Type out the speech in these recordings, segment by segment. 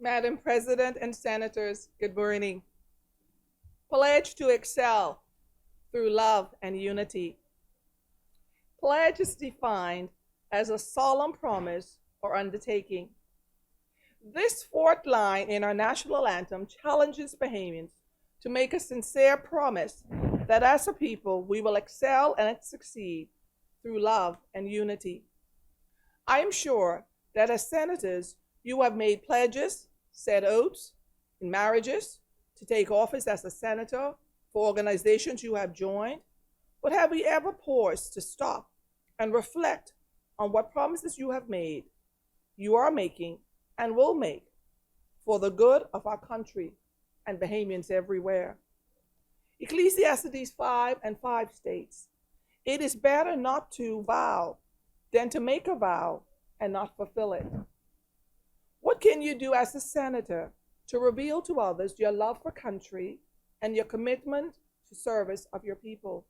Madam President and Senators, good morning. Pledge to excel through love and unity. Pledge is defined as a solemn promise or undertaking. This fourth line in our national anthem challenges Bahamians to make a sincere promise that as a people we will excel and succeed through love and unity. I am sure that as senators, you have made pledges, said oaths in marriages, to take office as a senator for organizations you have joined. But have we ever paused to stop and reflect on what promises you have made, you are making, and will make for the good of our country and Bahamians everywhere? Ecclesiastes 5:5 states, "It is better not to vow than to make a vow and not fulfill it." What can you do as a senator to reveal to others your love for country and your commitment to service of your people?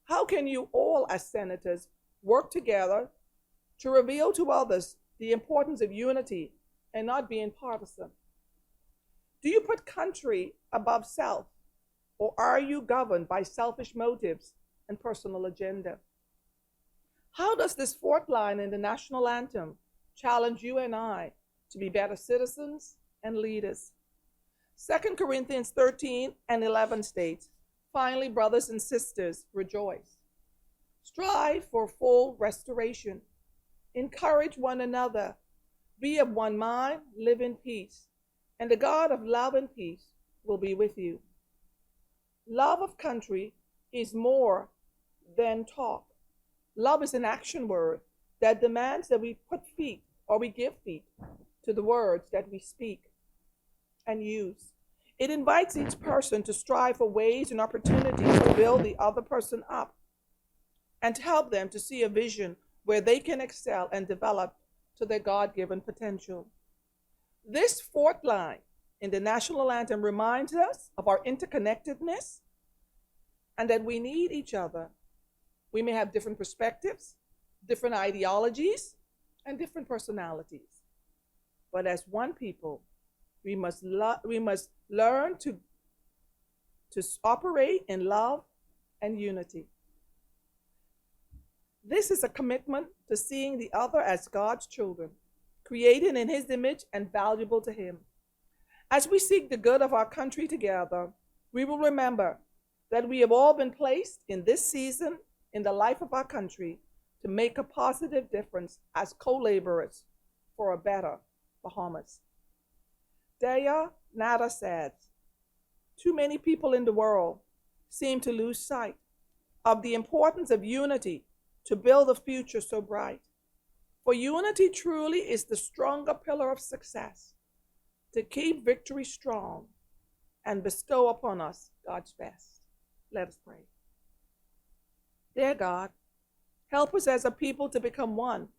How can you all as senators work together to reveal to others the importance of unity and not being partisan? Do you put country above self, or are you governed by selfish motives and personal agenda? How does this fourth line in the national anthem challenge you and I to be better citizens and leaders? 2 Corinthians 13:11 states, "Finally, brothers and sisters, rejoice. Strive for full restoration. Encourage one another. Be of one mind, live in peace, and the God of love and peace will be with you." Love of country is more than talk. Love is an action word that demands that we put feet or we give feet to the words that we speak and use. It invites each person to strive for ways and opportunities to build the other person up and to help them to see a vision where they can excel and develop to their God-given potential. This fourth line in the national anthem reminds us of our interconnectedness and that we need each other. We may have different perspectives, different ideologies, and different personalities. But as one people, we must learn to operate in love and unity. This is a commitment to seeing the other as God's children, created in His image and valuable to Him. As we seek the good of our country together, we will remember that we have all been placed in this season in the life of our country to make a positive difference as co-laborers for a better Bahamas. Daya Nada said, "Too many people in the world seem to lose sight of the importance of unity to build a future so bright. For unity truly is the stronger pillar of success to keep victory strong and bestow upon us God's best." Let us pray. Dear God, help us as a people to become one,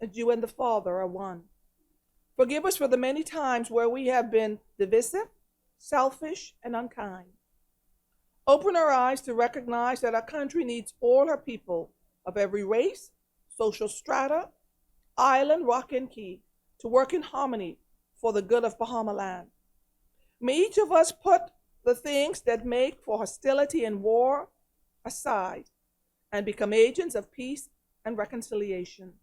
as you and the Father are one. Forgive us for the many times where we have been divisive, selfish, and unkind. Open our eyes to recognize that our country needs all her people of every race, social strata, island, rock, and key to work in harmony for the good of Bahama land. May each of us put the things that make for hostility and war aside and become agents of peace and reconciliation.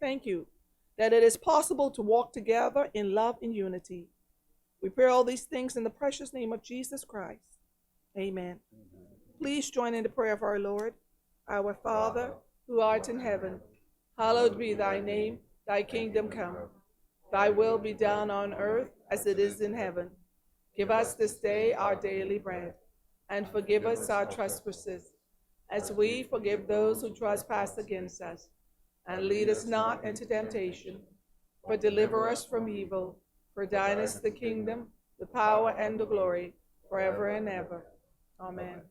Thank you that it is possible to walk together in love and unity. We pray all these things in the precious name of Jesus Christ. Amen. Please join in the prayer of our Lord. Our Father, who art in heaven, hallowed be thy name. Thy kingdom come. Thy will be done on earth as it is in heaven. Give us this day our daily bread, and forgive us our trespasses, as we forgive those who trespass against us. And lead us not into temptation, but deliver us from evil. For thine is the kingdom, the power, and the glory, forever and ever. Amen.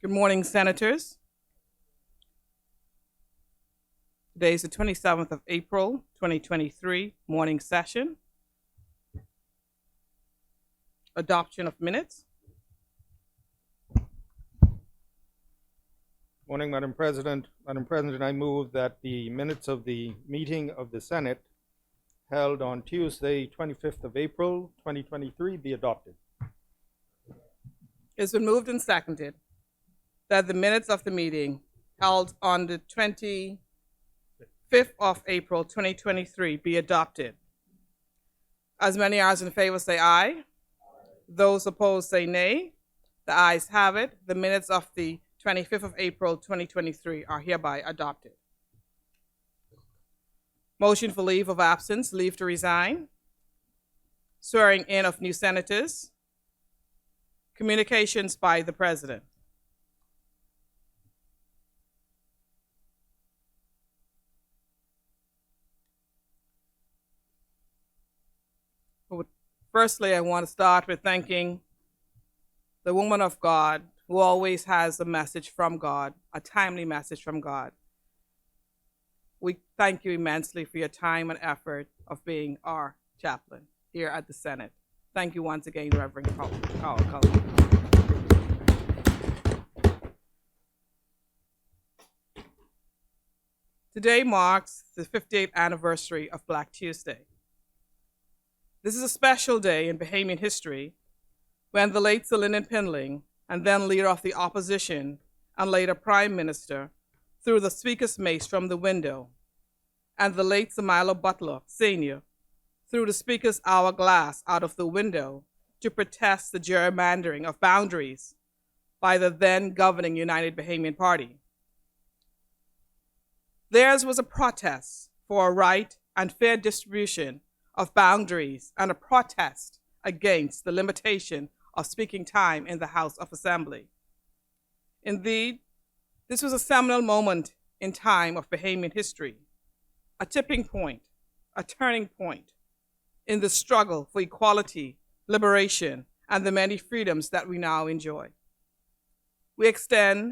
Good morning, Senators. Today is the 27th of April, 2023, morning session. Adoption of minutes. Morning, Madam President. Madam President, I move that the minutes of the meeting of the Senate held on Tuesday, 25th of April, 2023 be adopted. It's been moved and seconded that the minutes of the meeting held on the 25th of April, 2023 be adopted. As many as in favor say aye. Those opposed say nay. The ayes have it. The minutes of the 25th of April, 2023 are hereby adopted. Motion for leave of absence, leave to resign. Swearing in of new senators. Communications by the President. Firstly, I want to start with thanking the woman of God who always has a message from God, a timely message from God. We thank you immensely for your time and effort of being our chaplain here at the Senate. Thank you once again, Reverend Carl Cullen. Today marks the 58th anniversary of Black Tuesday. This is a special day in Bahamian history when the late Sir Lynden Pindling, and then leader of the opposition and later Prime Minister, threw the Speaker's mace from the window, and the late Sir Milo Butler, Sr., threw the Speaker's hourglass out of the window to protest the gerrymandering of boundaries by the then governing United Bahamian Party. Theirs was a protest for a right and fair distribution of boundaries and a protest against the limitation of speaking time in the House of Assembly. Indeed, this was a seminal moment in time of Bahamian history, a tipping point, a turning point in the struggle for equality, liberation, and the many freedoms that we now enjoy. The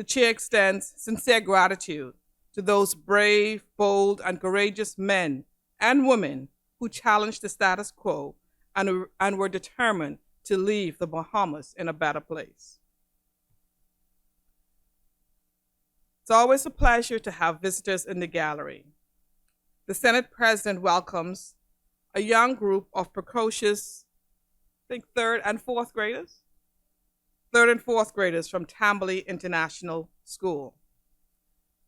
Chair extends sincere gratitude to those brave, bold, and courageous men and women who challenged the status quo and were determined to leave the Bahamas in a better place. It's always a pleasure to have visitors in the gallery. The Senate President welcomes a young group of precocious, I think third and fourth graders from Tamale International School.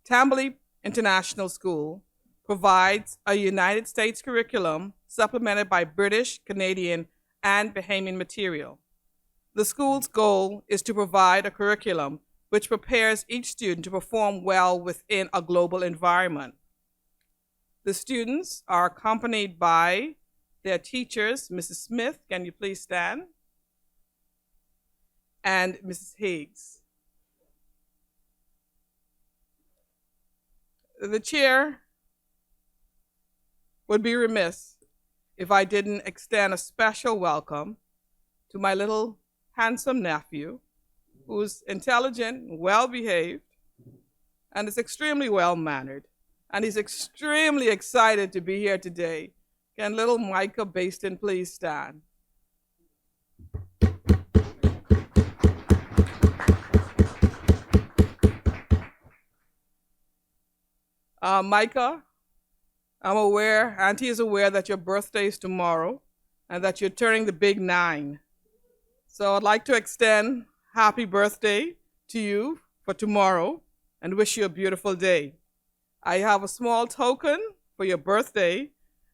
Tamale International School provides a United States curriculum supplemented by British, Canadian, and Bahamian material. The school's goal is to provide a curriculum which prepares each student to perform well within a global environment. The students are accompanied by their teachers, Mrs. Smith, can you please stand? And Mrs. Higgs. The chair would be remiss if I didn't extend a special welcome to my little handsome nephew, who's intelligent, well-behaved, and is extremely well-mannered. And he's extremely excited to be here today. Can little Micah Baston please stand? Micah, Auntie is aware that your birthday is tomorrow and that you're turning the big 9. So I'd like to extend happy birthday to you for tomorrow and wish you a beautiful day. I have a small token for your birthday,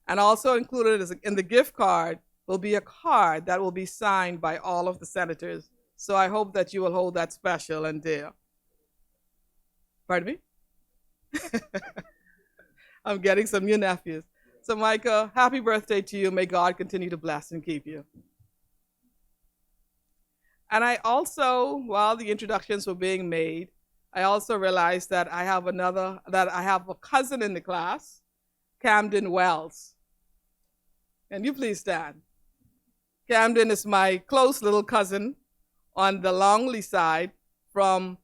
and also included in the gift card will be a card that will be signed by all of the senators. So I hope that you will hold that special and dear. Pardon me? I'm getting some new nephews. So Micah, happy birthday to you. May God continue to bless and keep you. And I also, while the introductions were being made, I also realized that I have a cousin in the class, Camden Wells. Can you please stand? Camden is my close little cousin on the Longley side from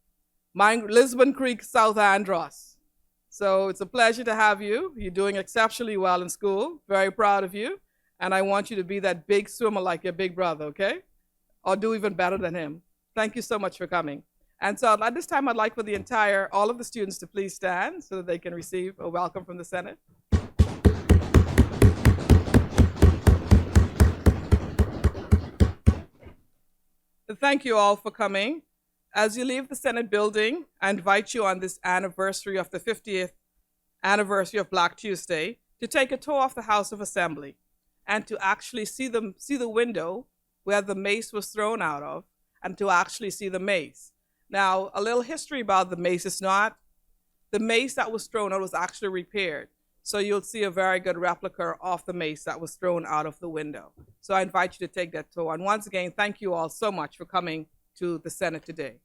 Lisbon Creek, South Andros. So it's a pleasure to have you. You're doing exceptionally well in school. Very proud of you. And I want you to be that big swimmer like your big brother, okay? Or do even better than him. Thank you so much for coming. And so at this time, I'd like for all of the students to please stand so that they can receive a welcome from the Senate. Thank you all for coming. As you leave the Senate building, I invite you on this anniversary of the 50th anniversary of Black Tuesday to take a tour of the House of Assembly and to actually see the window where the mace was thrown out of and to actually see the mace. Now, a little history about the mace is not, the mace that was thrown out was actually repaired. So you'll see a very good replica of the mace that was thrown out of the window. So I invite you to take that tour. And once again, thank you all so much for coming to the Senate today.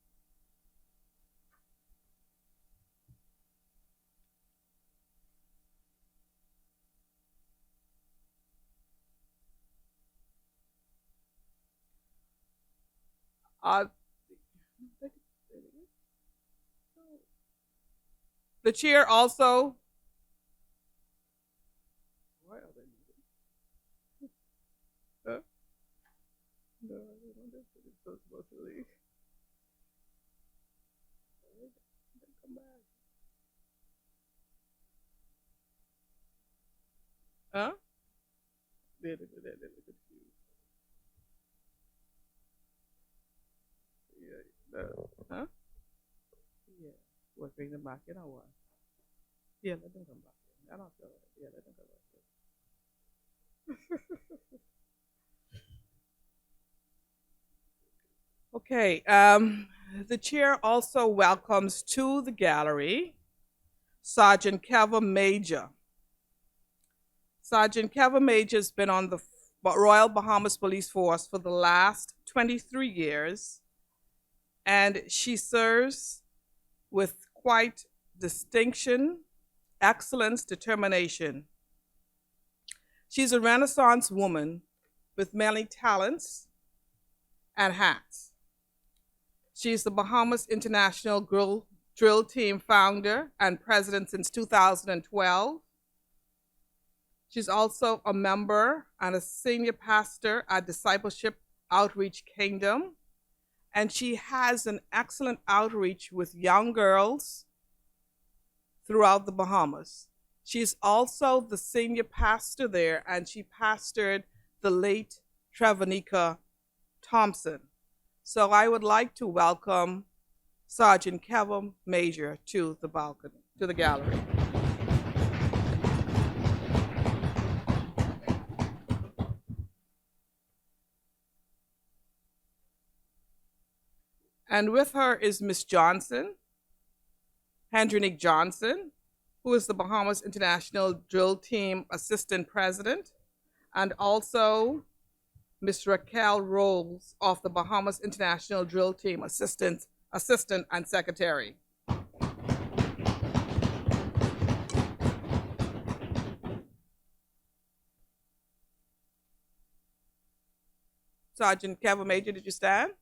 The chair also, why are they leaving? Huh? No, I don't think it's supposed to leave. Come back. Huh? They're confused. Yeah, huh? Yeah. What, bring them back in or what? Yeah, let them come back in. I don't feel it. Yeah, let them come back in. Okay, the chair also welcomes to the gallery Sergeant Kevin Major. Sergeant Kevin Major has been on the Royal Bahamas Police Force for the last 23 years, and she serves with quite distinction, excellence, determination. She's a Renaissance woman with many talents and hats. She's the Bahamas International Drill Team founder and president since 2012. She's also a member and a senior pastor at Discipleship Outreach Kingdom. And she has an excellent outreach with young girls throughout the Bahamas. She's also the senior pastor there, and she pastored the late Trevanika Thompson. So I would like to welcome Sergeant Kevin Major to the balcony, to the gallery. And with her is Miss Johnson, Hendrinique Johnson, who is the Bahamas International Drill Team Assistant President, and also Ms. Raquel Rolls of the Bahamas International Drill Team Assistant and Secretary. Sergeant Kevin Major, did you stand?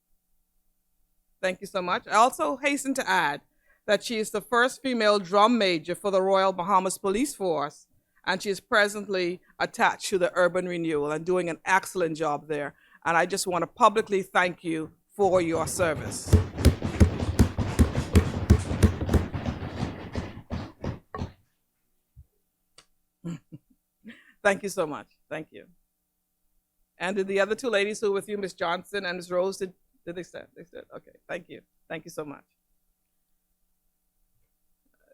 Thank you so much. I also hasten to add that she is the first female drum major for the Royal Bahamas Police Force, and she is presently attached to the Urban Renewal and doing an excellent job there. And I just want to publicly thank you for your service. Thank you so much. Thank you. And did the other two ladies who were with you, Ms. Johnson and Ms. Rose, did they stand? They stood. Okay. Thank you. Thank you so much.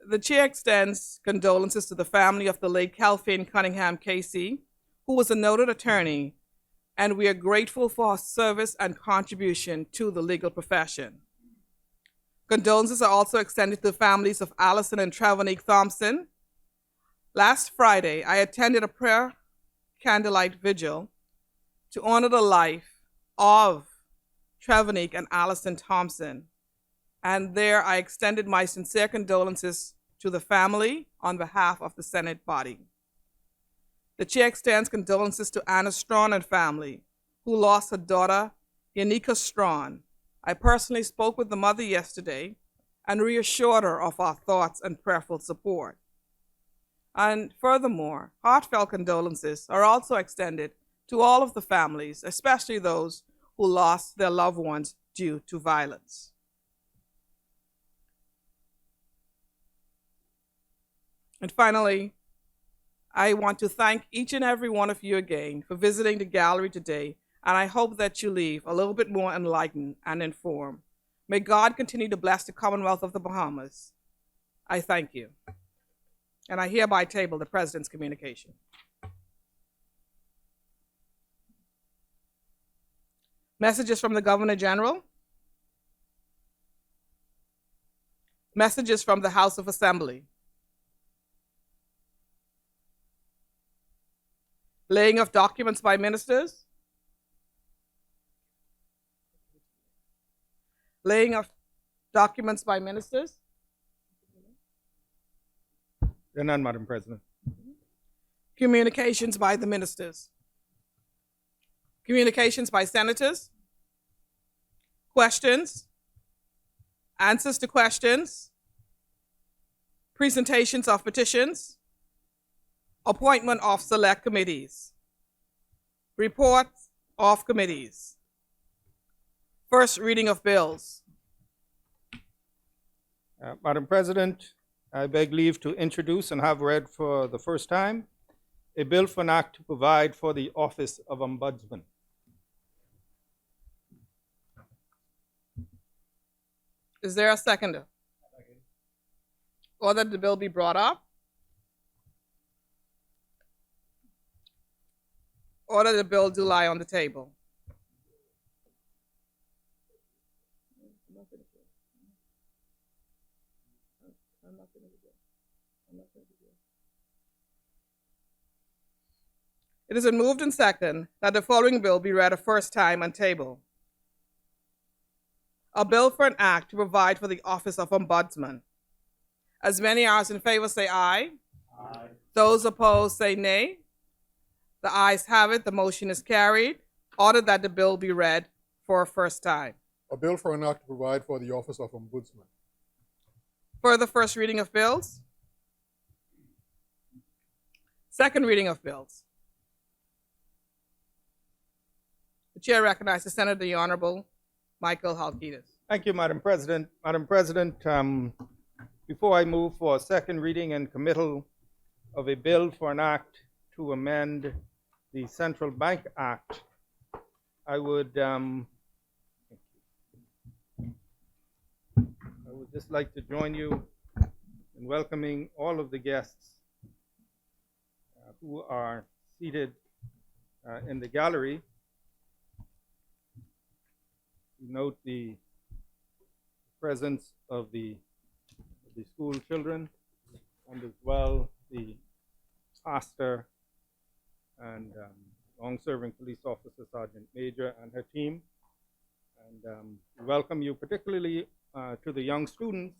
The chair extends condolences to the family of the late Calvin Cunningham Casey, who was a noted attorney, and we are grateful for her service and contribution to the legal profession. Condolences are also extended to the families of Allison and Trevanika Thompson. Last Friday, I attended a prayer candlelight vigil to honor the life of Trevanika and Allison Thompson. And there I extended my sincere condolences to the family on behalf of the Senate body. The chair extends condolences to Anna Strawn and family, who lost her daughter, Yanika Strawn. I personally spoke with the mother yesterday and reassured her of our thoughts and prayerful support. And furthermore, heartfelt condolences are also extended to all of the families, especially those who lost their loved ones due to violence. And finally, I want to thank each and every one of you again for visiting the gallery today, and I hope that you leave a little bit more enlightened and informed. May God continue to bless the Commonwealth of the Bahamas. I thank you. And I hereby table the President's communication. Messages from the Governor General. Messages from the House of Assembly. Laying of documents by ministers. Laying of documents by ministers. There are none, Madam President. Communications by the ministers. Communications by senators. Questions. Answers to questions. Presentations of petitions. Appointment of select committees. Reports of committees. First reading of bills. Madam President, I beg leave to introduce and have read for the first time a bill for an act to provide for the office of Ombudsman. Is there a seconder? Or that the bill be brought up? Or that the bill do lie on the table? It is moved and second that the following bill be read a first time and tabled. A bill for an act to provide for the office of Ombudsman. As many as in favor say aye. Aye. Those opposed say nay. The ayes have it. The motion is carried. Ordered that the bill be read for a first time. A bill for an act to provide for the office of Ombudsman. Further first reading of bills. Second reading of bills. The chair recognizes Senator the Honorable Michael Halkitis. Thank you, Madam President. Madam President, before I move for a second reading and committal of a bill for an act to amend the Central Bank Act, I would just like to join you in welcoming all of the guests who are seated in the gallery. We note the presence of the school children and as well the pastor and long-serving police officer Sergeant Major and her team. And we welcome you particularly to the young students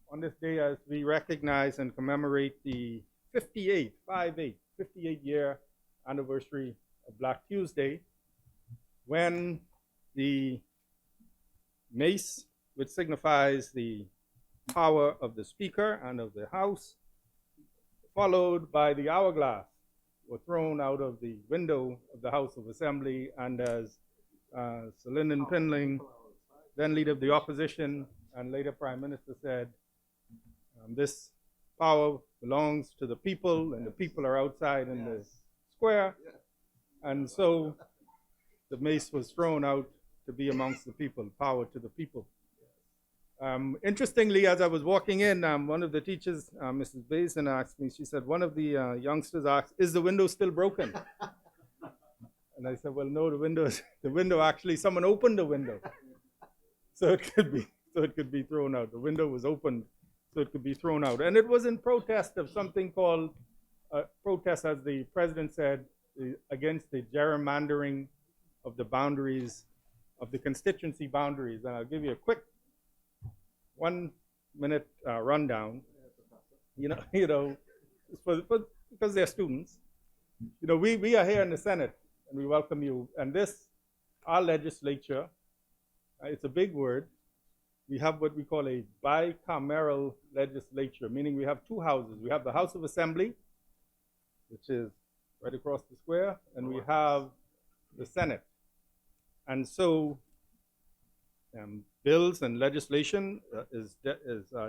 on this day as we recognize and commemorate the 58-year anniversary of Black Tuesday, when the mace, which signifies the power of the Speaker and of the House, followed by the hourglass, were thrown out of the window of the House of Assembly. And as Sir Lyndon Pinling, then leader of the opposition and later Prime Minister, said, this power belongs to the people, and the people are outside in the square. And so the mace was thrown out to be amongst the people, power to the people. Interestingly, as I was walking in, one of the teachers, Mrs. Basin, asked me, she said, one of the youngsters asked, is the window still broken? And I said, well, no, the window actually, someone opened the window. So it could be thrown out. The window was opened so it could be thrown out. And it was in protest of something called, protest, as the president said, against the gerrymandering of the boundaries, of the constituency boundaries. And I'll give you a quick 1 minute rundown. Because they're students. We are here in the Senate, and we welcome you. And our legislature It's a big word. We have what we call a bicameral legislature, meaning we have two houses. We have the House of Assembly, which is right across the square, and we have the Senate. And so bills and legislation is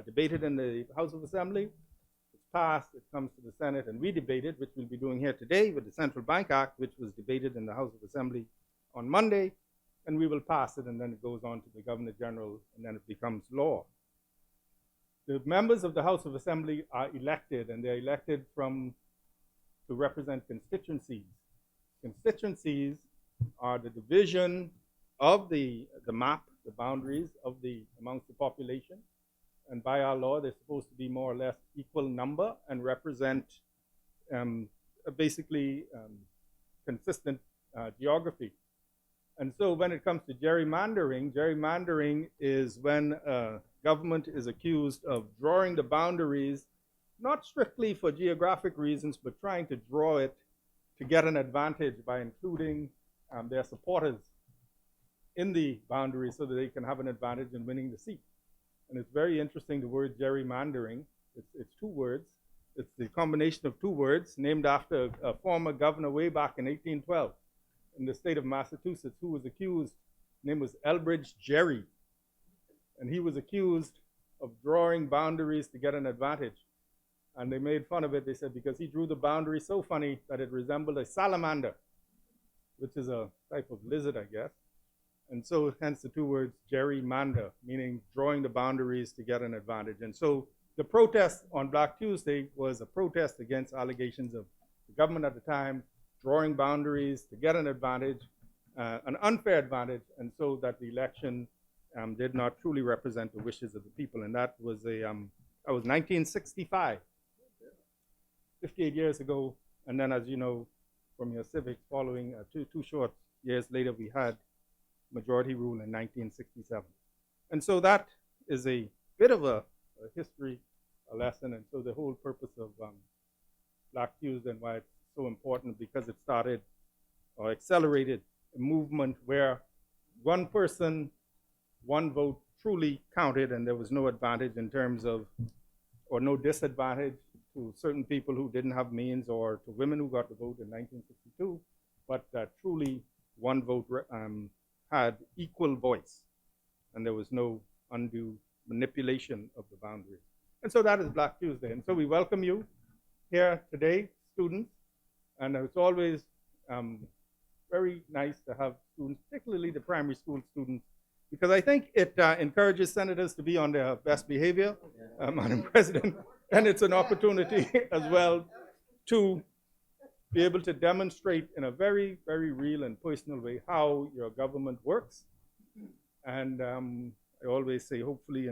debated in the House of Assembly. It's passed, it comes to the Senate, and we debate it, which we'll be doing here today with the Central Bank Act, which was debated in the House of Assembly on Monday, and we will pass it, and then it goes on to the Governor General, and then it becomes law. The members of the House of Assembly are elected, and they're elected to represent constituencies. Constituencies are the division of the map, the boundaries of amongst the population. And by our law, they're supposed to be more or less equal number and represent basically consistent geography. And so when it comes to gerrymandering is when government is accused of drawing the boundaries, not strictly for geographic reasons, but trying to draw it to get an advantage by including their supporters in the boundaries so that they can have an advantage in winning the seat. And it's very interesting, the word gerrymandering. It's two words. It's the combination of two words named after a former governor way back in 1812 in the state of Massachusetts who was accused. His name was Elbridge Gerry. And he was accused of drawing boundaries to get an advantage. And they made fun of it. They said because he drew the boundary so funny that it resembled a salamander, which is a type of lizard, I guess. And so hence the two words gerrymander, meaning drawing the boundaries to get an advantage. And so the protest on Black Tuesday was a protest against allegations of the government at the time drawing boundaries to get an advantage, an unfair advantage, and so that the election did not truly represent the wishes of the people. And that was that was 1965, 58 years ago. And then, as you know, from your civics, following two short years later, we had majority rule in 1967. And so that is a bit of a history, a lesson. And so the whole purpose of Black Tuesday and why it's so important, because it started or accelerated a movement where one person, one vote truly counted, and there was no advantage in terms of, or no disadvantage to certain people who didn't have means, or to women who got the vote in 1962, but truly one vote had equal voice, and there was no undue manipulation of the boundaries. And so that is Black Tuesday. And so we welcome you here today, students, and it's always very nice to have students, particularly the primary school students, because I think it encourages senators to be on their best behavior, Madam President, and it's an opportunity as well to be able to demonstrate in a very, very real and personal way how your government works. And I always say, hopefully,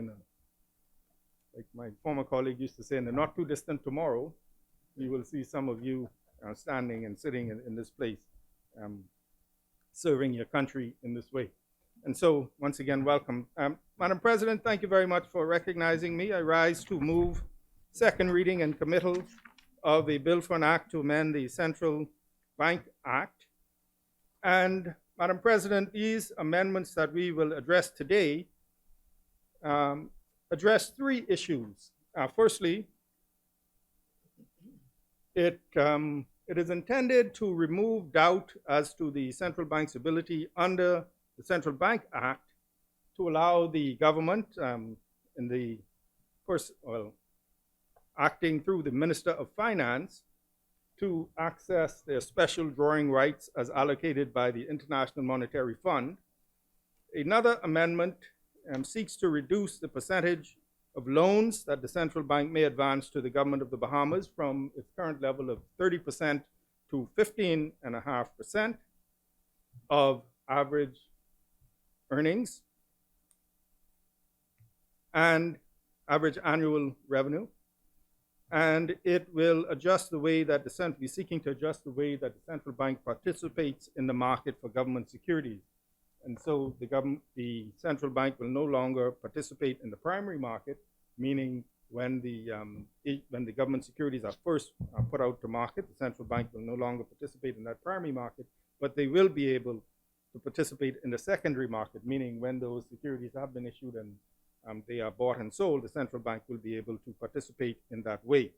like my former colleague used to say, in the not too distant tomorrow, we will see some of you standing and sitting in this place, serving your country in this way. And so, once again, welcome. Madam President, thank you very much for recognizing me. I rise to move second reading and committal of a bill for an act to amend the Central Bank Act. And Madam President, these amendments that we will address today address three issues. Firstly, it is intended to remove doubt as to the central bank's ability under the Central Bank Act to allow the government acting through the Minister of Finance to access their special drawing rights as allocated by the International Monetary Fund. Another amendment seeks to reduce the percentage of loans that the central bank may advance to the government of the Bahamas from its current level of 30% to 15.5% of average earnings and average annual revenue. And it will adjust the way that be seeking to adjust the way that the central bank participates in the market for government securities. And so the central bank will no longer participate in the primary market, meaning when the government securities are first put out to market, the central bank will no longer participate in that primary market, but they will be able to participate in the secondary market, meaning when those securities have been issued and they are bought and sold, the central bank will be able to participate in that way.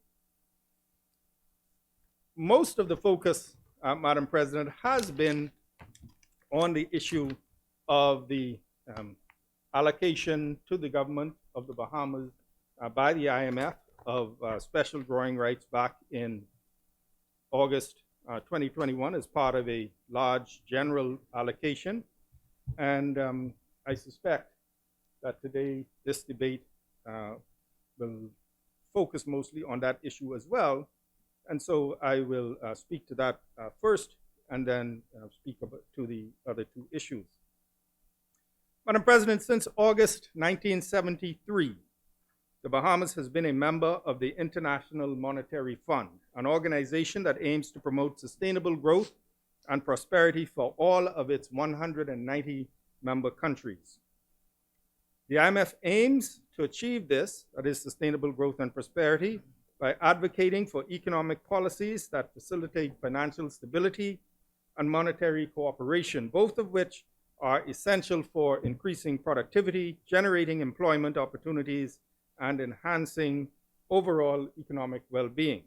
Most of the focus, Madam President, has been on the issue of the allocation to the government of the Bahamas by the IMF of special drawing rights back in August 2021 as part of a large general allocation. And I suspect that today this debate will focus mostly on that issue as well. And so I will speak to that first and then speak to the other two issues. Madam President, since August 1973, the Bahamas has been a member of the International Monetary Fund, an organization that aims to promote sustainable growth and prosperity for all of its 190 member countries. The IMF aims to achieve this, that is sustainable growth and prosperity, by advocating for economic policies that facilitate financial stability and monetary cooperation, both of which are essential for increasing productivity, generating employment opportunities, and enhancing overall economic well-being.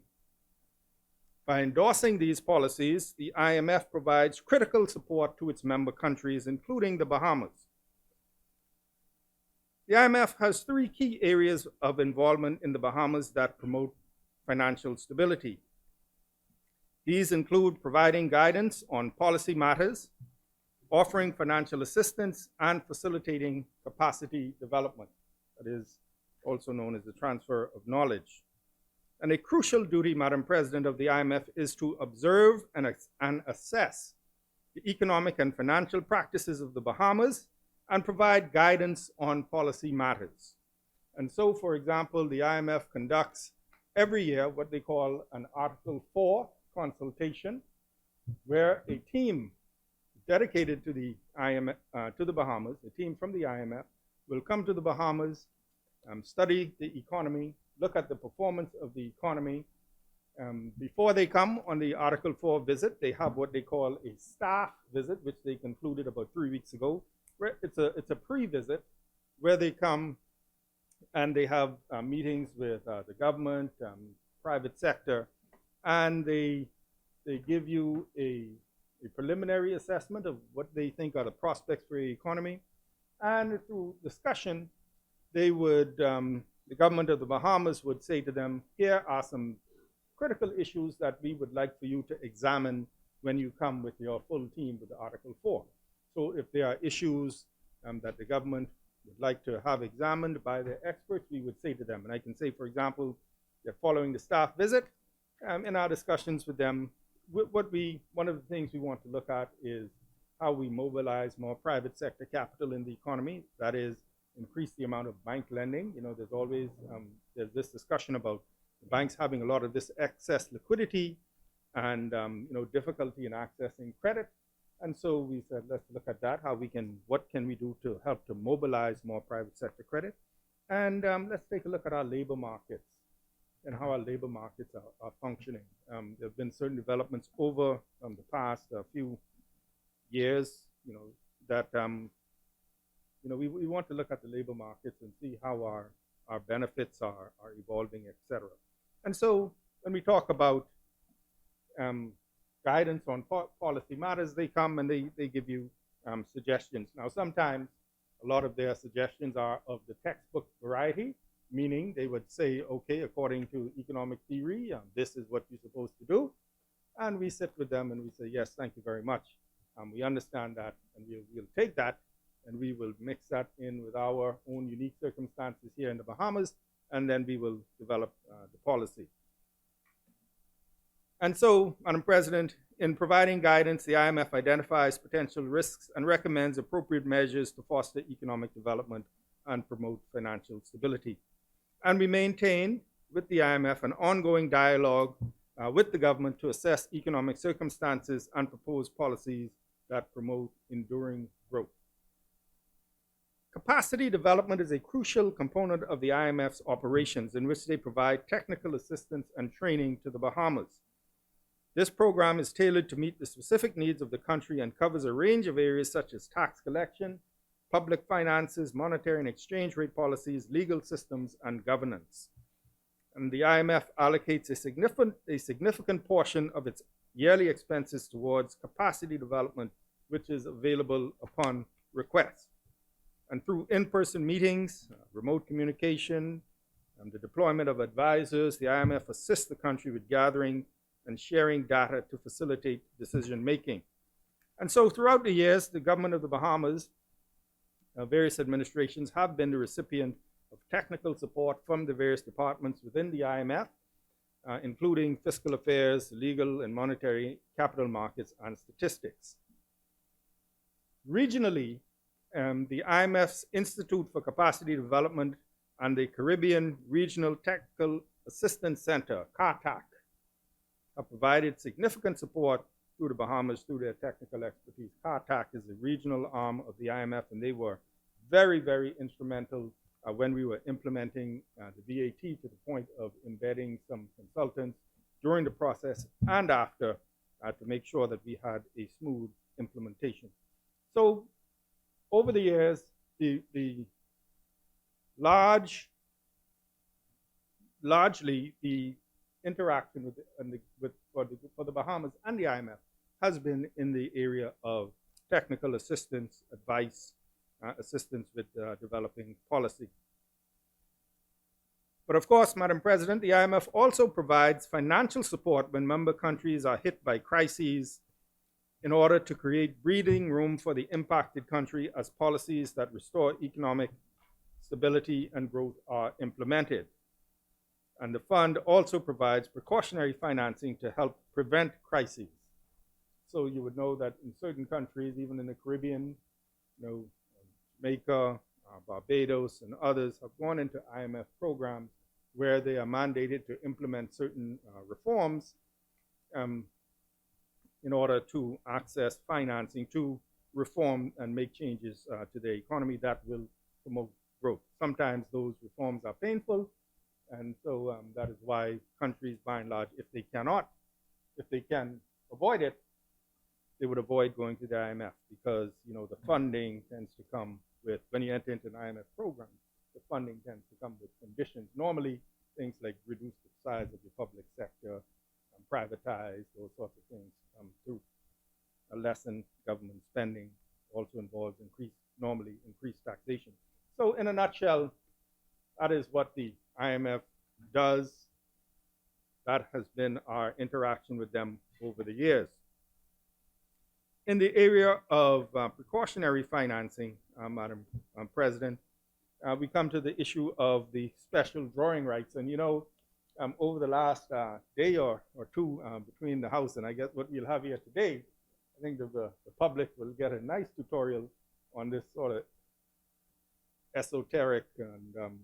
By endorsing these policies, the IMF provides critical support to its member countries, including the Bahamas. The IMF has three key areas of involvement in the Bahamas that promote financial stability. These include providing guidance on policy matters, offering financial assistance, and facilitating capacity development, that is also known as the transfer of knowledge. And a crucial duty, Madam President, of the IMF is to observe and assess the economic and financial practices of the Bahamas and provide guidance on policy matters. And so, for example, the IMF conducts every year what they call an Article 4 consultation, where a team dedicated to the IMF, to the Bahamas, a team from the IMF, will come to the Bahamas, study the economy, look at the performance of the economy. Before they come on the Article 4 visit, they have what they call a staff visit, which they concluded about 3 weeks ago. Where it's a pre-visit where they come and they have meetings with the government, private sector, and they give you a preliminary assessment of what they think are the prospects for the economy. And through discussion, they would, the government of the Bahamas would say to them, here are some critical issues that we would like for you to examine when you come with your full team with the Article 4. So if there are issues that the government would like to have examined by the experts, we would say to them, and I can say, for example, that following the staff visit, in our discussions with them, one of the things we want to look at is how we mobilize more private sector capital in the economy. That is, increase the amount of bank lending. You know, there's always there's this discussion about the banks having a lot of this excess liquidity and difficulty in accessing credit. And so we said, let's look at that. What can we do to help to mobilize more private sector credit? And let's take a look at our labor markets and how our labor markets are functioning. There have been certain developments over the past few years, that we want to look at the labor markets and see how our benefits are evolving, et cetera. And so when we talk about guidance on policy matters, they come and they give you suggestions. Now, sometimes a lot of their suggestions are of the textbook variety, meaning they would say, okay, according to economic theory, this is what you're supposed to do. And we sit with them and we say, yes, thank you very much. We understand that, and we'll take that, and we will mix that in with our own unique circumstances here in the Bahamas, and then we will develop the policy. And so, Madam President, in providing guidance, the IMF identifies potential risks and recommends appropriate measures to foster economic development and promote financial stability. And we maintain with the IMF an ongoing dialogue with the government to assess economic circumstances and propose policies that promote enduring growth. Capacity development is a crucial component of the IMF's operations, in which they provide technical assistance and training to the Bahamas. This program is tailored to meet the specific needs of the country and covers a range of areas such as tax collection, public finances, monetary and exchange rate policies, legal systems, and governance. And the IMF allocates a significant portion of its yearly expenses towards capacity development, which is available upon request. And through in-person meetings, remote communication, and the deployment of advisors, the IMF assists the country with gathering and sharing data to facilitate decision making. And so throughout the years, the government of the Bahamas, various administrations have been the recipient of technical support from the various departments within the IMF, including fiscal affairs, legal and monetary, capital markets, and statistics. Regionally, the IMF's Institute for Capacity Development and the Caribbean Regional Technical Assistance Center, CARTAC, have provided significant support to the Bahamas through their technical expertise. CARTAC is a regional arm of the IMF, and they were very, very instrumental when we were implementing the VAT to the point of embedding some consultants during the process and after to make sure that we had a smooth implementation. So over the years, largely the interaction for the Bahamas and the IMF has been in the area of technical assistance, advice, assistance with developing policy. But of course, Madam President, the IMF also provides financial support when member countries are hit by crises in order to create breathing room for the impacted country as policies that restore economic stability and growth are implemented. And the fund also provides precautionary financing to help prevent crises. So you would know that in certain countries, even in the Caribbean, Jamaica, Barbados, and others have gone into IMF programs where they are mandated to implement certain reforms in order to access financing to reform and make changes to their economy that will promote growth. Sometimes those reforms are painful, and so that is why countries, by and large, if they can avoid it, they would avoid going to the IMF because the funding tends to come with, when you enter into an IMF program, the funding tends to come with conditions. Normally, things like reduce the size of your public sector, privatize, those sorts of things, to lessen government spending, also involves normally increased taxation. So in a nutshell, that is what the IMF does. That has been our interaction with them over the years. In the area of precautionary financing, Madam President, we come to the issue of the special drawing rights. And over the last day or two between the House and I guess what we'll have here today, I think the public will get a nice tutorial on this sort of esoteric and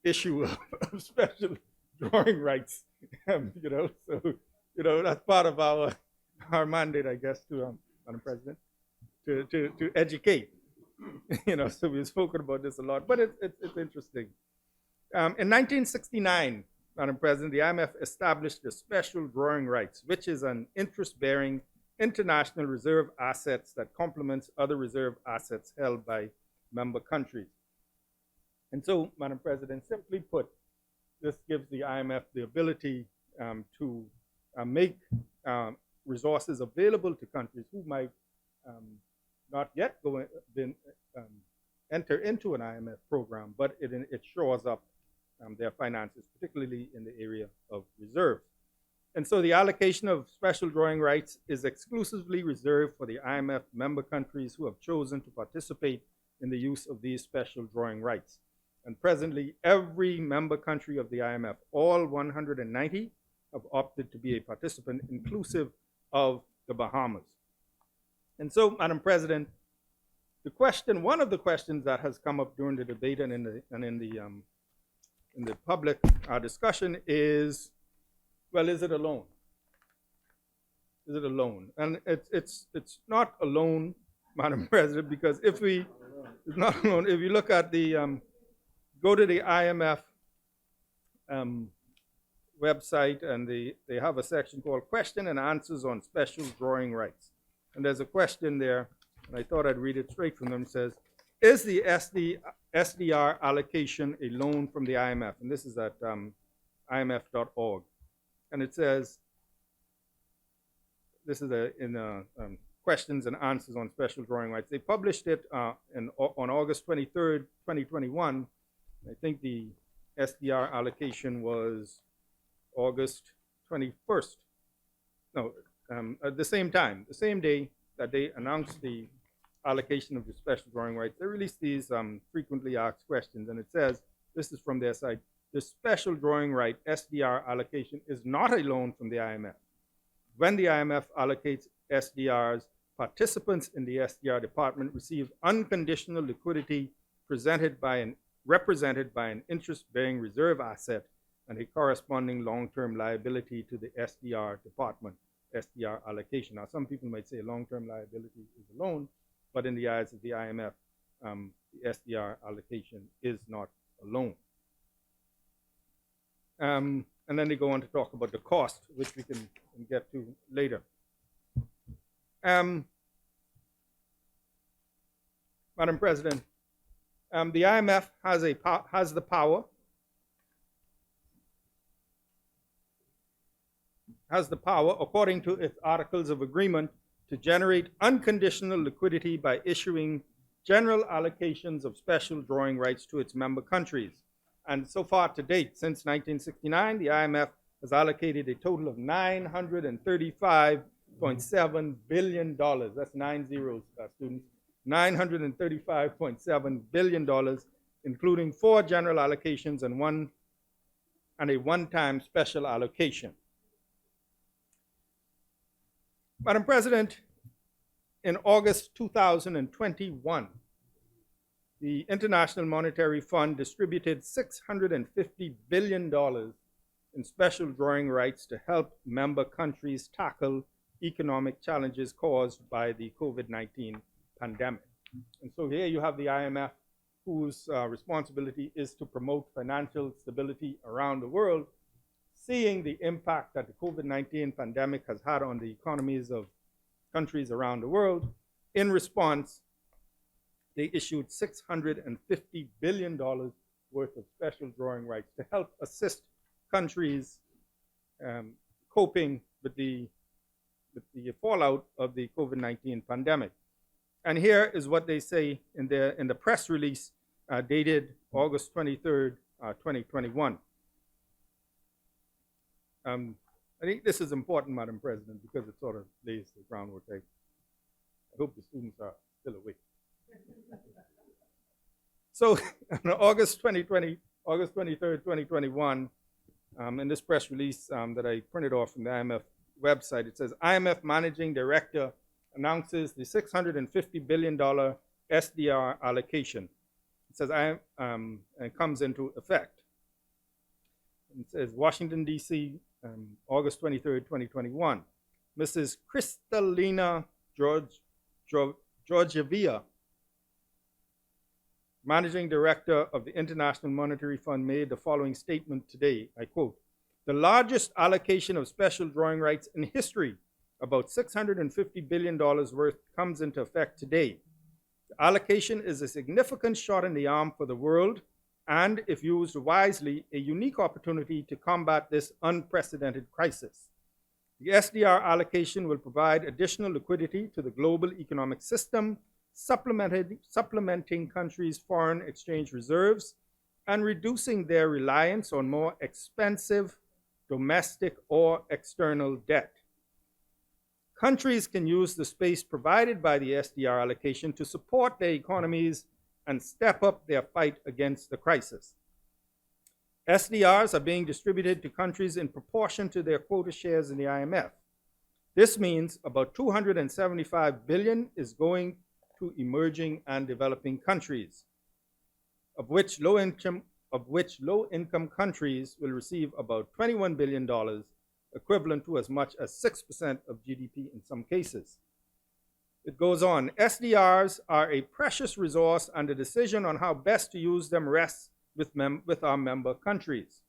issue of special drawing rights. So that's part of our mandate, I guess, to Madam President, to educate. So we've spoken about this a lot, but it's interesting. In 1969, Madam President, the IMF established the special drawing rights, which is an interest-bearing international reserve assets that complements other reserve assets held by member countries. And so, Madam President, simply put, this gives the IMF the ability to make resources available to countries who might not yet enter into an IMF program, but it shores up their finances, particularly in the area of reserves. And so the allocation of special drawing rights is exclusively reserved for the IMF member countries who have chosen to participate in the use of these special drawing rights. And presently, every member country of the IMF, all 190, have opted to be a participant, inclusive of the Bahamas. And so, Madam President, one of the questions that has come up during the debate and in the public discussion is, well, is it a loan? Is it a loan? And it's not a loan, Madam President, because it's not a loan. If you look at go to the IMF website, and they have a section called Question and Answers on Special Drawing Rights. And there's a question there, and I thought I'd read it straight from them. It says, is the SDR allocation a loan from the IMF? And this is at imf.org. And it says, this is in Questions and Answers on Special Drawing Rights. They published it on August 23rd, 2021. I think the SDR allocation was August 21st. No, at the same time, the same day that they announced the allocation of the special drawing rights, they released these frequently asked questions, and it says, this is from their site, the special drawing right SDR allocation is not a loan from the IMF. When the IMF allocates SDRs, participants in the SDR department receive unconditional liquidity represented by an interest-bearing reserve asset and a corresponding long-term liability to the SDR department, SDR allocation. Now, some people might say long-term liability is a loan, but in the eyes of the IMF, the SDR allocation is not a loan. And then they go on to talk about the cost, which we can get to later. Madam President, the IMF has the power according to its Articles of Agreement to generate unconditional liquidity by issuing general allocations of special drawing rights to its member countries. And so far to date, since 1969, the IMF has allocated a total of $935.7 billion. That's 9 zeros, students. $935.7 billion, including 4 general allocations and a one-time special allocation. Madam President, in August 2021, the International Monetary Fund distributed $650 billion in special drawing rights to help member countries tackle economic challenges caused by the COVID-19 pandemic. And so here you have the IMF, whose responsibility is to promote financial stability around the world, seeing the impact that the COVID-19 pandemic has had on the economies of countries around the world. In response, they issued $650 billion worth of special drawing rights to help assist countries coping with the fallout of the COVID-19 pandemic. And here is what they say in the press release dated August 23rd, 2021. I think this is important, Madam President, because it sort of lays the groundwork. I hope the students are still awake. So on August 23rd, 2021, in this press release that I printed off from the IMF website, it says, IMF Managing Director announces the $650 billion SDR allocation. It says, and it comes into effect. It says, Washington, D.C., August 23rd, 2021. Mrs. Kristalina Georgieva, Managing Director of the International Monetary Fund, made the following statement today. I quote, the largest allocation of special drawing rights in history, about $650 billion worth, comes into effect today. The allocation is a significant shot in the arm for the world and, if used wisely, a unique opportunity to combat this unprecedented crisis. The SDR allocation will provide additional liquidity to the global economic system, supplementing countries' foreign exchange reserves and reducing their reliance on more expensive domestic or external debt. Countries can use the space provided by the SDR allocation to support their economies and step up their fight against the crisis. SDRs are being distributed to countries in proportion to their quota shares in the IMF. This means about $275 billion is going to emerging and developing countries, of which low-income countries will receive about $21 billion, equivalent to as much as 6% of GDP in some cases. It goes on, SDRs are a precious resource and the decision on how best to use them rests with our member countries.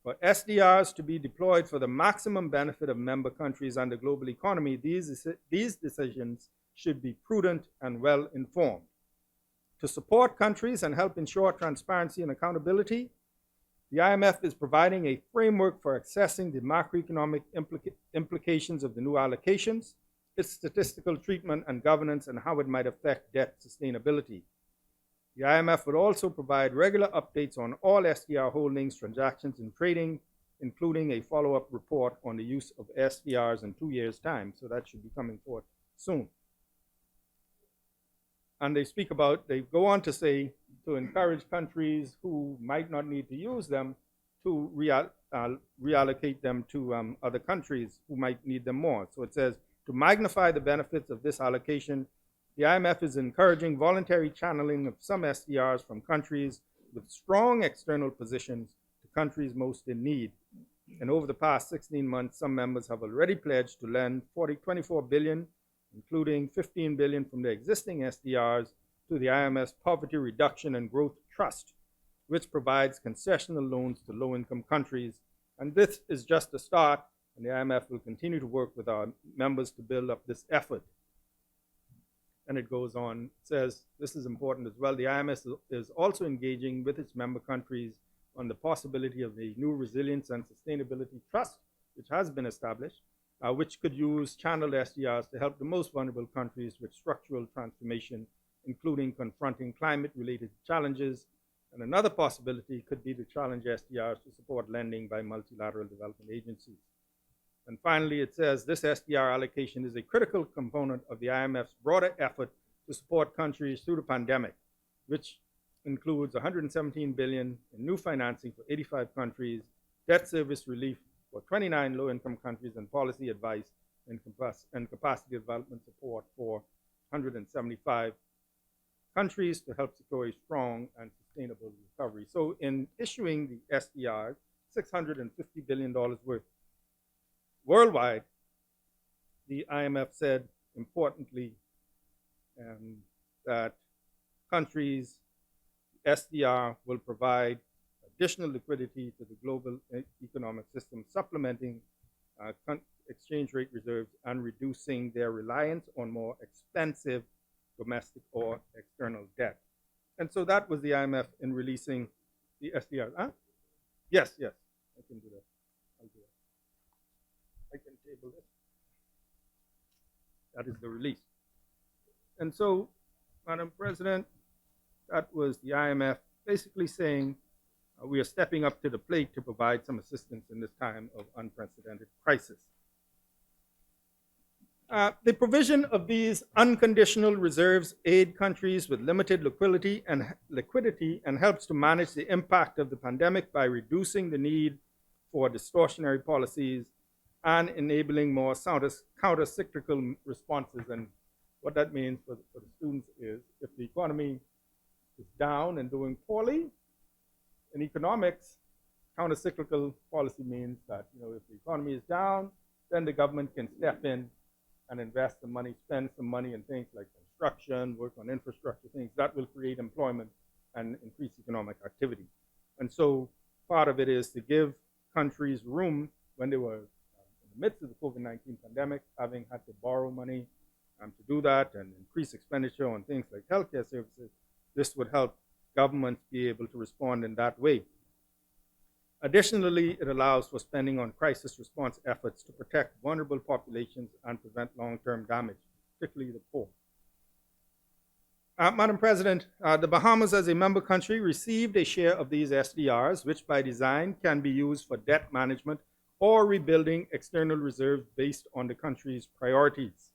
For SDRs to be deployed for the maximum benefit of member countries and the global economy, these decisions should be prudent and well informed. To support countries and help ensure transparency and accountability, the IMF is providing a framework for assessing the macroeconomic implications of the new allocations, its statistical treatment and governance, and how it might affect debt sustainability. The IMF would also provide regular updates on all SDR holdings, transactions, and trading, including a follow-up report on the use of SDRs in 2 years' time. So that should be coming forth soon. And they go on to say, to encourage countries who might not need to use them to reallocate them to other countries who might need them more. So it says, to magnify the benefits of this allocation, the IMF is encouraging voluntary channeling of some SDRs from countries with strong external positions to countries most in need. And over the past 16 months, some members have already pledged to lend 24 billion, including 15 billion from the existing SDRs, to the IMF's Poverty Reduction and Growth Trust, which provides concessional loans to low-income countries. And this is just a start, and the IMF will continue to work with our members to build up this effort. And it goes on, it says, this is important as well, the IMF is also engaging with its member countries on the possibility of a new Resilience and Sustainability Trust, which has been established, which could use channeled SDRs to help the most vulnerable countries with structural transformation, including confronting climate-related challenges. And another possibility could be to challenge SDRs to support lending by multilateral development agencies. And finally, it says this SDR allocation is a critical component of the IMF's broader effort to support countries through the pandemic, which includes 117 billion in new financing for 85 countries, debt service relief for 29 low-income countries, and policy advice and capacity development support for 175 countries to help secure a strong and sustainable recovery. So in issuing the SDR, $650 billion worth worldwide, the IMF said, importantly, that countries, SDR will provide additional liquidity to the global economic system, supplementing exchange rate reserves and reducing their reliance on more expensive domestic or external debt. And so that was the IMF in releasing the SDR. Huh? Yes, I can do that. I'll do that. I can table this. That is the release. And so, Madam President, that was the IMF basically saying we are stepping up to the plate to provide some assistance in this time of unprecedented crisis. The provision of these unconditional reserves aid countries with limited liquidity and helps to manage the impact of the pandemic by reducing the need for distortionary policies and enabling more counter-cyclical responses. And what that means for the students is if the economy is down and doing poorly, in economics, counter-cyclical policy means that if the economy is down, then the government can step in and invest some money, spend some money in things like construction, work on infrastructure things that will create employment and increase economic activity. And so part of it is to give countries room when they were in the midst of the COVID-19 pandemic, having had to borrow money to do that and increase expenditure on things like healthcare services. This would help governments be able to respond in that way. Additionally, it allows for spending on crisis response efforts to protect vulnerable populations and prevent long-term damage, particularly the poor. Madam President, the Bahamas as a member country received a share of these SDRs, which by design can be used for debt management or rebuilding external reserves based on the country's priorities.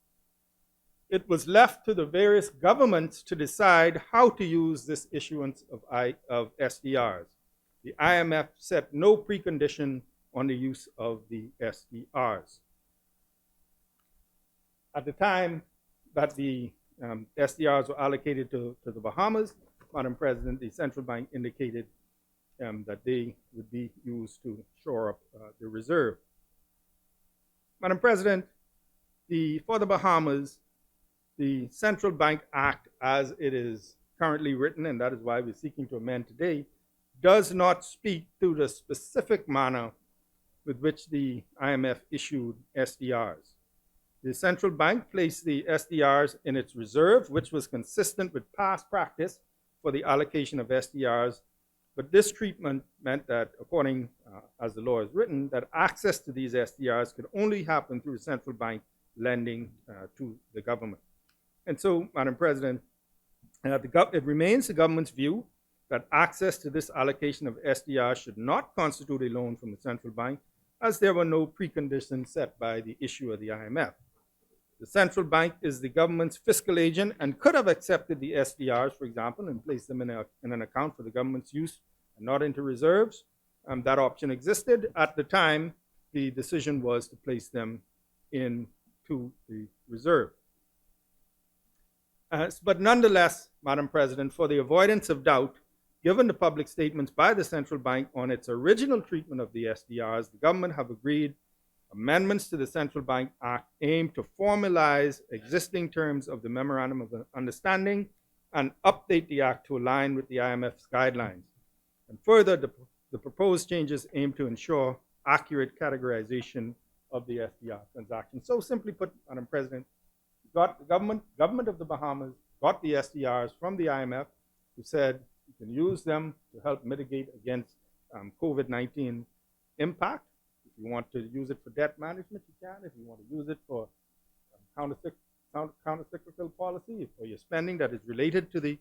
It was left to the various governments to decide how to use this issuance of SDRs. The IMF set no precondition on the use of the SDRs. At the time that the SDRs were allocated to the Bahamas, Madam President, the central bank indicated that they would be used to shore up the reserve. Madam President, for the Bahamas, the Central Bank Act as it is currently written, and that is why we're seeking to amend today, does not speak to the specific manner with which the IMF issued SDRs. The central bank placed the SDRs in its reserve, which was consistent with past practice for the allocation of SDRs. But this treatment meant that, according as the law is written, that access to these SDRs could only happen through the central bank lending to the government. And so, Madam President, it remains the government's view that access to this allocation of SDR should not constitute a loan from the central bank, as there were no preconditions set by the issuer of the IMF. The central bank is the government's fiscal agent and could have accepted the SDRs, for example, and placed them in an account for the government's use and not into reserves. That option existed. At the time, the decision was to place them into the reserve. But nonetheless, Madam President, for the avoidance of doubt, given the public statements by the central bank on its original treatment of the SDRs, the government have agreed amendments to the Central Bank Act aim to formalize existing terms of the Memorandum of Understanding and update the Act to align with the IMF's guidelines. And further, the proposed changes aim to ensure accurate categorization of the SDR transaction. So simply put, Madam President, got the government of the Bahamas got the SDRs from the IMF, who said you can use them to help mitigate against COVID-19 impact. If you want to use it for debt management, you can. If you want to use it for countercyclical policy, for your spending that is related to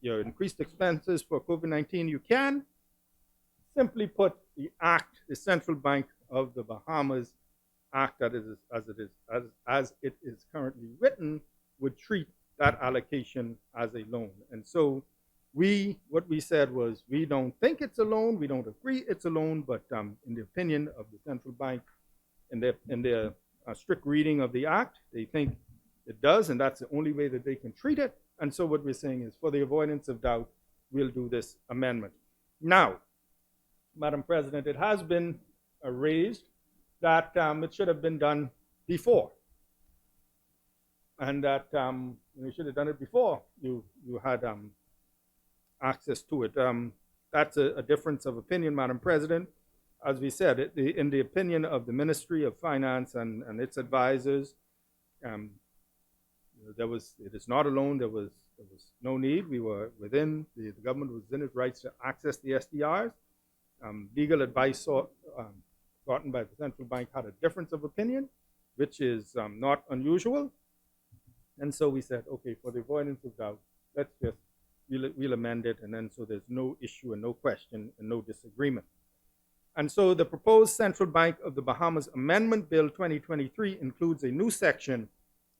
your increased expenses for COVID-19, you can. Simply put, the Act, the Central Bank of the Bahamas Act, that is as it is currently written, would treat that allocation as a loan. And so what we said was, we don't think it's a loan, we don't agree it's a loan, but in the opinion of the central bank, in their strict reading of the Act, they think it does, and that's the only way that they can treat it. And so what we're saying is, for the avoidance of doubt, we'll do this amendment. Now, Madam President, it has been raised that it should have been done before, and that you should have done it before you had access to it. That's a difference of opinion, Madam President. As we said, in the opinion of the Ministry of Finance and its advisors, it is not a loan. There was no need. We were within, the government was within its rights to access the SDRs. Legal advice gotten by the central bank had a difference of opinion, which is not unusual. And so we said, okay, for the avoidance of doubt, we'll amend it, and then so there's no issue and no question and no disagreement. And so the proposed Central Bank of the Bahamas Amendment Bill 2023 includes a new section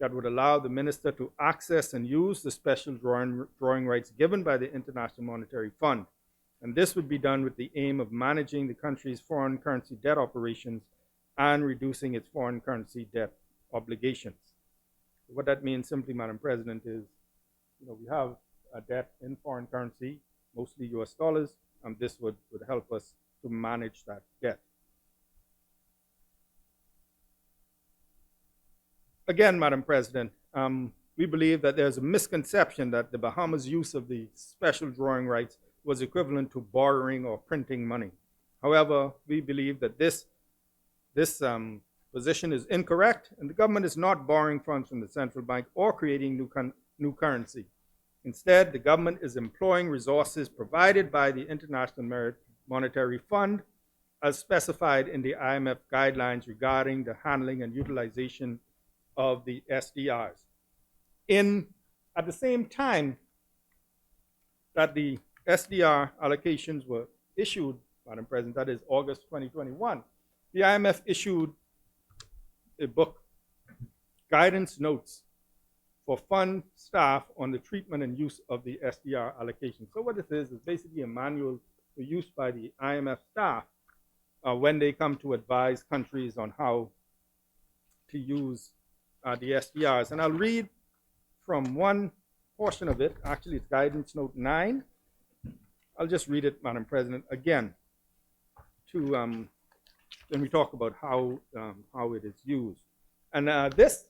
that would allow the minister to access and use the special drawing rights given by the International Monetary Fund. And this would be done with the aim of managing the country's foreign currency debt operations and reducing its foreign currency debt obligations. What that means simply, Madam President, is we have a debt in foreign currency, mostly US dollars, and this would help us to manage that debt. Again, Madam President, we believe that there's a misconception that the Bahamas' use of the special drawing rights was equivalent to borrowing or printing money. However, we believe that this position is incorrect, and the government is not borrowing funds from the central bank or creating new currency. Instead, the government is employing resources provided by the International Monetary Fund as specified in the IMF guidelines regarding the handling and utilization of the SDRs. At the same time that the SDR allocations were issued, Madam President, that is August 2021, the IMF issued a book, Guidance Notes for Fund Staff on the Treatment and Use of the SDR Allocation. So what this is basically a manual for use by the IMF staff when they come to advise countries on how to use the SDRs. And I'll read from one portion of it. Actually, it's Guidance Note 9. I'll just read it, Madam President, again, to when we talk about how it is used. And this,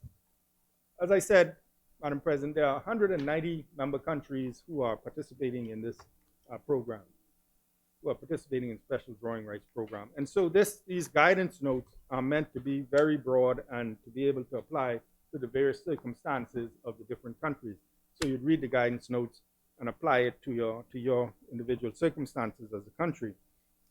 as I said, Madam President, there are 190 member countries who are participating in this program, who are participating in special drawing rights program. And so these guidance notes are meant to be very broad and to be able to apply to the various circumstances of the different countries. So you'd read the guidance notes and apply it to your individual circumstances as a country.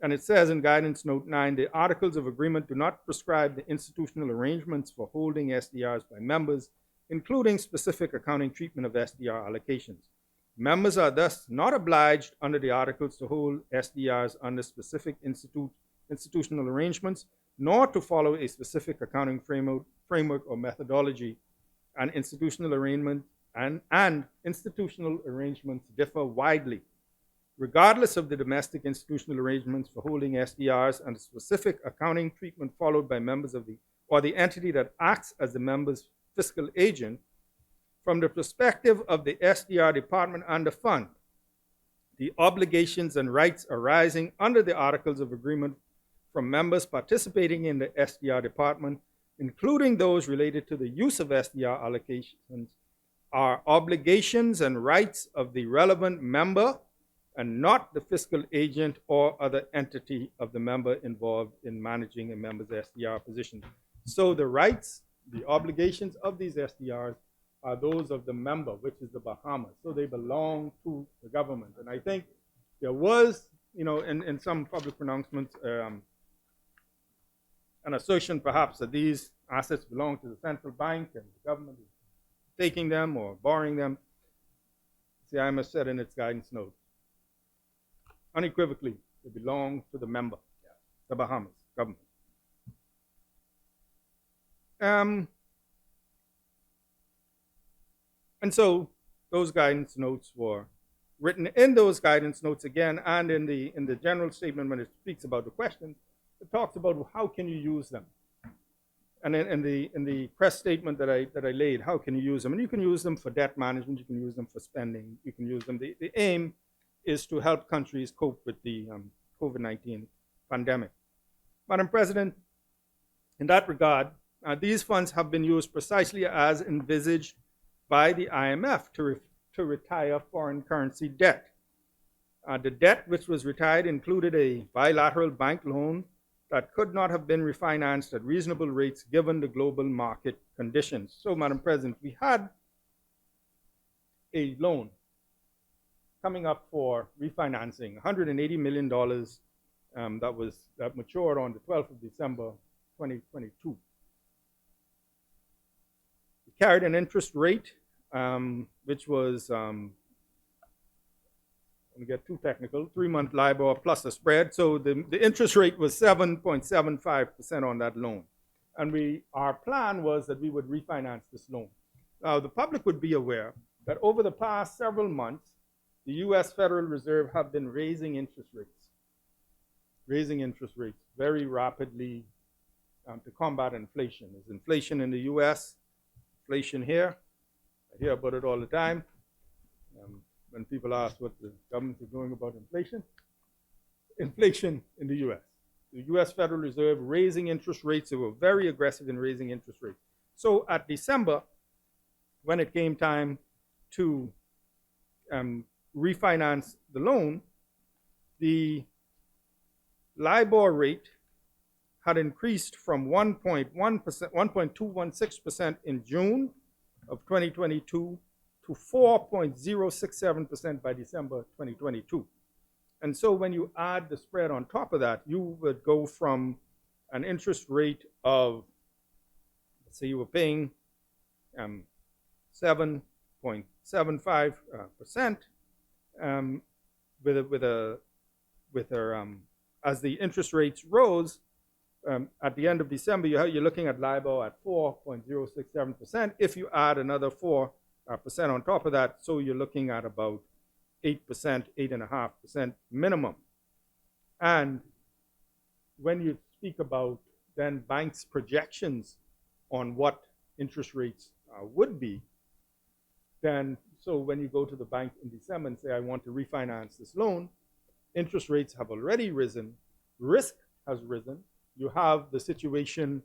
And it says in Guidance Note 9, the Articles of Agreement do not prescribe the institutional arrangements for holding SDRs by members, including specific accounting treatment of SDR allocations. Members are thus not obliged under the Articles to hold SDRs under specific institutional arrangements, nor to follow a specific accounting framework or methodology. And institutional arrangements differ widely. Regardless of the domestic institutional arrangements for holding SDRs and the specific accounting treatment followed by members of the entity that acts as the member's fiscal agent, from the perspective of the SDR department and the fund, the obligations and rights arising under the Articles of Agreement from members participating in the SDR department, including those related to the use of SDR allocations, are obligations and rights of the relevant member and not the fiscal agent or other entity of the member involved in managing a member's SDR position. So the rights, the obligations of these SDRs are those of the member, which is the Bahamas. So they belong to the government. And I think there was, in some public pronouncements, an assertion perhaps that these assets belong to the central bank and the government is taking them or borrowing them. The IMF said in its guidance note, unequivocally, they belong to the member, the Bahamas government. And so those guidance notes were written in those guidance notes again, and in the general statement when it speaks about the questions, it talks about how can you use them. And in the press statement that I laid, how can you use them? And you can use them for debt management, you can use them for spending, you can use them. The aim is to help countries cope with the COVID-19 pandemic. Madam President, in that regard, these funds have been used precisely as envisaged by the IMF to retire foreign currency debt. The debt which was retired included a bilateral bank loan that could not have been refinanced at reasonable rates given the global market conditions. So, Madam President, we had a loan coming up for refinancing, $180 million that matured on the 12th of December, 2022. It carried an interest rate which was, let me get too technical, 3-month LIBOR plus a spread. So the interest rate was 7.75% on that loan. And our plan was that we would refinance this loan. Now, the public would be aware that over the past several months, the US Federal Reserve have been raising interest rates very rapidly to combat inflation. There's inflation in the US, inflation here. I hear about it all the time. When people ask what the government is doing about inflation in the US. The US Federal Reserve raising interest rates. They were very aggressive in raising interest rates. So at December, when it came time to refinance the loan, the LIBOR rate had increased from 1.216% in June of 2022 to 4.067% by December 2022. And so when you add the spread on top of that, you would go from an interest rate of, let's say you were paying 7.75% as the interest rates rose, at the end of December, you're looking at LIBOR at 4.067%. If you add another 4% on top of that, so you're looking at about 8%, 8.5% minimum. And when you speak about then banks' projections on what interest rates would be, then so when you go to the bank in December and say, I want to refinance this loan, interest rates have already risen, risk has risen. You have the situation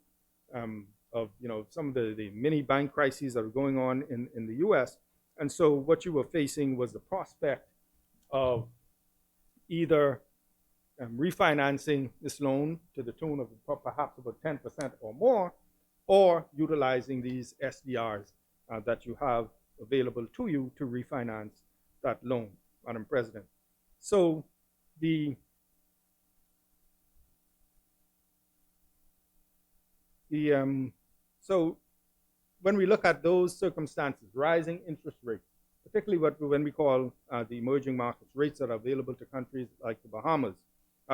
of some of the mini bank crises that are going on in the US. And so what you were facing was the prospect of either refinancing this loan to the tune of perhaps about 10% or more, or utilizing these SDRs that you have available to you to refinance that loan, Madam President. So so when we look at those circumstances, rising interest rates, particularly when we call the emerging markets, rates that are available to countries like the Bahamas,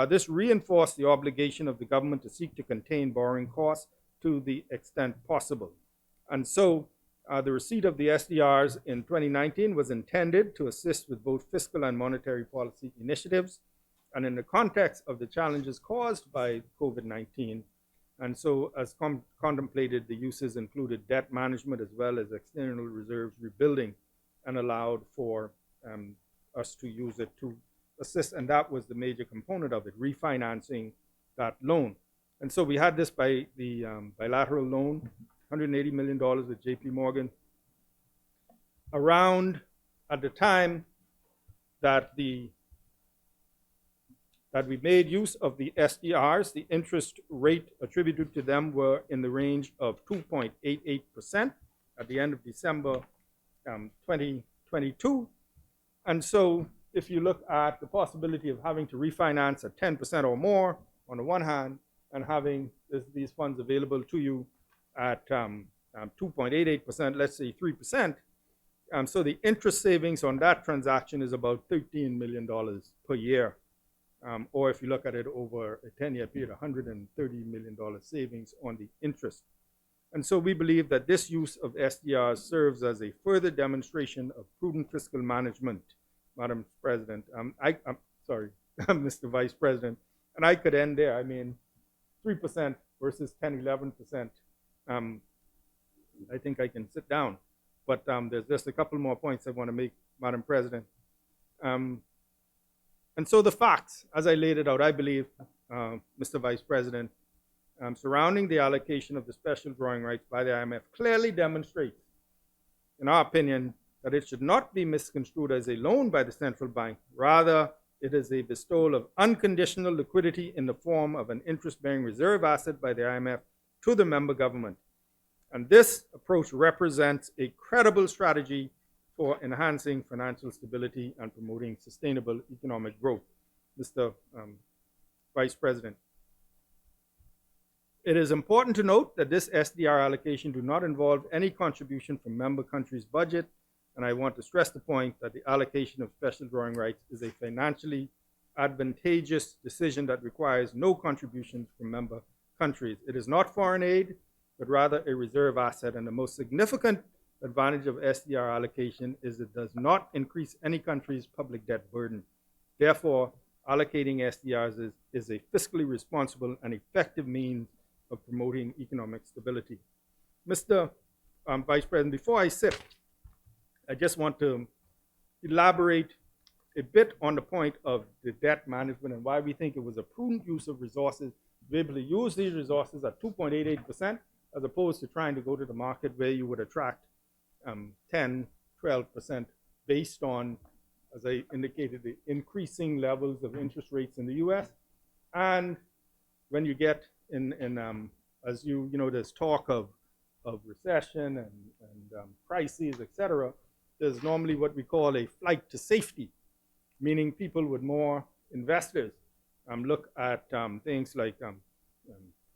this reinforced the obligation of the government to seek to contain borrowing costs to the extent possible. And so the receipt of the SDRs in 2019 was intended to assist with both fiscal and monetary policy initiatives, and in the context of the challenges caused by COVID-19. And so as contemplated, the uses included debt management as well as external reserves rebuilding, and allowed for us to use it to assist, and that was the major component of it, refinancing that loan. And so we had this by the bilateral loan, $180 million with JP Morgan. Around at the time that we made use of the SDRs, the interest rate attributed to them were in the range of 2.88% at the end of December 2022. And so if you look at the possibility of having to refinance at 10% or more on the one hand, and having these funds available to you at 2.88%, let's say 3%, so the interest savings on that transaction is about $13 million per year. Or if you look at it over a 10-year period, $130 million savings on the interest. And so we believe that this use of SDRs serves as a further demonstration of prudent fiscal management, Madam President. I'm sorry, Mr. Vice President. And I could end there. I mean, 3% versus 10, 11%. I think I can sit down. But there's just a couple more points I want to make, Madam President. And so the facts, as I laid it out, I believe, Mr. Vice President, surrounding the allocation of the special drawing rights by the IMF clearly demonstrates, in our opinion, that it should not be misconstrued as a loan by the central bank. Rather, it is a bestowal of unconditional liquidity in the form of an interest-bearing reserve asset by the IMF to the member government. And this approach represents a credible strategy for enhancing financial stability and promoting sustainable economic growth. Mr. Vice President, it is important to note that this SDR allocation do not involve any contribution from member countries' budget, and I want to stress the point that the allocation of special drawing rights is a financially advantageous decision that requires no contributions from member countries. It is not foreign aid, but rather a reserve asset, and the most significant advantage of SDR allocation is it does not increase any country's public debt burden. Therefore, allocating SDRs is a fiscally responsible and effective means of promoting economic stability. Mr. Vice President, before I sit, I just want to elaborate a bit on the point of the debt management and why we think it was a prudent use of resources to be able to use these resources at 2.88% as opposed to trying to go to the market where you would attract 10, 12% based on, as I indicated, the increasing levels of interest rates in the US. And when you get as you know, there's talk of recession and crises, etc., there's normally what we call a flight to safety, meaning people with more investors look at things like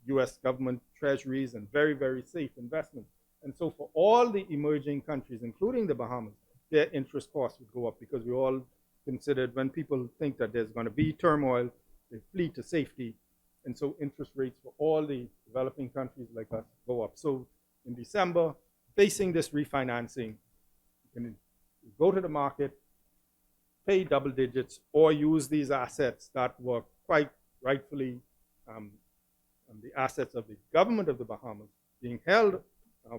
US government treasuries and very, very safe investments. And so for all the emerging countries, including the Bahamas, their interest costs would go up because we all considered when people think that there's going to be turmoil, they flee to safety. And so interest rates for all the developing countries like us go up. So in December, facing this refinancing, you can go to the market, pay double digits, or use these assets that were quite rightfully the assets of the government of the Bahamas being held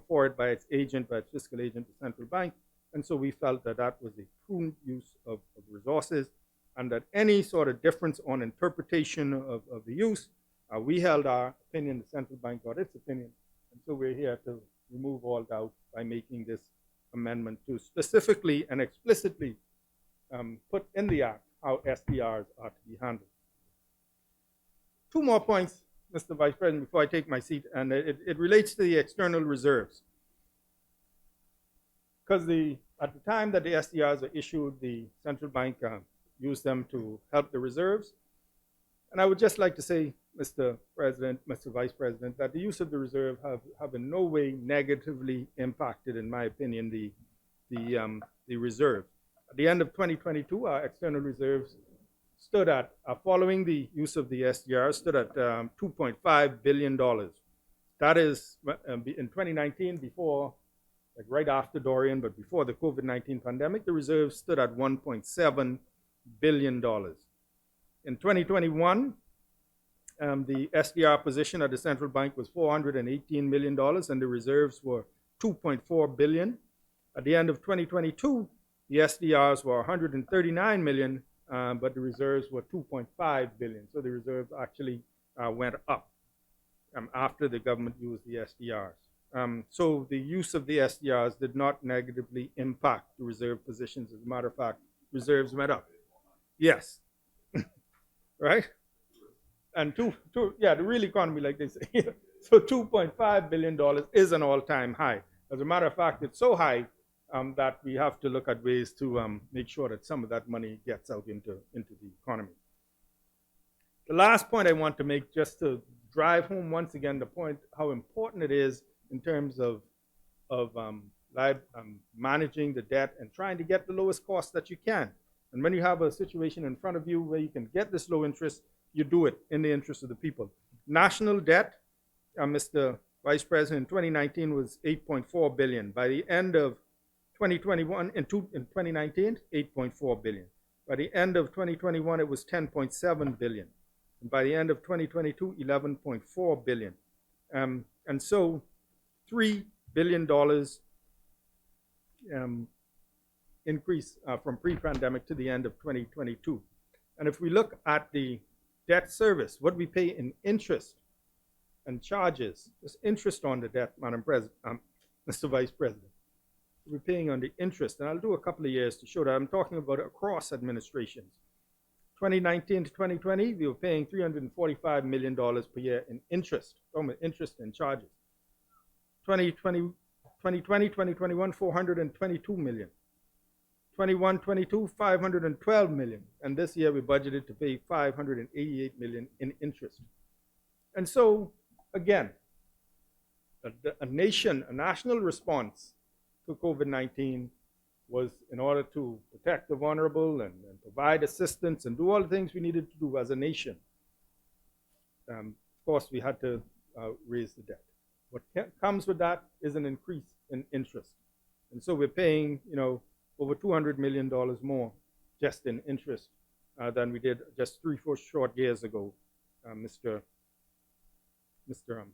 for it by its agent, by its fiscal agent, the central bank. And so we felt that that was a prudent use of resources, and that any sort of difference on interpretation of the use, we held our opinion, the central bank got its opinion. And so we're here to remove all doubt by making this amendment to specifically and explicitly put in the act how SDRs are to be handled. Two more points, Mr. Vice President, before I take my seat, and it relates to the external reserves. Because at the time that the SDRs were issued, the central bank used them to help the reserves. And I would just like to say, Mr. President, Mr. Vice President, that the use of the reserve have in no way negatively impacted, in my opinion, the reserve. At the end of 2022, our external reserves stood at, following the use of the SDR, stood at $2.5 billion. That is, in 2019, before, like right after Dorian, but before the COVID-19 pandemic, the reserves stood at $1.7 billion. In 2021, the SDR position at the central bank was $418 million, and the reserves were $2.4 billion. At the end of 2022, the SDRs were $139 million, but the reserves were $2.5 billion. So the reserves actually went up after the government used the SDRs. So the use of the SDRs did not negatively impact the reserve positions. As a matter of fact, reserves went up. Yes. Right? And the real economy, like they say. So $2.5 billion is an all-time high. As a matter of fact, it's so high that we have to look at ways to make sure that some of that money gets out into the economy. The last point I want to make, just to drive home once again the point how important it is in terms of managing the debt and trying to get the lowest cost that you can. And when you have a situation in front of you where you can get this low interest, you do it in the interest of the people. National debt, Mr. Vice President, in 2019 was $8.4 billion. By the end of 2021, in 2019, $8.4 billion. By the end of 2021, it was $10.7 billion. And by the end of 2022, $11.4 billion. And so $3 billion increase from pre-pandemic to the end of 2022. And if we look at the debt service, what we pay in interest and charges, just interest on the debt, Madam President, Mr. Vice President, we're paying on the interest, and I'll do a couple of years to show that. I'm talking about across administrations. 2019 to 2020, we were paying $345 million per year in interest, interest and charges. 2020, 2021, $422 million. 21-22, $512 million. And this year we budgeted to pay $588 million in interest. And so, again, a national response to COVID-19 was in order to protect the vulnerable and provide assistance and do all the things we needed to do as a nation. Of course, we had to raise the debt. What comes with that is an increase in interest. And so we're paying, over $200 million more just in interest than we did just 3-4 short years ago, Mr.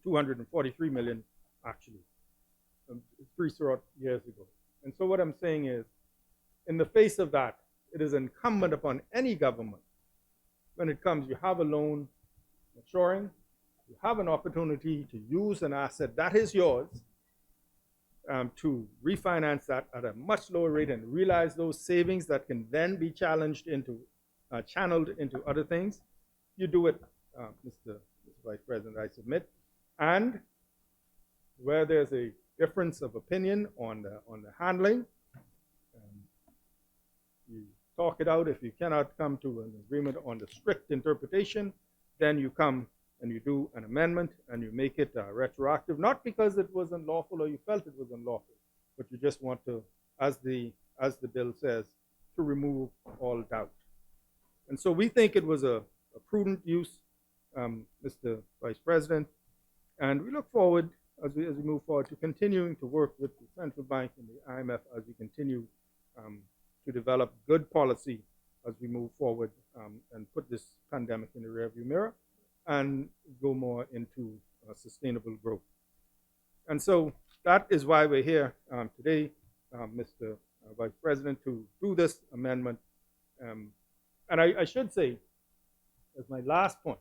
243 million actually, 3 short years ago. And so what I'm saying is, in the face of that, it is incumbent upon any government, when it comes, you have a loan maturing, you have an opportunity to use an asset that is yours, to refinance that at a much lower rate and realize those savings that can then be channeled into other things. You do it, Mr. Vice President, I submit. And where there's a difference of opinion on the handling, you talk it out. If you cannot come to an agreement on the strict interpretation, then you come and you do an amendment and you make it retroactive, not because it was unlawful or you felt it was unlawful, but you just want to, as the bill says, to remove all doubt. And so we think it was a prudent use, Mr. Vice President, and we look forward, as we move forward, to continuing to work with the central bank and the IMF as we continue to develop good policy as we move forward and put this pandemic in the rearview mirror and go more into sustainable growth. And so that is why we're here today, Mr. Vice President, to do this amendment. And I should say, as my last point,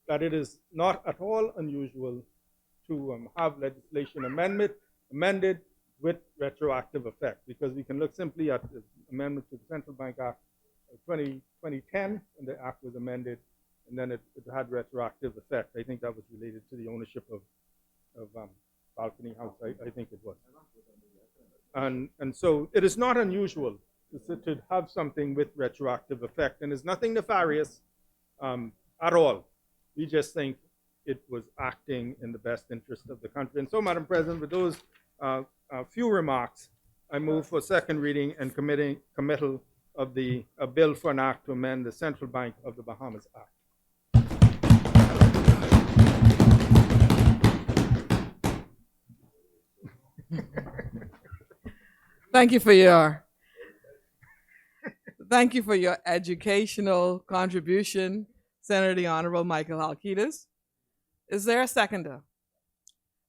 that it is not at all unusual to have legislation amended with retroactive effect, because we can look simply at the amendment to the Central Bank Act 2010, when the act was amended, and then it had retroactive effect. I think that was related to the ownership of Balcony House, I think it was. And so it is not unusual to have something with retroactive effect, and there's nothing nefarious at all. We just think it was acting in the best interest of the country. And so, Madam President, with those few remarks, I move for second reading and committal of the bill for an act to amend the Central Bank of the Bahamas Act. Thank you for your educational contribution, Senator the Honorable Michael Halkitis. Is there a seconder?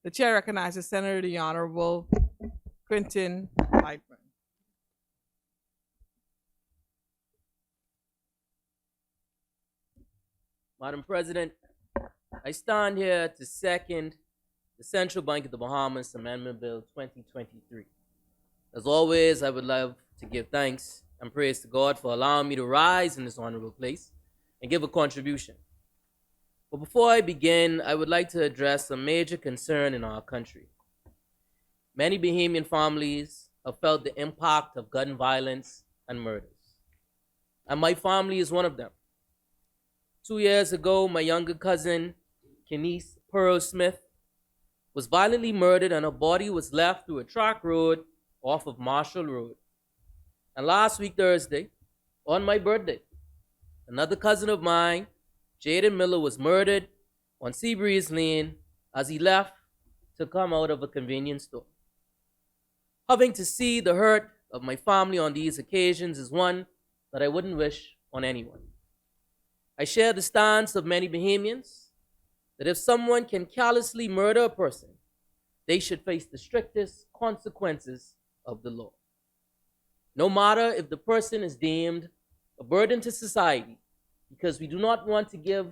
The chair recognizes Senator the Honorable Quintin Lightman. Madam President, I stand here to second the Central Bank of the Bahamas Amendment Bill 2023. As always, I would love to give thanks and praise to God for allowing me to rise in this honorable place and give a contribution. But before I begin, I would like to address a major concern in our country. Many Bahamian families have felt the impact of gun violence and murders, and my family is one of them. 2 years ago, my younger cousin, Kenise Pearl Smith, was violently murdered and her body was left through a track road off of Marshall Road. And last week, Thursday, on my birthday, another cousin of mine, Jaden Miller, was murdered on Seabreeze Lane as he left to come out of a convenience store. Having to see the hurt of my family on these occasions is one that I wouldn't wish on anyone. I share the stance of many Bahamians that if someone can callously murder a person, they should face the strictest consequences of the law. No matter if the person is deemed a burden to society, because we do not want to give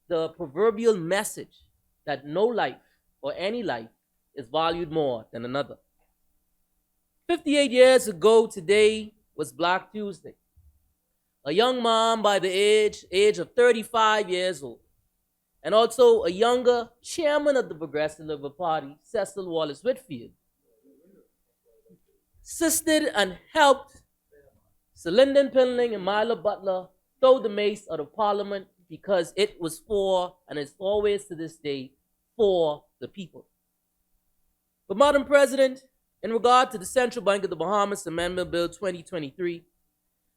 the proverbial message that no life or any life is valued more than another. 58 years ago today was Black Tuesday. A young mom by the age of 35 years old, and also a younger chairman of the Progressive Liberal Party, Cecil Wallace Whitfield, assisted and helped Sir Lyndon Pinling and Mila Butler throw the mace out of Parliament because it was for, and it's always to this day, for the people. But Madam President, in regard to the Central Bank of the Bahamas Amendment Bill 2023,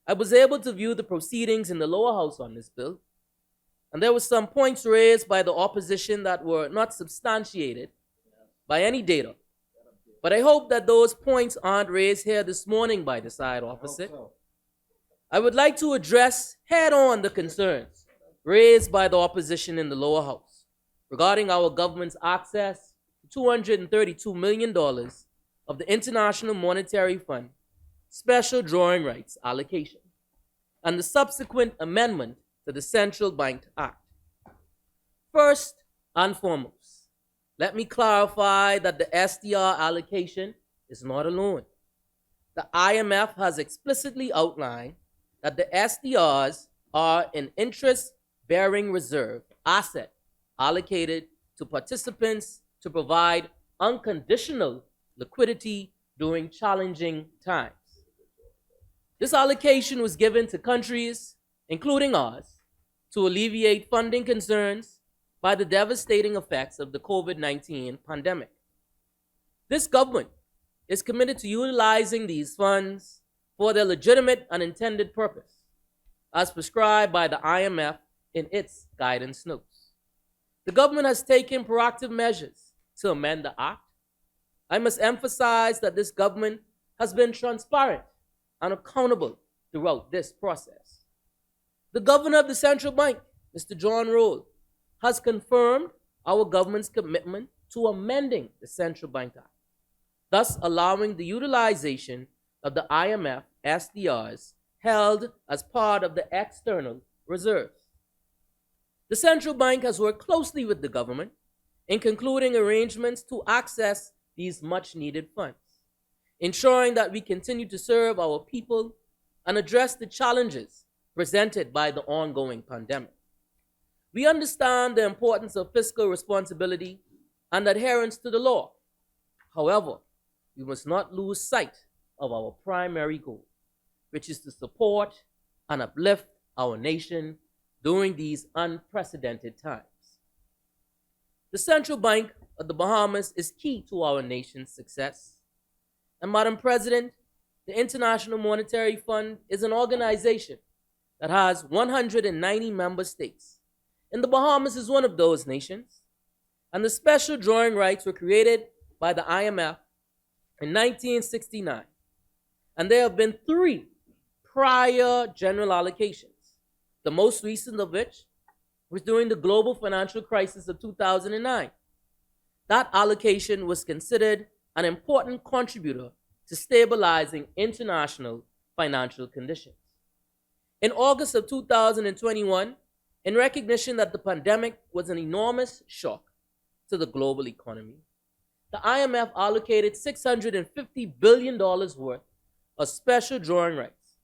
I was able to view the proceedings in the lower house on this bill, and there were some points raised by the opposition that were not substantiated by any data. But I hope that those points aren't raised here this morning by the side opposite. I would like to address head-on the concerns raised by the opposition in the lower house regarding our government's access to $232 million of the International Monetary Fund special drawing rights allocation and the subsequent amendment to the Central Bank Act. First and foremost, let me clarify that the SDR allocation is not alone. The IMF has explicitly outlined that the SDRs are an interest-bearing reserve asset allocated to participants to provide unconditional liquidity during challenging times. This allocation was given to countries, including ours, to alleviate funding concerns by the devastating effects of the COVID-19 pandemic. This government is committed to utilizing these funds for their legitimate and intended purpose, as prescribed by the IMF in its guidance notes. The government has taken proactive measures to amend the Act. I must emphasize that this government has been transparent and accountable throughout this process. The governor of the central bank, Mr. John Roll, has confirmed our government's commitment to amending the Central Bank Act, thus allowing the utilization of the IMF SDRs held as part of the external reserves. The central bank has worked closely with the government in concluding arrangements to access these much-needed funds, ensuring that we continue to serve our people and address the challenges presented by the ongoing pandemic. We understand the importance of fiscal responsibility and adherence to the law. However, we must not lose sight of our primary goal, which is to support and uplift our nation during these unprecedented times. The Central Bank of the Bahamas is key to our nation's success. And Madam President, the International Monetary Fund is an organization that has 190 member states. And the Bahamas is one of those nations. And the special drawing rights were created by the IMF in 1969. And there have been 3 prior general allocations, the most recent of which was during the global financial crisis of 2009. That allocation was considered an important contributor to stabilizing international financial conditions. In August of 2021, in recognition that the pandemic was an enormous shock to the global economy, the IMF allocated $650 billion worth of special drawing rights.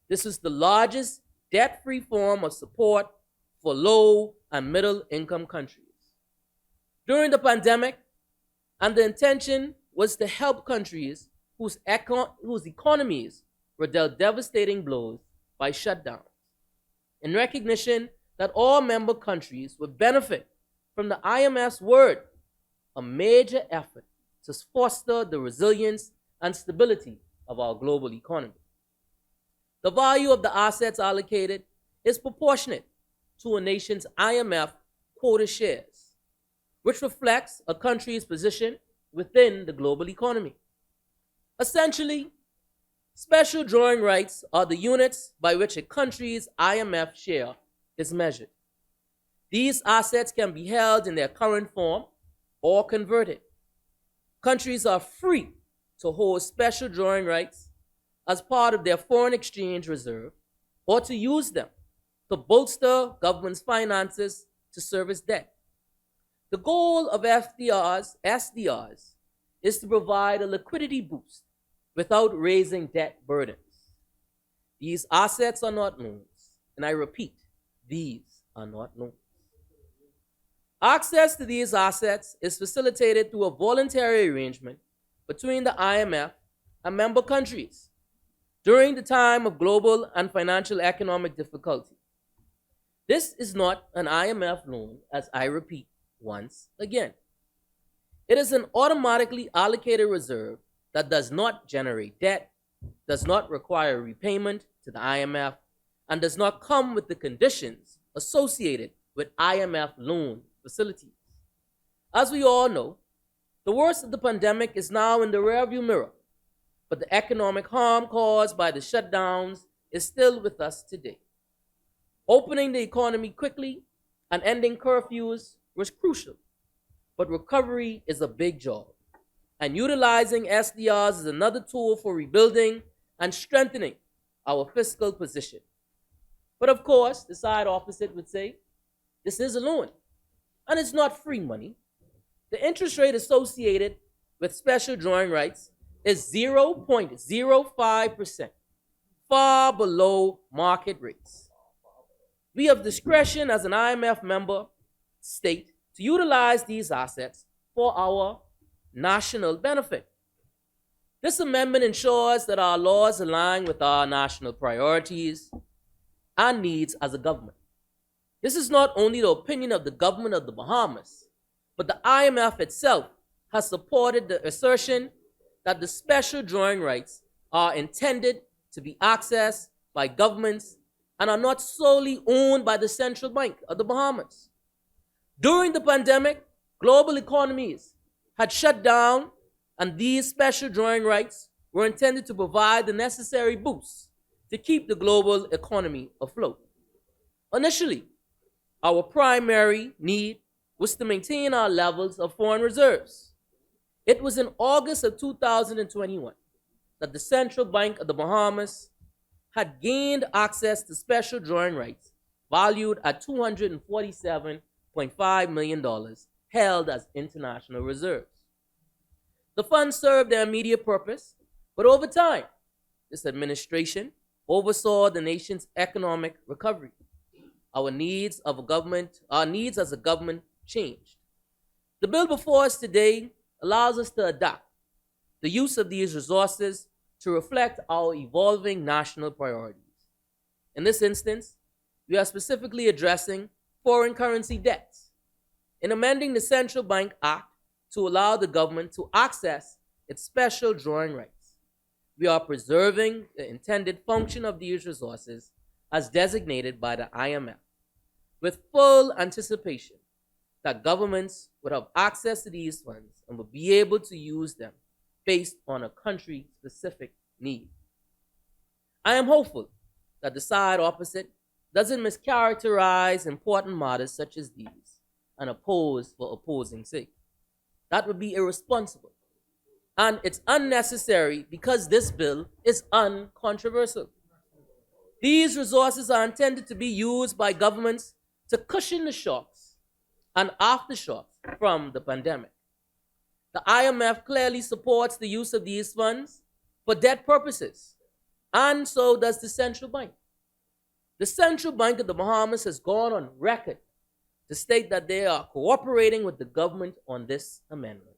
This is the largest debt-free form of support for low and middle income countries. During the pandemic, and the intention was to help countries whose economies were dealt devastating blows by shutdowns. In recognition that all member countries would benefit from the IMF's word, a major effort to foster the resilience and stability of our global economy. The value of the assets allocated is proportionate to a nation's IMF quota shares, which reflects a country's position within the global economy. Essentially, special drawing rights are the units by which a country's IMF share is measured. These assets can be held in their current form or converted. Countries are free to hold special drawing rights as part of their foreign exchange reserve or to use them to bolster government's finances to service debt. The goal of SDRs, is to provide a liquidity boost without raising debt burdens. These assets are not loans, and I repeat, these are not loans. Access to these assets is facilitated through a voluntary arrangement between the IMF and member countries during the time of global and financial economic difficulty. This is not an IMF loan, as I repeat once again. It is an automatically allocated reserve that does not generate debt, does not require repayment to the IMF, and does not come with the conditions associated with IMF loan facilities. As we all know, the worst of the pandemic is now in the rearview mirror, but the economic harm caused by the shutdowns is still with us today. Opening the economy quickly and ending curfews was crucial, but recovery is a big job, and utilizing SDRs is another tool for rebuilding and strengthening our fiscal position. But of course, the side opposite would say, this is a loan, and it's not free money. The interest rate associated with special drawing rights is 0.05%, far below market rates. We have discretion as an IMF member state to utilize these assets for our national benefit. This amendment ensures that our laws align with our national priorities and needs as a government. This is not only the opinion of the government of the Bahamas, but the IMF itself has supported the assertion that the special drawing rights are intended to be accessed by governments and are not solely owned by the Central Bank of the Bahamas. During the pandemic, global economies had shut down, and these special drawing rights were intended to provide the necessary boost to keep the global economy afloat. Initially, our primary need was to maintain our levels of foreign reserves. It was in August of 2021 that the Central Bank of the Bahamas had gained access to special drawing rights valued at $247.5 million held as international reserves. The funds served their immediate purpose, but over time, this administration oversaw the nation's economic recovery. Our needs as a government changed. The bill before us today allows us to adapt the use of these resources to reflect our evolving national priorities. In this instance, we are specifically addressing foreign currency debts in amending the Central Bank Act to allow the government to access its special drawing rights. We are preserving the intended function of these resources as designated by the IMF, with full anticipation that governments would have access to these funds and would be able to use them based on a country-specific need. I am hopeful that the side opposite doesn't mischaracterize important matters such as these and oppose for opposing sake. That would be irresponsible. And it's unnecessary because this bill is uncontroversial. These resources are intended to be used by governments to cushion the shocks and aftershocks from the pandemic. The IMF clearly supports the use of these funds for debt purposes, and so does the central bank. The Central Bank of the Bahamas has gone on record to state that they are cooperating with the government on this amendment.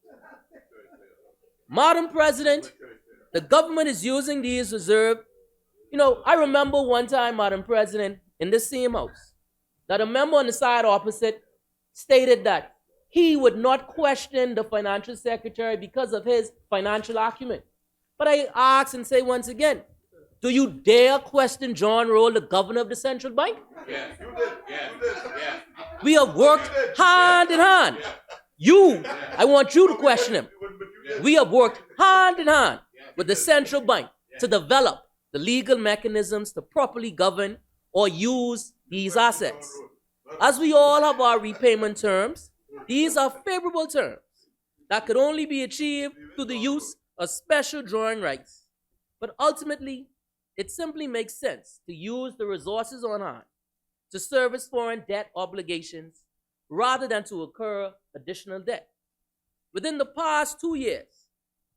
Madam President, the government is using these reserves. I remember one time, Madam President, in this same house, that a member on the side opposite stated that he would not question the financial secretary because of his financial acumen. But I ask and say once again, do you dare question John Roll, the governor of the central bank? Yes, you did. Yes, you did. Yes. We have worked hand in hand. I want you to question him. We have worked hand in hand with the central bank to develop the legal mechanisms to properly govern or use these assets. As we all have our repayment terms, these are favorable terms that could only be achieved through the use of special drawing rights. But ultimately, it simply makes sense to use the resources on hand to service foreign debt obligations rather than to incur additional debt. Within the past 2 years,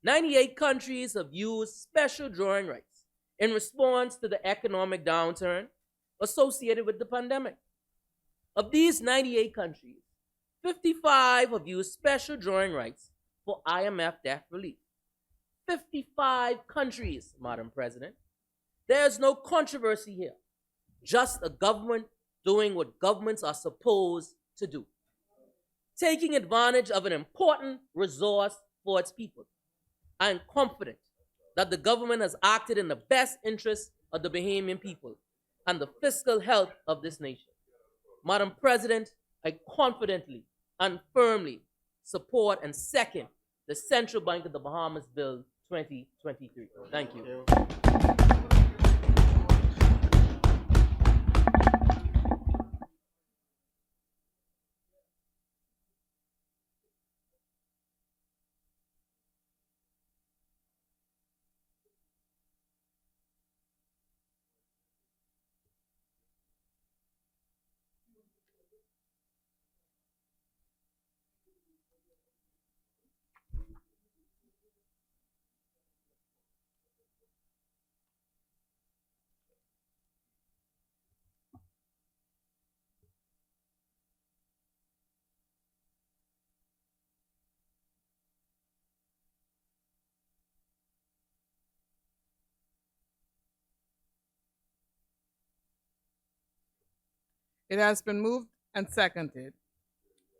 98 countries have used special drawing rights in response to the economic downturn associated with the pandemic. Of these 98 countries, 55 have used special drawing rights for IMF debt relief. 55 countries, Madam President. There's no controversy here, just a government doing what governments are supposed to do, taking advantage of an important resource for its people. I am confident that the government has acted in the best interest of the Bahamian people and the fiscal health of this nation. Madam President, I confidently and firmly support and second the Central Bank of the Bahamas Bill 2023. Thank you. It has been moved and seconded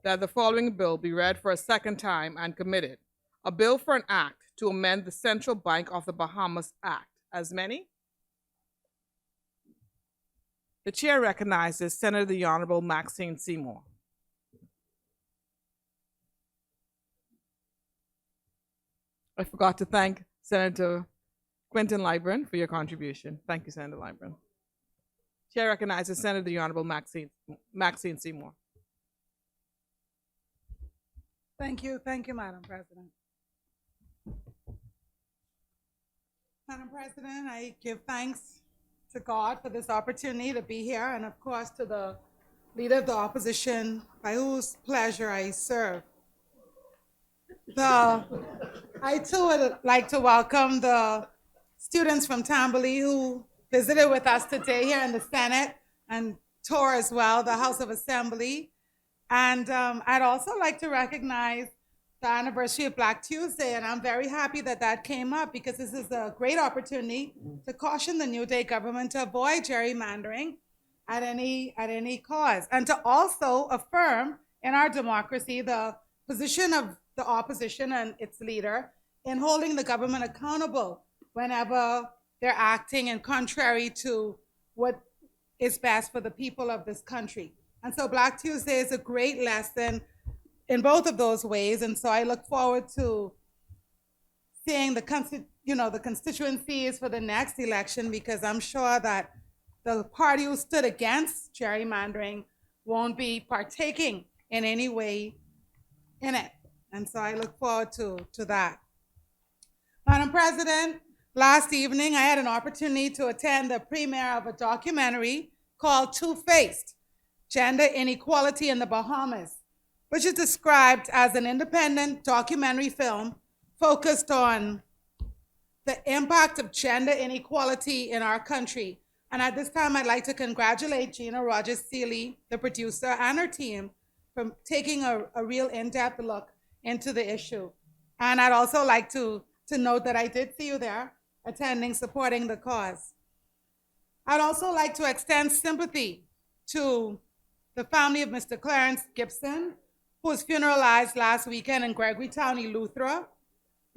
that the following bill be read for a second time and committed. A bill for an act to amend the Central Bank of the Bahamas Act. As many? The chair recognizes Senator the Honorable Maxine Seymour. I forgot to thank Senator Quentin Libran for your contribution. Thank you, Senator Libran. Chair recognizes Senator the Honorable Maxine Seymour. Thank you, Madam President. Madam President, I give thanks to God for this opportunity to be here, and of course to the Leader of the Opposition, by whose pleasure I serve. I too would like to welcome the students from Tamale who visited with us today here in the Senate and tour as well the House of Assembly. And I'd also like to recognize the anniversary of Black Tuesday, and I'm very happy that that came up because this is a great opportunity to caution the New Day government to avoid gerrymandering at any cause, and to also affirm in our democracy the position of the opposition and its leader in holding the government accountable whenever they're acting in contrary to what is best for the people of this country. And so Black Tuesday is a great lesson in both of those ways. And so I look forward to seeing the constituencies for the next election, because I'm sure that the party who stood against gerrymandering won't be partaking in any way in it. And so I look forward to that. Madam President, last evening I had an opportunity to attend the premiere of a documentary called Two-Faced: Gender Inequality in the Bahamas, which is described as an independent documentary film focused on the impact of gender inequality in our country. And at this time, I'd like to congratulate Gina Rogers-Seeley, the producer, and her team for taking a real in-depth look into the issue. And I'd also like to note that I did see you there attending, supporting the cause. I'd also like to extend sympathy to the family of Mr. Clarence Gibson, who was funeralized last weekend in Gregorytown, Eleuthera.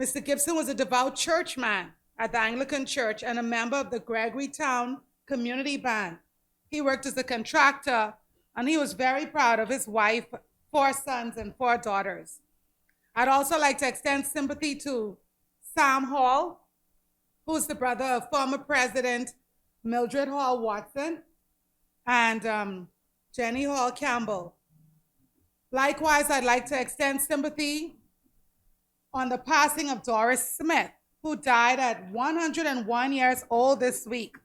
Mr. Gibson was a devout churchman at the Anglican Church and a member of the Gregorytown Community Band. He worked as a contractor, and he was very proud of his wife, 4 sons, and 4 daughters. I'd also like to extend sympathy to Sam Hall, who's the brother of former President Mildred Hall Watson and Jenny Hall Campbell. Likewise, I'd like to extend sympathy on the passing of Doris Smith, who died at 101 years old this week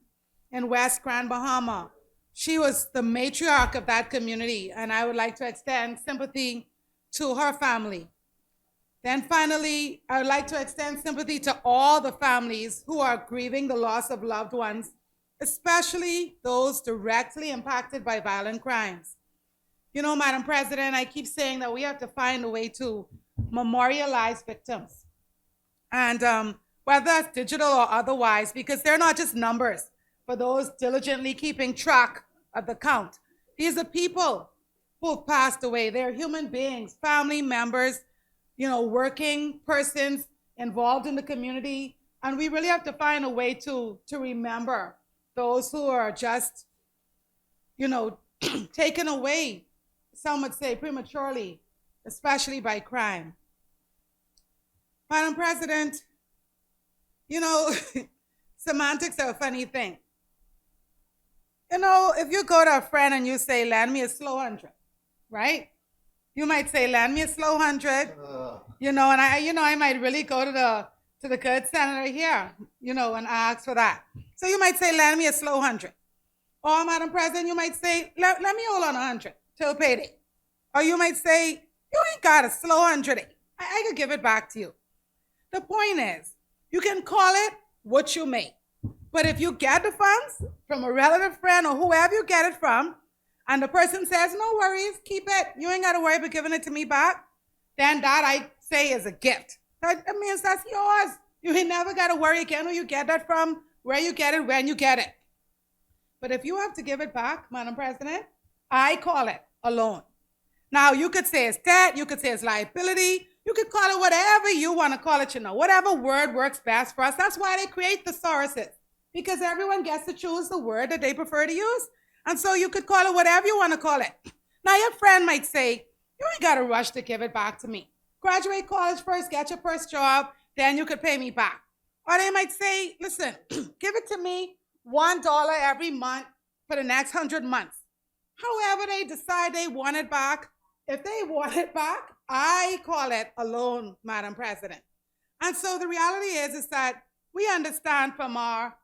in West Grand Bahama. She was the matriarch of that community, and I would like to extend sympathy to her family. Then finally, I would like to extend sympathy to all the families who are grieving the loss of loved ones, especially those directly impacted by violent crimes. You know, Madam President, I keep saying that we have to find a way to memorialize victims. And whether it's digital or otherwise, because they're not just numbers for those diligently keeping track of the count. These are people who have passed away. They're human beings, family members, working persons involved in the community. And we really have to find a way to remember those who are just, taken away, some would say prematurely, especially by crime. Madam President, semantics are a funny thing. If you go to a friend and you say, lend me a slow 100, right? You might say, lend me a slow 100, and I might really go to the good senator here, and ask for that. So you might say, lend me a slow 100. Or, Madam President, you might say, let me hold on 100 till payday. Or you might say, you ain't got a slow 100. I could give it back to you. The point is, you can call it what you may. But if you get the funds from a relative friend or whoever you get it from, and the person says, no worries, keep it, you ain't got to worry about giving it to me back, then that I say is a gift. That means that's yours. You ain't never got to worry again who you get that from, where you get it, when you get it. But if you have to give it back, Madam President, I call it a loan. Now, you could say it's debt, you could say it's liability, you could call it whatever you want to call it, whatever word works best for us. That's why they create thesauruses, because everyone gets to choose the word that they prefer to use. And so you could call it whatever you want to call it. Now, your friend might say, you ain't got to rush to give it back to me. Graduate college first, get your first job, then you could pay me back. Or they might say, listen, give it to me $1 every month for the next 100 months. However they decide they want it back, if they want it back, I call it a loan, Madam President. And so the reality is that we understand from our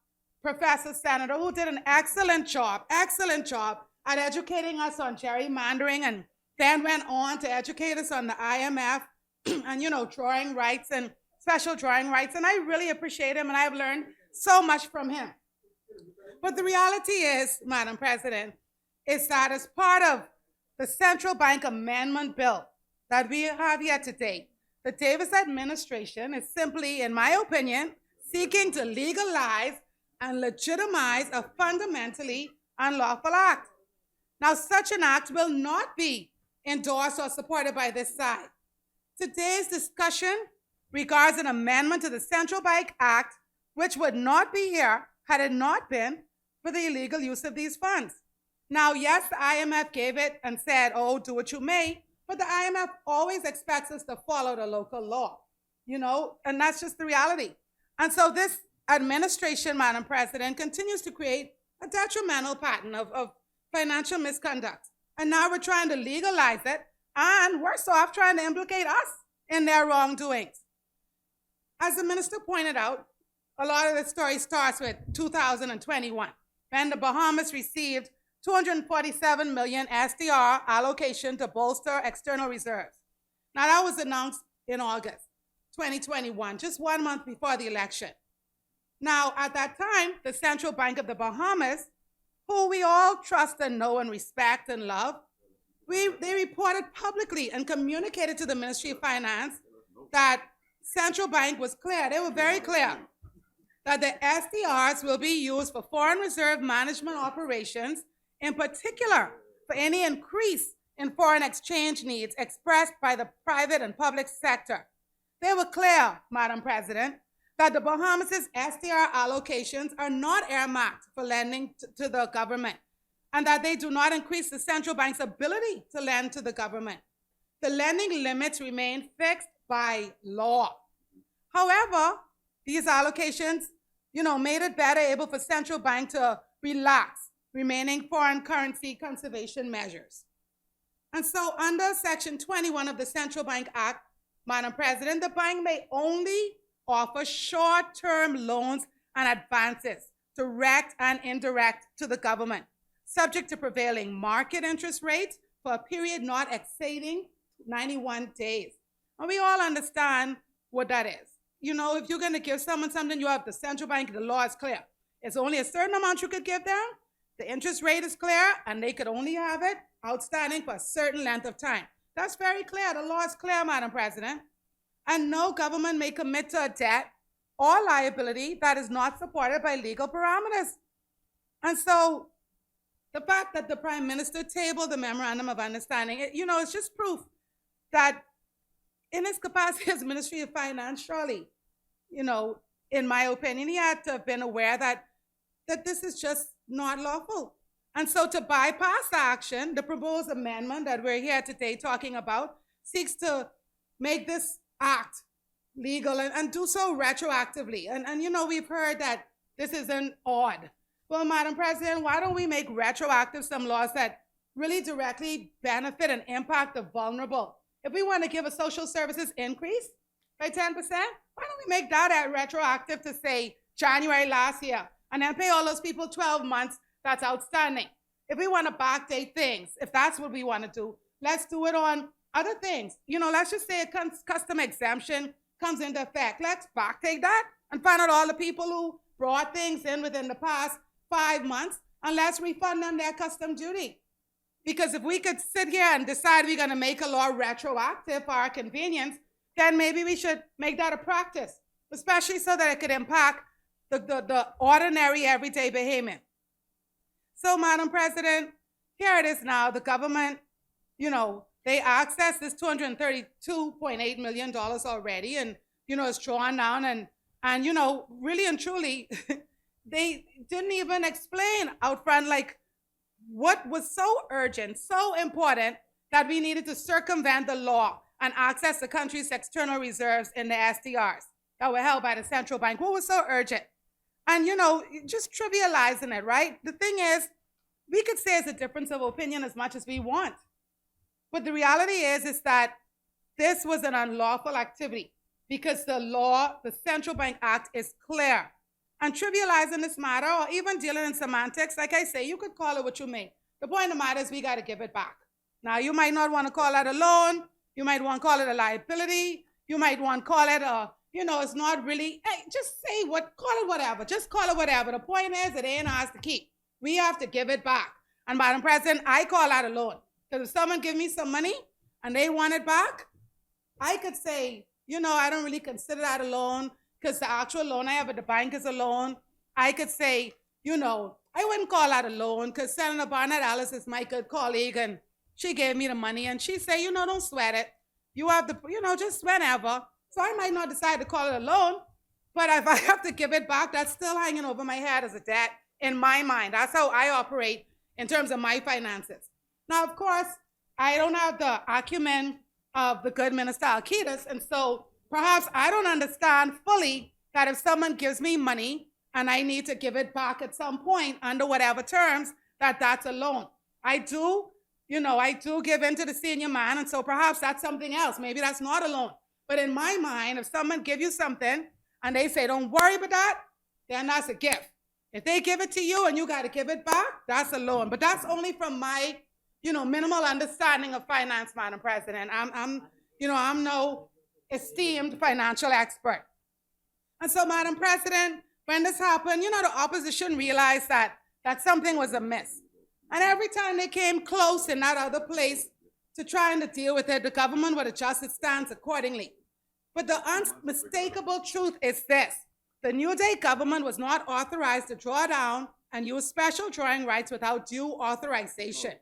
Professor Senator, who did an excellent job at educating us on gerrymandering, and then went on to educate us on the IMF and, drawing rights and special drawing rights. And I really appreciate him, and I've learned so much from him. But the reality is, Madam President, is that as part of the central bank amendment bill that we have here today, the Davis administration is simply, in my opinion, seeking to legalize and legitimize a fundamentally unlawful act. Now, such an act will not be endorsed or supported by this side. Today's discussion regards an amendment to the Central Bank Act, which would not be here had it not been for the illegal use of these funds. Now, yes, the IMF gave it and said, oh, do what you may, but the IMF always expects us to follow the local law, and that's just the reality. And so this administration, Madam President, continues to create a detrimental pattern of financial misconduct. And now we're trying to legalize it, and worse off, trying to implicate us in their wrongdoings. As the minister pointed out, a lot of the story starts with 2021, when the Bahamas received 247 million SDR allocation to bolster external reserves. Now that was announced in August 2021, just 1 month before the election. Now, at that time, the Central Bank of the Bahamas, who we all trust and know and respect and love, they reported publicly and communicated to the Ministry of Finance that Central Bank was clear. They were very clear that the SDRs will be used for foreign reserve management operations, in particular for any increase in foreign exchange needs expressed by the private and public sector. They were clear, Madam President, that the Bahamas' SDR allocations are not earmarked for lending to the government, and that they do not increase the central bank's ability to lend to the government. The lending limits remain fixed by law. However, these allocations, made it better able for central bank to relax remaining foreign currency conservation measures. And so under Section 21 of the Central Bank Act, Madam President, the bank may only offer short-term loans and advances, direct and indirect, to the government, subject to prevailing market interest rates for a period not exceeding 91 days. And we all understand what that is. If you're going to give someone something, you have the central bank, the law is clear. It's only a certain amount you could give them. The interest rate is clear, and they could only have it outstanding for a certain length of time. That's very clear. The law is clear, Madam President. And no government may commit to a debt or liability that is not supported by legal parameters. And so the fact that the Prime Minister tabled the Memorandum of Understanding, it's just proof that in his capacity as Ministry of Finance, surely, in my opinion, he had to have been aware that this is just not lawful. And so to bypass the action, the proposed amendment that we're here today talking about seeks to make this act legal and do so retroactively. And we've heard that this isn't odd. Well, Madam President, why don't we make retroactive some laws that really directly benefit and impact the vulnerable? If we want to give a social services increase by 10%, why don't we make that retroactive to, say, January last year, and then pay all those people 12 months that's outstanding? If we want to backdate things, if that's what we want to do, let's do it on other things. Let's just say a custom exemption comes into effect. Let's backdate that and find out all the people who brought things in within the past 5 months, and let's refund them their custom duty. Because if we could sit here and decide we're going to make a law retroactive for our convenience, then maybe we should make that a practice, especially so that it could impact the ordinary everyday behavior. So, Madam President, here it is now. The government, they accessed this $232.8 million already, and, it's drawn down, and really and truly, they didn't even explain out front, what was so urgent, so important, that we needed to circumvent the law and access the country's external reserves in the SDRs that were held by the central bank. What was so urgent? And, just trivializing it, right? The thing is, we could say it's a difference of opinion as much as we want. But the reality is that this was an unlawful activity because the law, the Central Bank Act, is clear. And trivializing this matter, or even dealing in semantics, like I say, you could call it what you may. The point of the matter is we got to give it back. Now, you might not want to call that a loan. You might want to call it a liability. You might want to call it it's not really, hey, just say call it whatever. Just call it whatever. The point is, it ain't ours to keep. We have to give it back. And Madam President, I call that a loan. Because if someone give me some money and they want it back, I could say, I don't really consider that a loan because the actual loan I have at the bank is a loan. I could say, I wouldn't call that a loan because Senator Barnett Ellis is my good colleague and she gave me the money and she said, don't sweat it. You have the, just whenever. So I might not decide to call it a loan, but if I have to give it back, that's still hanging over my head as a debt in my mind. That's how I operate in terms of my finances. Now, of course, I don't have the acumen of the good Minister Alcides, and so perhaps I don't understand fully that if someone gives me money and I need to give it back at some point under whatever terms, that's a loan. I do give in to the senior man, and so perhaps that's something else. Maybe that's not a loan. But in my mind, if someone gives you something and they say, don't worry about that, then that's a gift. If they give it to you and you got to give it back, that's a loan. But that's only from my, minimal understanding of finance, Madam President. I'm no esteemed financial expert. And so, Madam President, when this happened, the opposition realized that something was amiss. And every time they came close in that other place to trying to deal with it, the government would adjust its stance accordingly. But the unmistakable truth is this. The New Day government was not authorized to draw down and use special drawing rights without due authorization.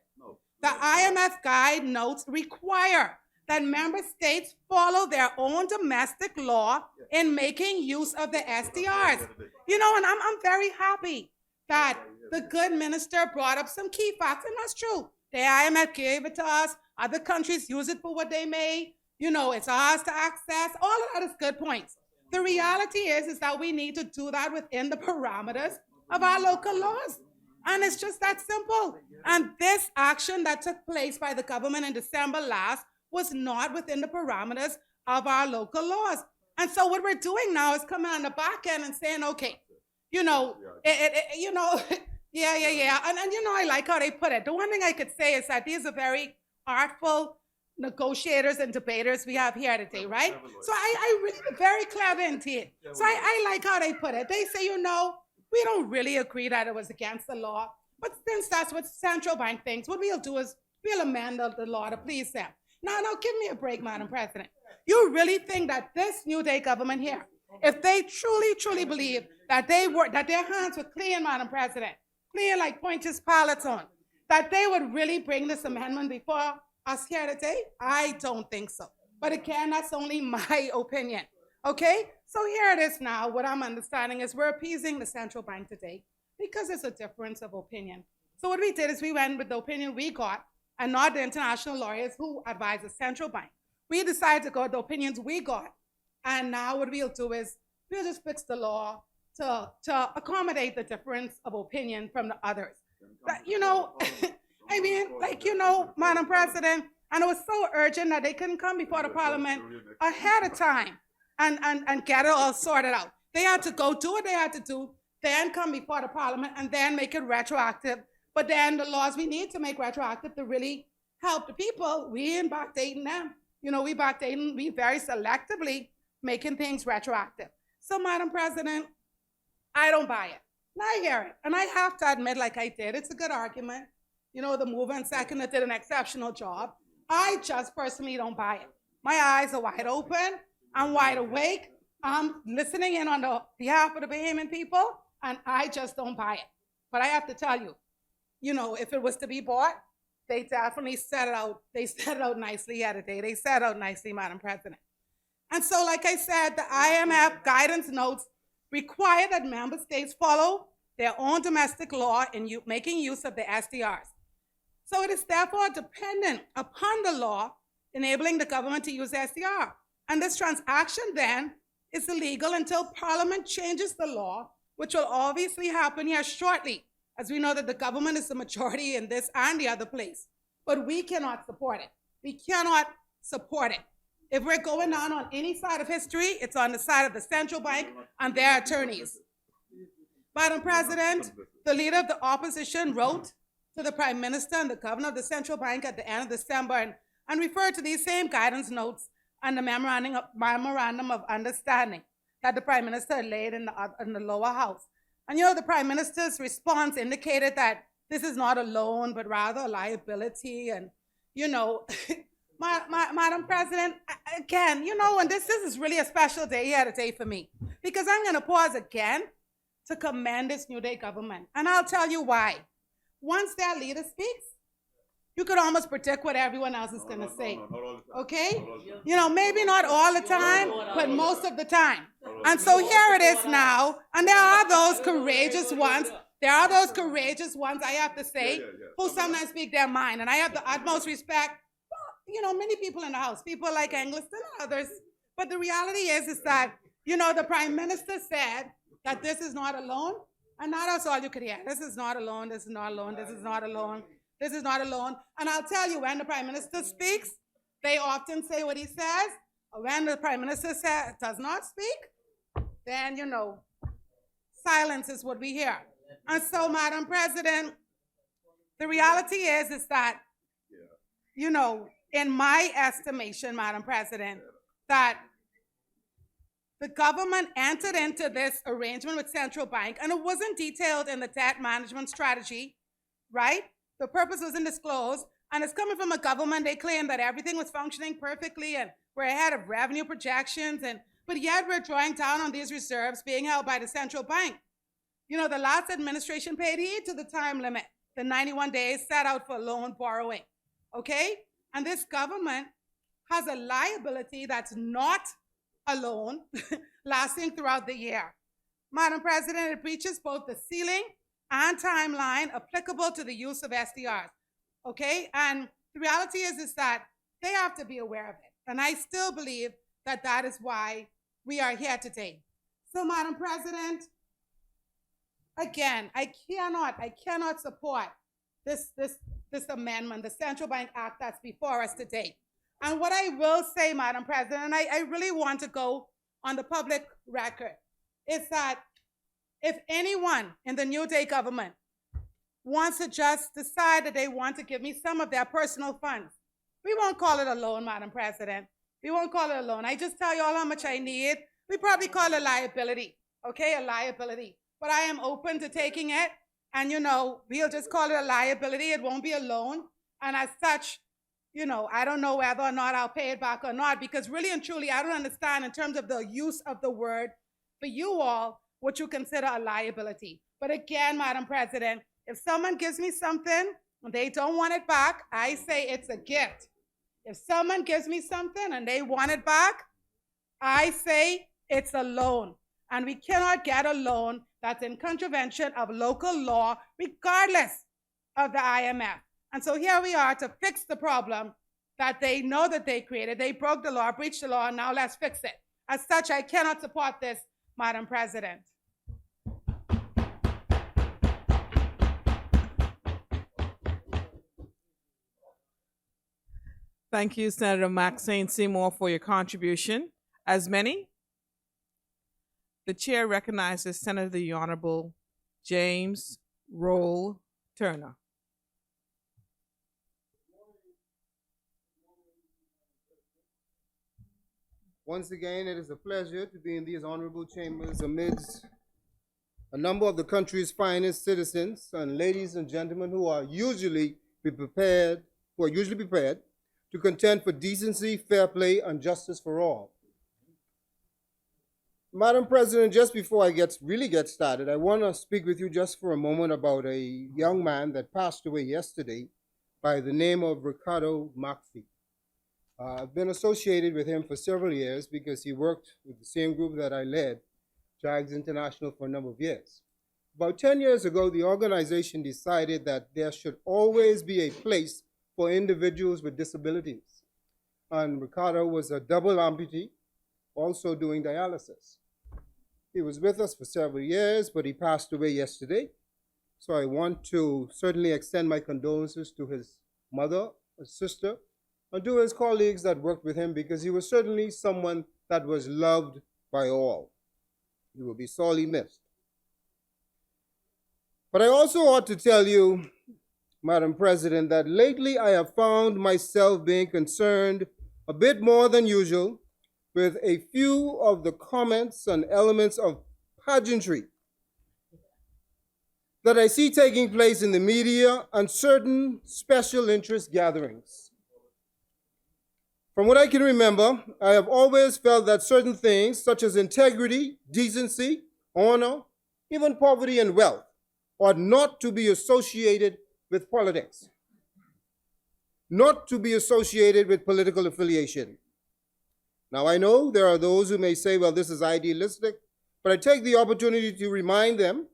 The IMF guide notes require that member states follow their own domestic law in making use of the SDRs. And I'm very happy that the good minister brought up some key facts, and that's true. The IMF gave it to us. Other countries use it for what they may. It's ours to access. All of that is good points. The reality is that we need to do that within the parameters of our local laws. And it's just that simple. And this action that took place by the government in December last was not within the parameters of our local laws. And so what we're doing now is coming on the back end and saying, okay, yeah. And I like how they put it. The one thing I could say is that these are very artful negotiators and debaters we have here today, right? So I really very clever indeed. So I like how they put it. They say, we don't really agree that it was against the law, but since that's what central bank thinks, what we'll do is we'll amend the law to please them. Now, give me a break, Madam President. You really think that this New Day government here, if they truly believe that that their hands were clean, Madam President, clean like Pontius Pilate's on, that they would really bring this amendment before us here today? I don't think so. But again, that's only my opinion. Okay? So here it is now. What I'm understanding is we're appeasing the central bank today because there's a difference of opinion. So what we did is we went with the opinion we got and not the international lawyers who advise the central bank. We decided to go with the opinions we got. And now what we'll do is we'll just fix the law to accommodate the difference of opinion from the others. But, Madam President, and it was so urgent that they couldn't come before the Parliament ahead of time and get it all sorted out. They had to go do what they had to do, then come before the Parliament and then make it retroactive. But then the laws we need to make retroactive to really help the people, we ain't backdating them. We very selectively making things retroactive. So, Madam President, I don't buy it. And I hear it. And I have to admit, like I did, it's a good argument. The mover and seconder did an exceptional job. I just personally don't buy it. My eyes are wide open. I'm wide awake. I'm listening in on the behalf of the Bahamian people, and I just don't buy it. But I have to tell you, if it was to be bought, they definitely set it out. They set it out nicely here today. They set it out nicely, Madam President. And so, like I said, the IMF guidance notes require that member states follow their own domestic law in making use of the SDRs. So it is therefore dependent upon the law enabling the government to use SDR. And this transaction then is illegal until Parliament changes the law, which will obviously happen here shortly, as we know that the government is the majority in this and the other place. But we cannot support it. We cannot support it. If we're going down on any side of history, it's on the side of the central bank and their attorneys. Madam President, the leader of the opposition wrote to the Prime Minister and the governor of the central bank at the end of December and referred to these same guidance notes and the memorandum of understanding that the Prime Minister laid in the lower house. And the Prime Minister's response indicated that this is not a loan, but rather a liability. And, Madam President, again, and this is really a special day here today for me, because I'm going to pause again to commend this New Day government. And I'll tell you why. Once their leader speaks, you could almost predict what everyone else is going to say. Okay? Maybe not all the time, but most of the time. And so here it is now. And there are those courageous ones. There are those courageous ones, I have to say, who sometimes speak their mind. And I have the utmost respect for, many people in the House, people like Engliston and others. But the reality is that, the Prime Minister said that this is not a loan. And that's all you could hear. This is not a loan. This is not a loan. This is not a loan. This is not a loan. And I'll tell you, when the Prime Minister speaks, they often say what he says. When the Prime Minister does not speak, then, silence is what we hear. And so, Madam President, the reality is that, in my estimation, Madam President, that the government entered into this arrangement with Central Bank, and it wasn't detailed in the debt management strategy, right? The purpose wasn't disclosed, and it's coming from a government. They claim that everything was functioning perfectly and we're ahead of revenue projections, but yet we're drawing down on these reserves being held by the Central Bank. The last administration paid heed to the time limit, the 91 days set out for loan borrowing, okay? And this government has a liability that's not a loan lasting throughout the year. Madam President, it breaches both the ceiling and timeline applicable to the use of SDRs, okay? And the reality is that they have to be aware of it. And I still believe that that is why we are here today. So, Madam President, again, I cannot support this amendment, the Central Bank Act that's before us today. And what I will say, Madam President, and I really want to go on the public record, is that if anyone in the New Day government wants to just decide that they want to give me some of their personal funds, we won't call it a loan, Madam President. We won't call it a loan. I just tell you all how much I need. We probably call it a liability, okay, a liability. But I am open to taking it, and, we'll just call it a liability. It won't be a loan. And as such, I don't know whether or not I'll pay it back or not, because really and truly, I don't understand in terms of the use of the word for you all what you consider a liability. But again, Madam President, if someone gives me something and they don't want it back, I say it's a gift. If someone gives me something and they want it back, I say it's a loan. And we cannot get a loan that's in contravention of local law, regardless of the IMF. And so here we are to fix the problem that they know that they created. They broke the law, breached the law, and now let's fix it. As such, I cannot support this, Madam President. Thank you, Senator Maxine Seymour, for your contribution. As many, the chair recognizes Senator the Honorable James Roll Turner. Once again, it is a pleasure to be in these honorable chambers amidst a number of the country's finest citizens and ladies and gentlemen who are usually prepared to contend for decency, fair play, and justice for all. Madam President, just before I really get started, I want to speak with you just for a moment about a young man that passed away yesterday by the name of Ricardo Maxey. I've been associated with him for several years because he worked with the same group that I led, JAGS International, for a number of years. About 10 years ago, the organization decided that there should always be a place for individuals with disabilities. And Ricardo was a double amputee, also doing dialysis. He was with us for several years, but he passed away yesterday. So I want to certainly extend my condolences to his mother, his sister, and to his colleagues that worked with him, because he was certainly someone that was loved by all. He will be sorely missed. But I also ought to tell you, Madam President, that lately I have found myself being concerned a bit more than usual, with a few of the comments and elements of pageantry that I see taking place in the media and certain special interest gatherings. From what I can remember, I have always felt that certain things, such as integrity, decency, honor, even poverty and wealth, ought not to be associated with politics, not to be associated with political affiliation. Now, I know there are those who may say, well, this is idealistic, but I take the opportunity to remind them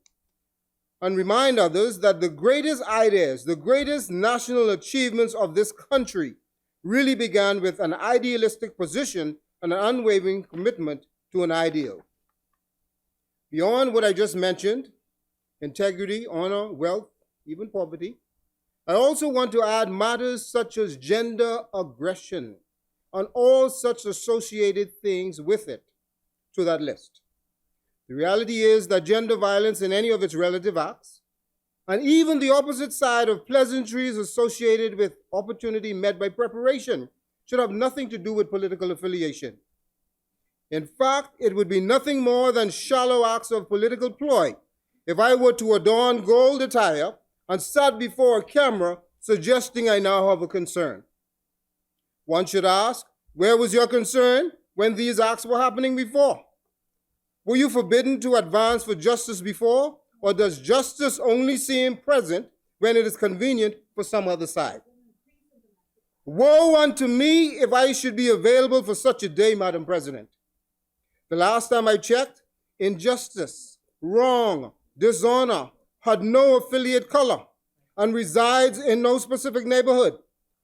and remind others that the greatest ideas, the greatest national achievements of this country really began with an idealistic position and an unwavering commitment to an ideal. Beyond what I just mentioned, integrity, honor, wealth, even poverty, I also want to add matters such as gender aggression and all such associated things with it to that list. The reality is that gender violence in any of its relative acts, and even the opposite side of pleasantries associated with opportunity met by preparation, should have nothing to do with political affiliation. In fact, it would be nothing more than shallow acts of political ploy if I were to adorn gold attire and sat before a camera suggesting I now have a concern. One should ask, where was your concern when these acts were happening before? Were you forbidden to advance for justice before, or does justice only seem present when it is convenient for some other side? Woe unto me if I should be available for such a day, Madam President. The last time I checked, injustice, wrong, dishonor had no affiliate color and resides in no specific neighborhood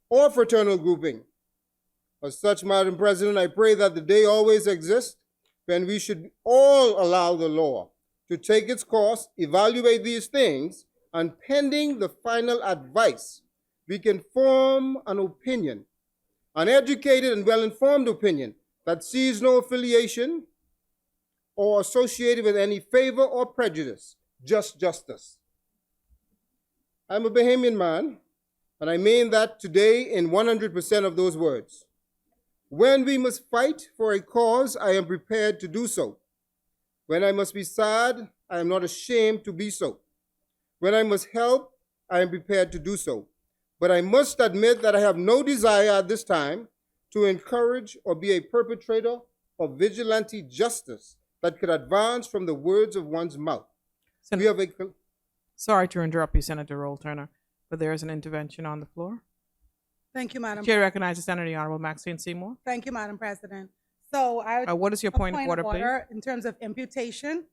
or fraternal grouping. As such, Madam President, I pray that the day always exists when we should all allow the law to take its course, evaluate these things, and pending the final advice, we can form an opinion, an educated and well-informed opinion that sees no affiliation or associated with any favor or prejudice, just justice. I'm a Bahamian man, and I mean that today in 100% of those words. When we must fight for a cause, I am prepared to do so. When I must be sad, I am not ashamed to be so. When I must help, I am prepared to do so. But I must admit that I have no desire at this time to encourage or be a perpetrator of vigilante justice that could advance from the words of one's mouth. Sorry to interrupt you, Senator Roll Turner, but there is an intervention on the floor. Thank you, Madam. Chair recognizes Senator the Honorable Maxine Seymour. Thank you, Madam President. So I What is your point of order, please? in terms of imputation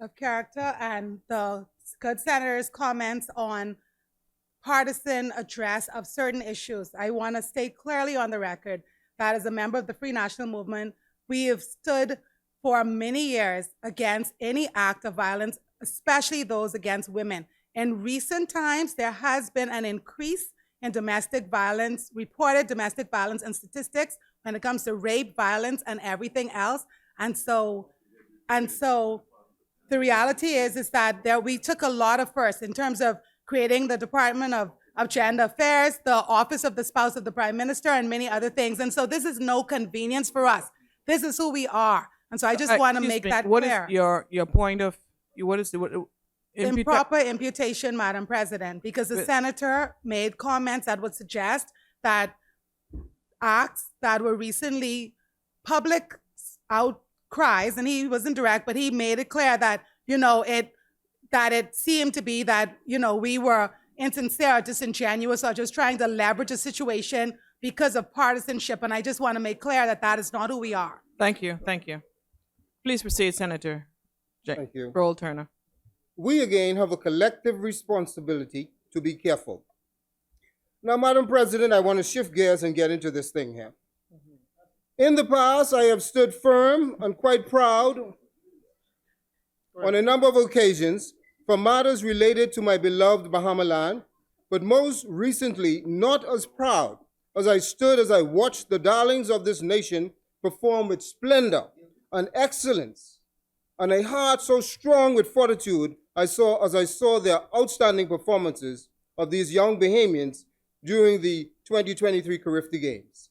of character and the good senator's comments on partisan address of certain issues. I want to state clearly on the record that as a member of the Free National Movement, we have stood for many years against any act of violence, especially those against women. In recent times, there has been an increase in domestic violence, reported domestic violence and statistics when it comes to rape, violence, and everything else. And so the reality is that we took a lot of firsts in terms of creating the Department of Gender Affairs, the Office of the Spouse of the Prime Minister, and many other things. And so this is no convenience for us. This is who we are. And so I just want to make that what clear. What is your point of, what is the, Improper imputation, Madam President, because the senator made comments that would suggest that acts that were recently public outcries, and he wasn't direct, but he made it clear that, that it seemed to be that, we were insincere, disingenuous, or just trying to leverage a situation because of partisanship. And I just want to make clear that that is not who we are. Thank you. Thank you. Please proceed, Senator Thank you. Roll Turner. We again have a collective responsibility to be careful. Now, Madam President, I want to shift gears and get into this thing here. In the past, I have stood firm and quite proud on a number of occasions for matters related to my beloved Bahamaland, but most recently, not as proud as I stood as I watched the darlings of this nation perform with splendor and excellence, and a heart so strong with fortitude as I saw their outstanding performances of these young Bahamians during the 2023 Carifta Games.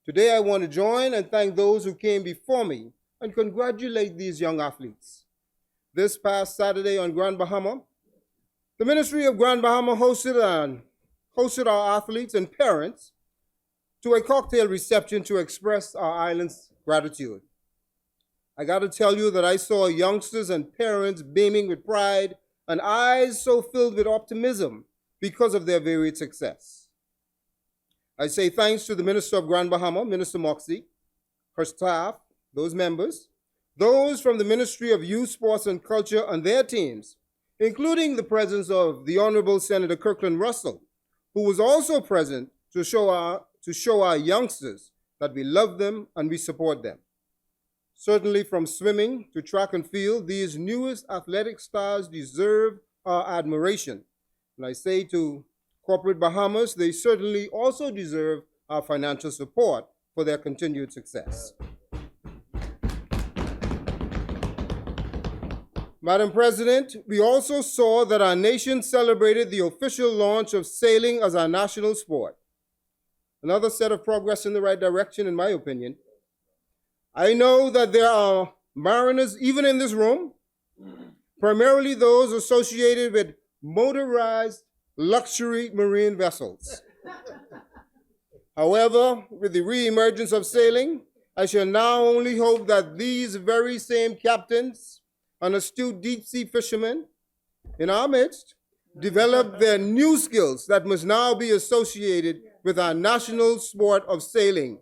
Today I want to join and thank those who came before me and congratulate these young athletes. This past Saturday on Grand Bahama, the Ministry of Grand Bahama hosted our athletes and parents to a cocktail reception to express our island's gratitude. I got to tell you that I saw youngsters and parents beaming with pride and eyes so filled with optimism because of their varied success. I say thanks to the Minister of Grand Bahama, Minister Moxie, her staff, those members, those from the Ministry of Youth, Sports and Culture and their teams, including the presence of the Honorable Senator Kirkland Russell, who was also present to show our youngsters that we love them and we support them. Certainly from swimming to track and field, these newest athletic stars deserve our admiration. And I say to corporate Bahamas, they certainly also deserve our financial support for their continued success. Madam President, we also saw that our nation celebrated the official launch of sailing as our national sport. Another set of progress in the right direction, in my opinion. I know that there are mariners, even in this room, primarily those associated with motorized luxury marine vessels. However, with the re-emergence of sailing, I shall now only hope that these very same captains and astute deep-sea fishermen in our midst develop their new skills that must now be associated with our national sport of sailing,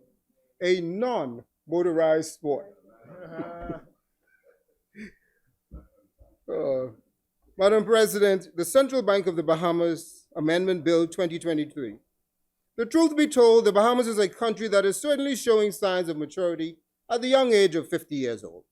a non-motorized sport. Madam President, the Central Bank of the Bahamas Amendment Bill 2023. The truth be told, the Bahamas is a country that is certainly showing signs of maturity at the young age of 50 years old.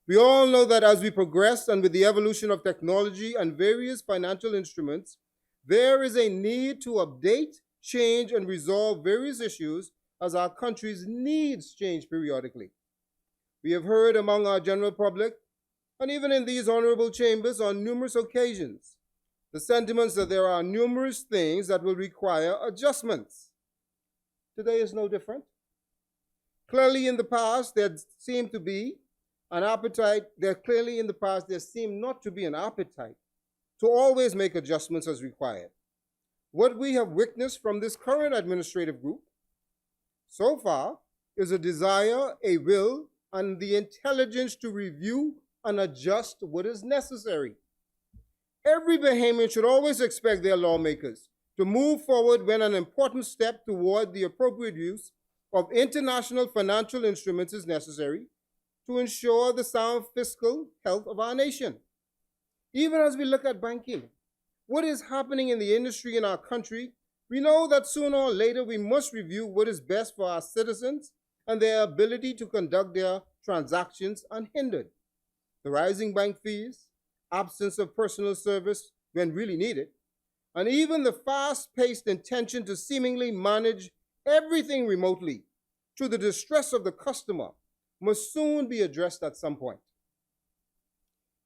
We all know that as we progress and with the evolution of technology and various financial instruments, there is a need to update, change, and resolve various issues as our country's needs change periodically. We have heard among our general public, and even in these honorable chambers on numerous occasions, the sentiments that there are numerous things that will require adjustments. Today is no different. Clearly in the past, there seemed to be an appetite, there seemed not to be an appetite to always make adjustments as required. What we have witnessed from this current administrative group so far is a desire, a will, and the intelligence to review and adjust what is necessary. Every Bahamian should always expect their lawmakers to move forward when an important step toward the appropriate use of international financial instruments is necessary to ensure the sound fiscal health of our nation. Even as we look at banking, what is happening in the industry in our country, we know that sooner or later we must review what is best for our citizens and their ability to conduct their transactions unhindered. The rising bank fees, absence of personal service when really needed, and even the fast-paced intention to seemingly manage everything remotely to the distress of the customer must soon be addressed at some point.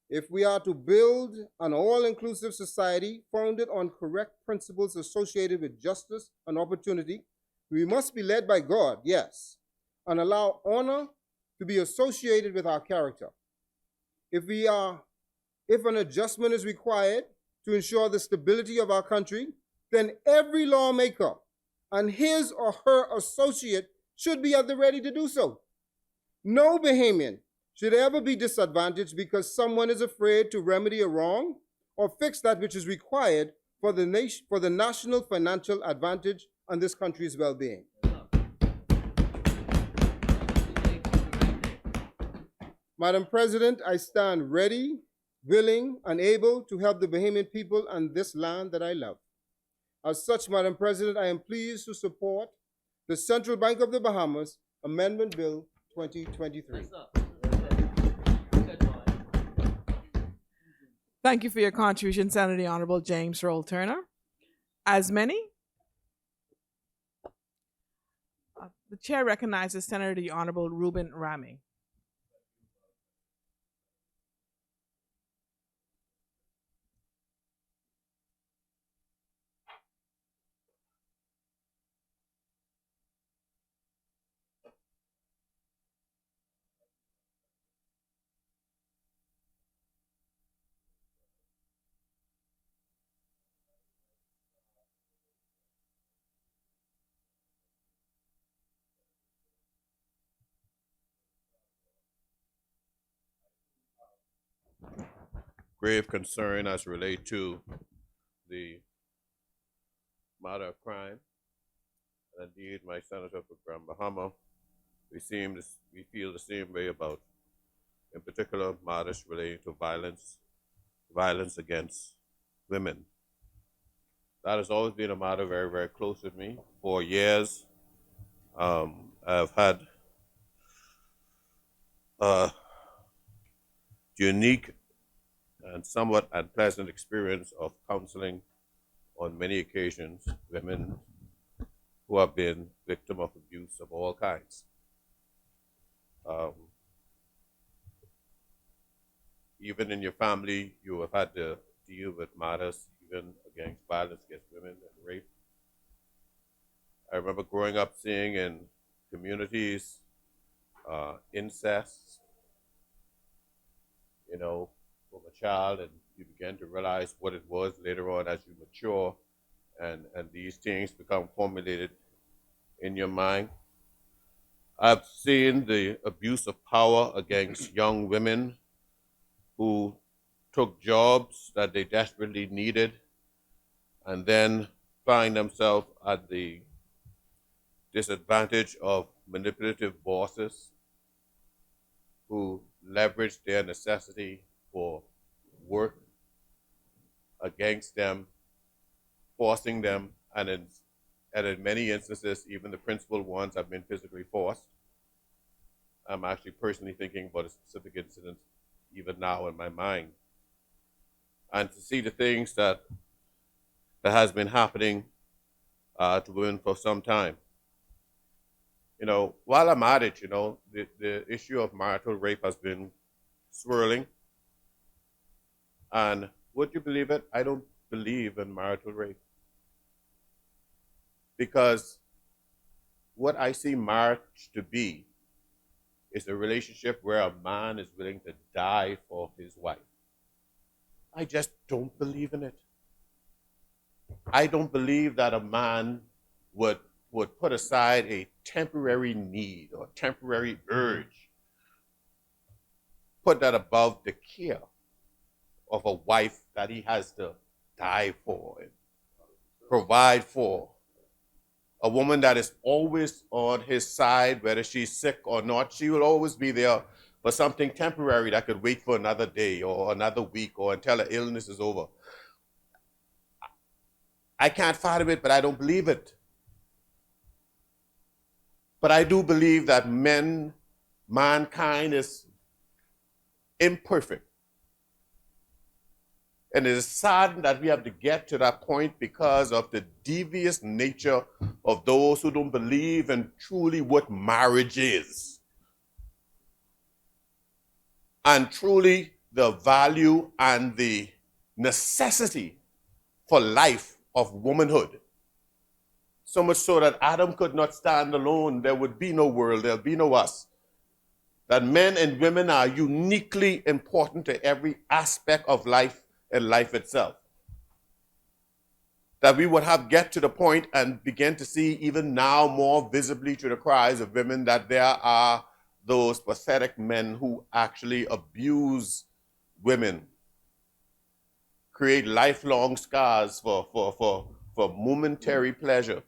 If we are to build an all-inclusive society founded on correct principles associated with justice and opportunity, we must be led by God, yes, and allow honor to be associated with our character. If an adjustment is required to ensure the stability of our country, then every lawmaker and his or her associate should be at the ready to do so. No Bahamian should ever be disadvantaged because someone is afraid to remedy a wrong or fix that which is required for the national financial advantage and this country's well-being. Madam President, I stand ready, willing, and able to help the Bahamian people and this land that I love. As such, Madam President, I am pleased to support the Central Bank of the Bahamas Amendment Bill 2023. Thank you for your contribution, Senator the Honorable James Roll Turner. As many, the chair recognizes Senator the Honorable Reuben Rami. grave concern as relate to the matter of crime. And indeed, my senator for Grand Bahama, we feel the same way about, in particular, matters relating to violence against women. That has always been a matter very, very close with me. For years, I've had a unique and somewhat unpleasant experience of counseling on many occasions women who have been victim of abuse of all kinds. Even in your family, you have had to deal with matters even against violence against women and rape. I remember growing up seeing in communities incest, from a child, and you begin to realize what it was later on as you mature, and these things become formulated in your mind. I've seen the abuse of power against young women who took jobs that they desperately needed and then find themselves at the disadvantage of manipulative bosses who leverage their necessity for work against them, forcing them, and in many instances, even the principal ones have been physically forced. I'm actually personally thinking about a specific incident even now in my mind. And to see the things that has been happening to women for some time. While I'm at it, the issue of marital rape has been swirling. And would you believe it? I don't believe in marital rape. Because what I see marriage to be is a relationship where a man is willing to die for his wife. I just don't believe in it. I don't believe that a man would put aside a temporary need or temporary urge, put that above the care of a wife that he has to die for and provide for. A woman that is always on his side, whether she's sick or not, she will always be there for something temporary that could wait for another day or another week or until the illness is over. I can't fathom it, but I don't believe it. But I do believe that mankind is imperfect. And it is sad that we have to get to that point because of the devious nature of those who don't believe in truly what marriage is. And truly the value and the necessity for life of womanhood. So much so that Adam could not stand alone. There would be no world, there'll be no us. That men and women are uniquely important to every aspect of life and life itself. That we would have get to the point and begin to see even now more visibly through the cries of women that there are those pathetic men who actually abuse women, create lifelong scars for momentary pleasure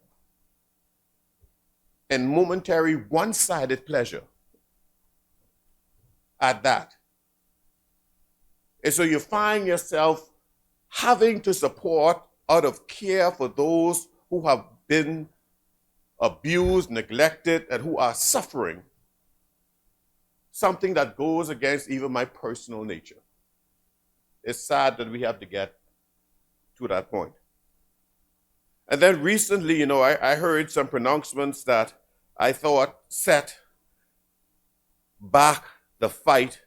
and momentary one-sided pleasure at that. And so you find yourself having to support out of care for those who have been abused, neglected, and who are suffering, something that goes against even my personal nature. It's sad that we have to get to that point. And then recently, I heard some pronouncements that I thought set back the fight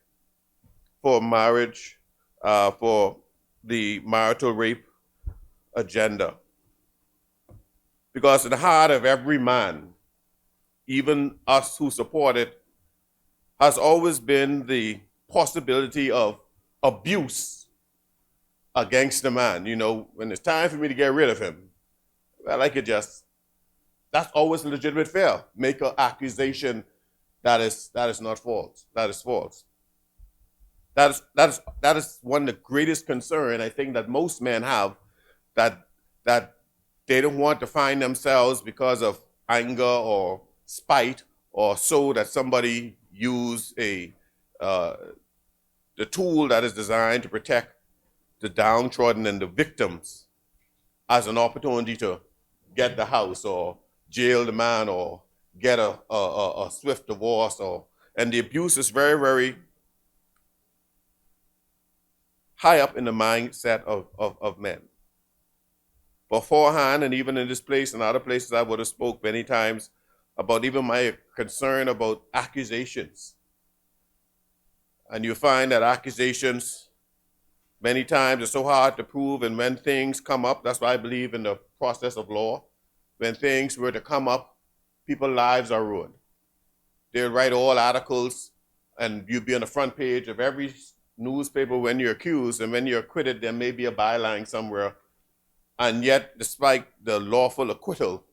for marriage, for the marital rape agenda. Because in the heart of every man, even us who support it, has always been the possibility of abuse against the man. When it's time for me to get rid of him, well, I could just, that's always a legitimate fear. Make an accusation that is not false, that is false. That is one of the greatest concern I think that most men have, that they don't want to find themselves because of anger or spite or so that somebody use the tool that is designed to protect the downtrodden and the victims as an opportunity to get the house or jail the man or get a swift divorce. And the abuse is very, very high up in the mindset of men. Beforehand, and even in this place and other places, I would have spoke many times about even my concern about accusations. And you find that accusations many times are so hard to prove, and when things come up, that's why I believe in the process of law. When things were to come up, people's lives are ruined. They'll write all articles, and you'll be on the front page of every newspaper when you're accused, and when you're acquitted, there may be a byline somewhere. And yet, despite the lawful acquittal,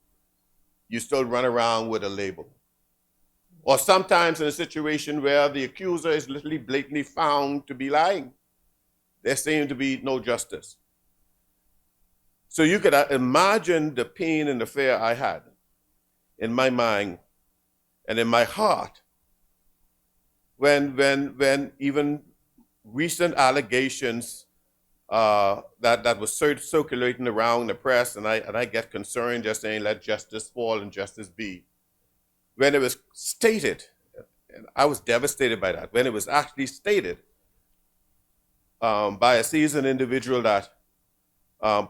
you still run around with a label. Or sometimes in a situation where the accuser is literally blatantly found to be lying, there seems to be no justice. So you could imagine the pain and the fear I had in my mind and in my heart when even recent allegations that was circulating around the press, and I get concerned just saying, let justice fall and justice be. When it was stated, and I was devastated by that, when it was actually stated by a seasoned individual that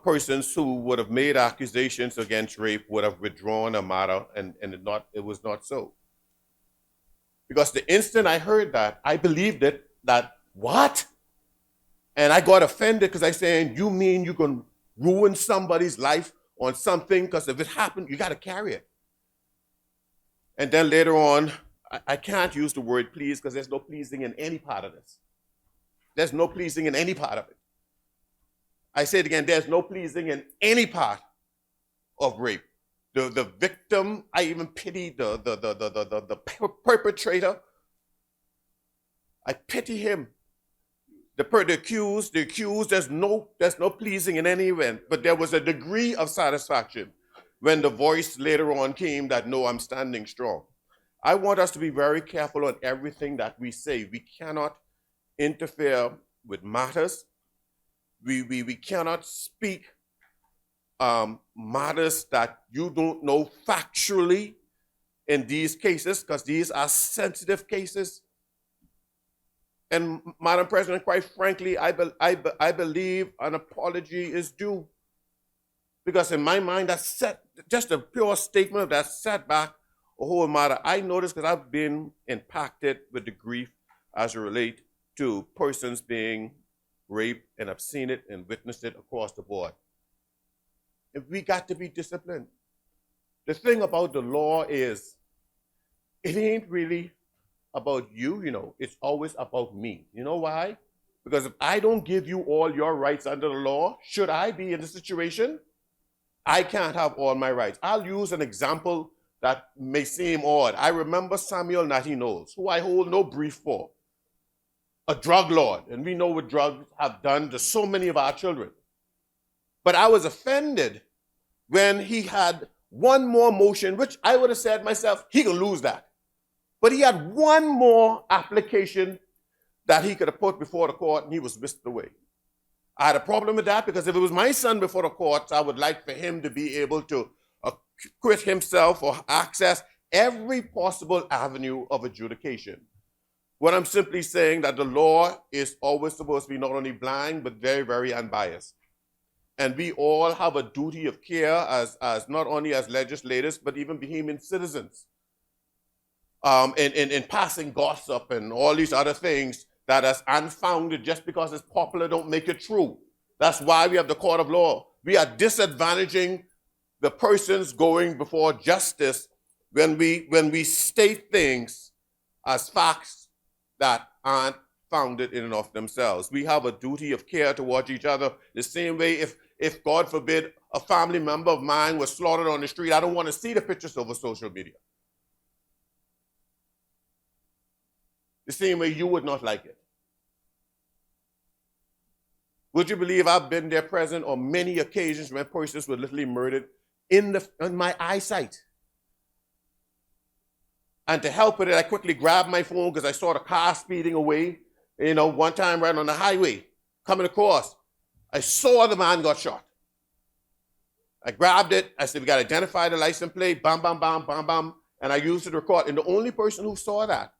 persons who would have made accusations against rape would have withdrawn a matter, and it was not so. Because the instant I heard that, I believed it, that what? And I got offended because I saying, you mean you can ruin somebody's life on something? Because if it happened, you got to carry it. And then later on, I can't use the word please because there's no pleasing in any part of this. There's no pleasing in any part of it. I say it again, there's no pleasing in any part of rape. The victim, I even pity the perpetrator. I pity him. The accused, there's no pleasing in any event, but there was a degree of satisfaction when the voice later on came that, no, I'm standing strong. I want us to be very careful on everything that we say. We cannot interfere with matters. We cannot speak matters that you don't know factually in these cases, because these are sensitive cases. And Madam President, quite frankly, I believe an apology is due. Because in my mind, that's just a pure statement of that setback, a whole matter. I noticed because I've been impacted with the grief as it relates to persons being raped, and I've seen it and witnessed it across the board. And we got to be disciplined. The thing about the law is, it ain't really about you, it's always about me. You know why? Because if I don't give you all your rights under the law, should I be in the situation? I can't have all my rights. I'll use an example that may seem odd. I remember Samuel Natty Knowles, who I hold no brief for, a drug lord, and we know what drugs have done to so many of our children. But I was offended when he had one more motion, which I would have said myself, he could lose that. But he had one more application that he could have put before the court, and he was whisked away. I had a problem with that because if it was my son before the courts, I would like for him to be able to acquit himself or access every possible avenue of adjudication. What I'm simply saying that the law is always supposed to be not only blind, but very, very unbiased. And we all have a duty of care as not only as legislators, but even being citizens. In passing gossip and all these other things that is unfounded just because it's popular don't make it true. That's why we have the court of law. We are disadvantaging the persons going before justice when we state things as facts that aren't founded in and of themselves. We have a duty of care towards each other. The same way if God forbid, a family member of mine was slaughtered on the street, I don't want to see the pictures over social media. The same way you would not like it. Would you believe I've been there present on many occasions when persons were literally murdered in my eyesight? And to help with it, I quickly grabbed my phone because I saw the car speeding away. One time right on the highway, coming across, I saw the man got shot. I grabbed it. I said, we got to identify the license plate, bam, bam, bam, bam, bam. And I used it to record. And the only person who saw that,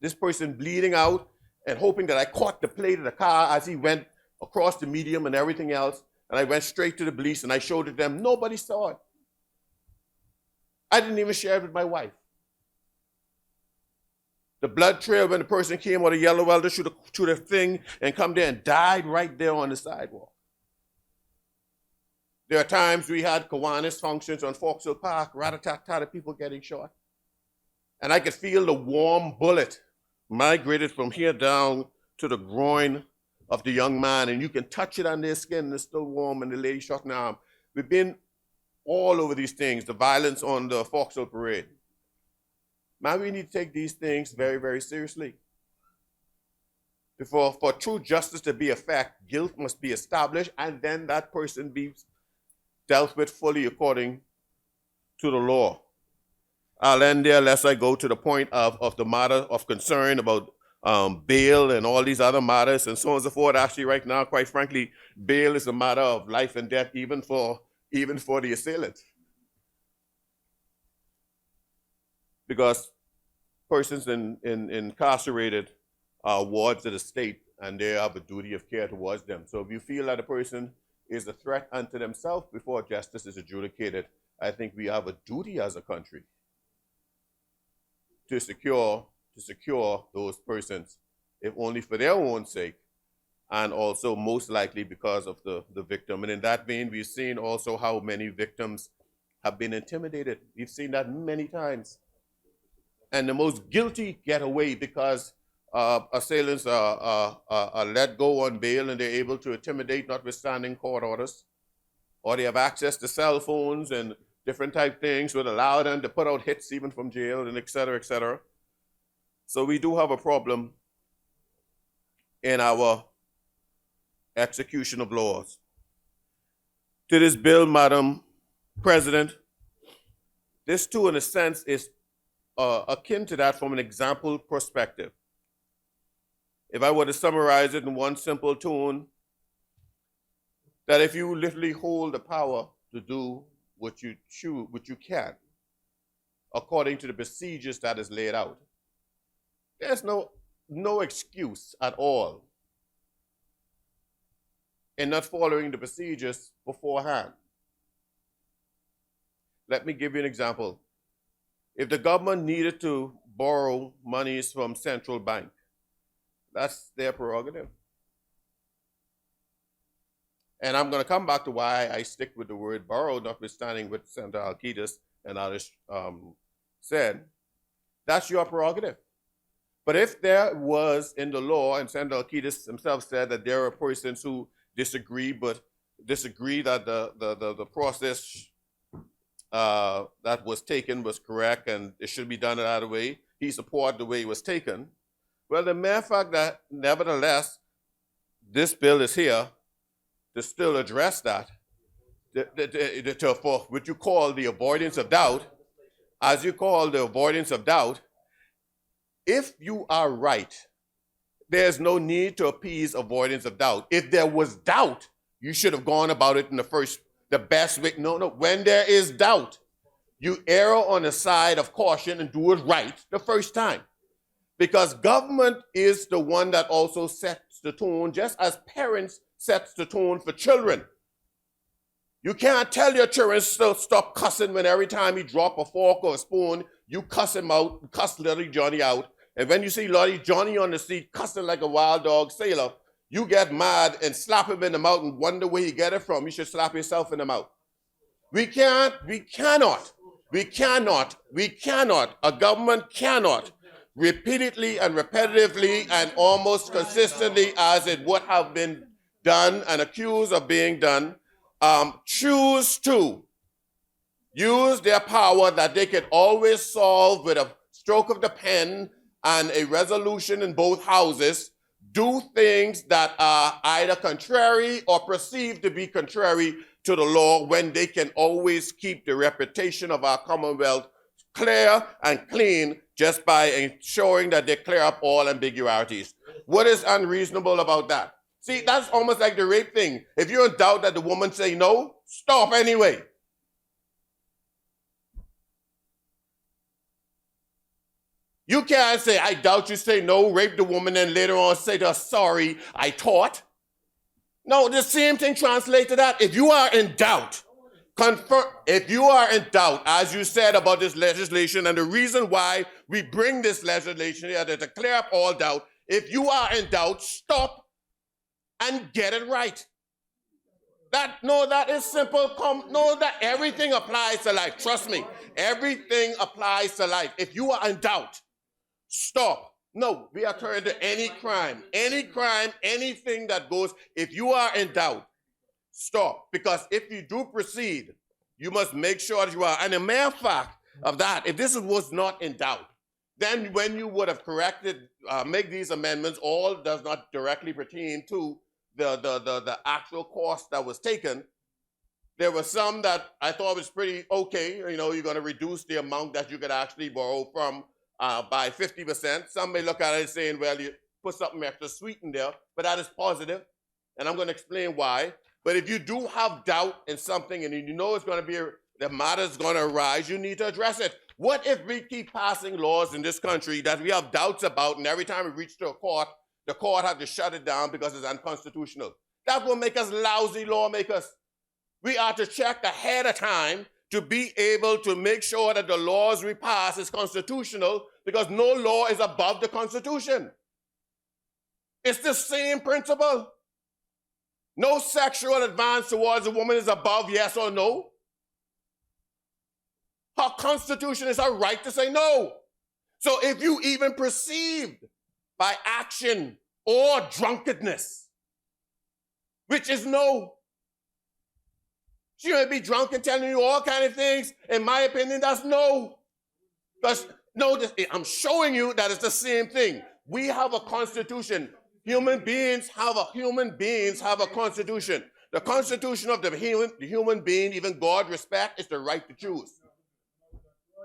this person bleeding out and hoping that I caught the plate of the car as he went across the medium and everything else. And I went straight to the police and I showed it to them. Nobody saw it. I didn't even share it with my wife. The blood trail when the person came with a yellow welder through the thing and come there and died right there on the sidewalk. There are times we had Kiwanis functions on Foxhill Park, rat-a-tat-tat, people getting shot. And I could feel the warm bullet migrated from here down to the groin of the young man, and you can touch it on their skin, and it's still warm, and the lady shot in the arm. We've been all over these things, the violence on the Foxhill Parade. Man, we need to take these things very, very seriously. For true justice to be a fact, guilt must be established, and then that person be dealt with fully according to the law. I'll end there lest I go to the point of the matter of concern about bail and all these other matters and so on and so forth. Actually, right now, quite frankly, bail is a matter of life and death, even for the assailant. Because persons incarcerated are wards of the state, and they have a duty of care towards them. So if you feel that a person is a threat unto themselves before justice is adjudicated, I think we have a duty as a country to secure those persons, if only for their own sake, and also most likely because of the victim. And in that vein, we've seen also how many victims have been intimidated. We've seen that many times. And the most guilty get away because assailants are let go on bail and they're able to intimidate notwithstanding court orders. Or they have access to cell phones and different type things would allow them to put out hits even from jail and et cetera, et cetera. So we do have a problem in our execution of laws. To this bill, Madam President, this too, in a sense, is akin to that from an example perspective. If I were to summarize it in one simple tune, that if you literally hold the power to do what you can, according to the procedures that is laid out, there's no excuse at all in not following the procedures beforehand. Let me give you an example. If the government needed to borrow monies from central bank, that's their prerogative. And I'm going to come back to why I stick with the word borrow, notwithstanding what Senator Alcides and others said. That's your prerogative. But if there was in the law, and Senator Alcides himself said that there are persons who disagree that the process that was taken was correct and it should be done another way, he supported the way it was taken. Well, the mere fact that nevertheless this bill is here to still address that, for what you call the avoidance of doubt, as you call the avoidance of doubt, if you are right, there's no need to appease avoidance of doubt. If there was doubt, you should have gone about it in the best way. No, when there is doubt, you err on the side of caution and do it right the first time. Because government is the one that also sets the tone, just as parents sets the tone for children. You can't tell your children to stop cussing when every time you drop a fork or a spoon, you cuss him out, cuss little Johnny out. And when you see little Johnny on the seat cussing like a wild dog sailor, you get mad and slap him in the mouth and wonder where you get it from. You should slap yourself in the mouth. We cannot, a government cannot repeatedly and repetitively and almost consistently as it would have been done and accused of being done, choose to use their power that they can always solve with a stroke of the pen and a resolution in both houses do things that are either contrary or perceived to be contrary to the law when they can always keep the reputation of our Commonwealth clear and clean just by ensuring that they clear up all ambiguities. What is unreasonable about that? See, that's almost like the rape thing. If you're in doubt that the woman say no, stop anyway. You can't say, I doubt you, say no, rape the woman, and later on say to her, sorry, I taught. No, the same thing translates to that. If you are in doubt, confirm. If you are in doubt, as you said about this legislation, and the reason why we bring this legislation here to clear up all doubt, if you are in doubt, stop and get it right. That is simple. That everything applies to life. Trust me, everything applies to life. If you are in doubt, stop. No, we are turning to any crime, anything that goes. If you are in doubt, stop. Because if you do proceed, you must make sure that you are. And the mere fact of that, if this was not in doubt, then when you would have corrected, make these amendments, all does not directly pertain to the actual cost that was taken. There were some that I thought was pretty okay. You know, you're going to reduce the amount that you could actually borrow from by 50%. Some may look at it saying, well, you put something extra sweet in there, but that is positive, and I'm going to explain why. But if you do have doubt in something and you know it's going to be, the matter's going to arise, you need to address it. What if we keep passing laws in this country that we have doubts about, and every time we reach to a court, the court has to shut it down because it's unconstitutional? That will make us lousy lawmakers. We are to check ahead of time to be able to make sure that the laws we pass is constitutional, because no law is above the Constitution. It's the same principle. No sexual advance towards a woman is above yes or no. Her Constitution is her right to say no. So if you even perceived by action or drunkenness, which is no. She may be drunk and telling you all kind of things. In my opinion, that's no. Because no, I'm showing you that it's the same thing. We have a constitution. Human beings have a constitution. The constitution of the human being, even God respect, is the right to choose.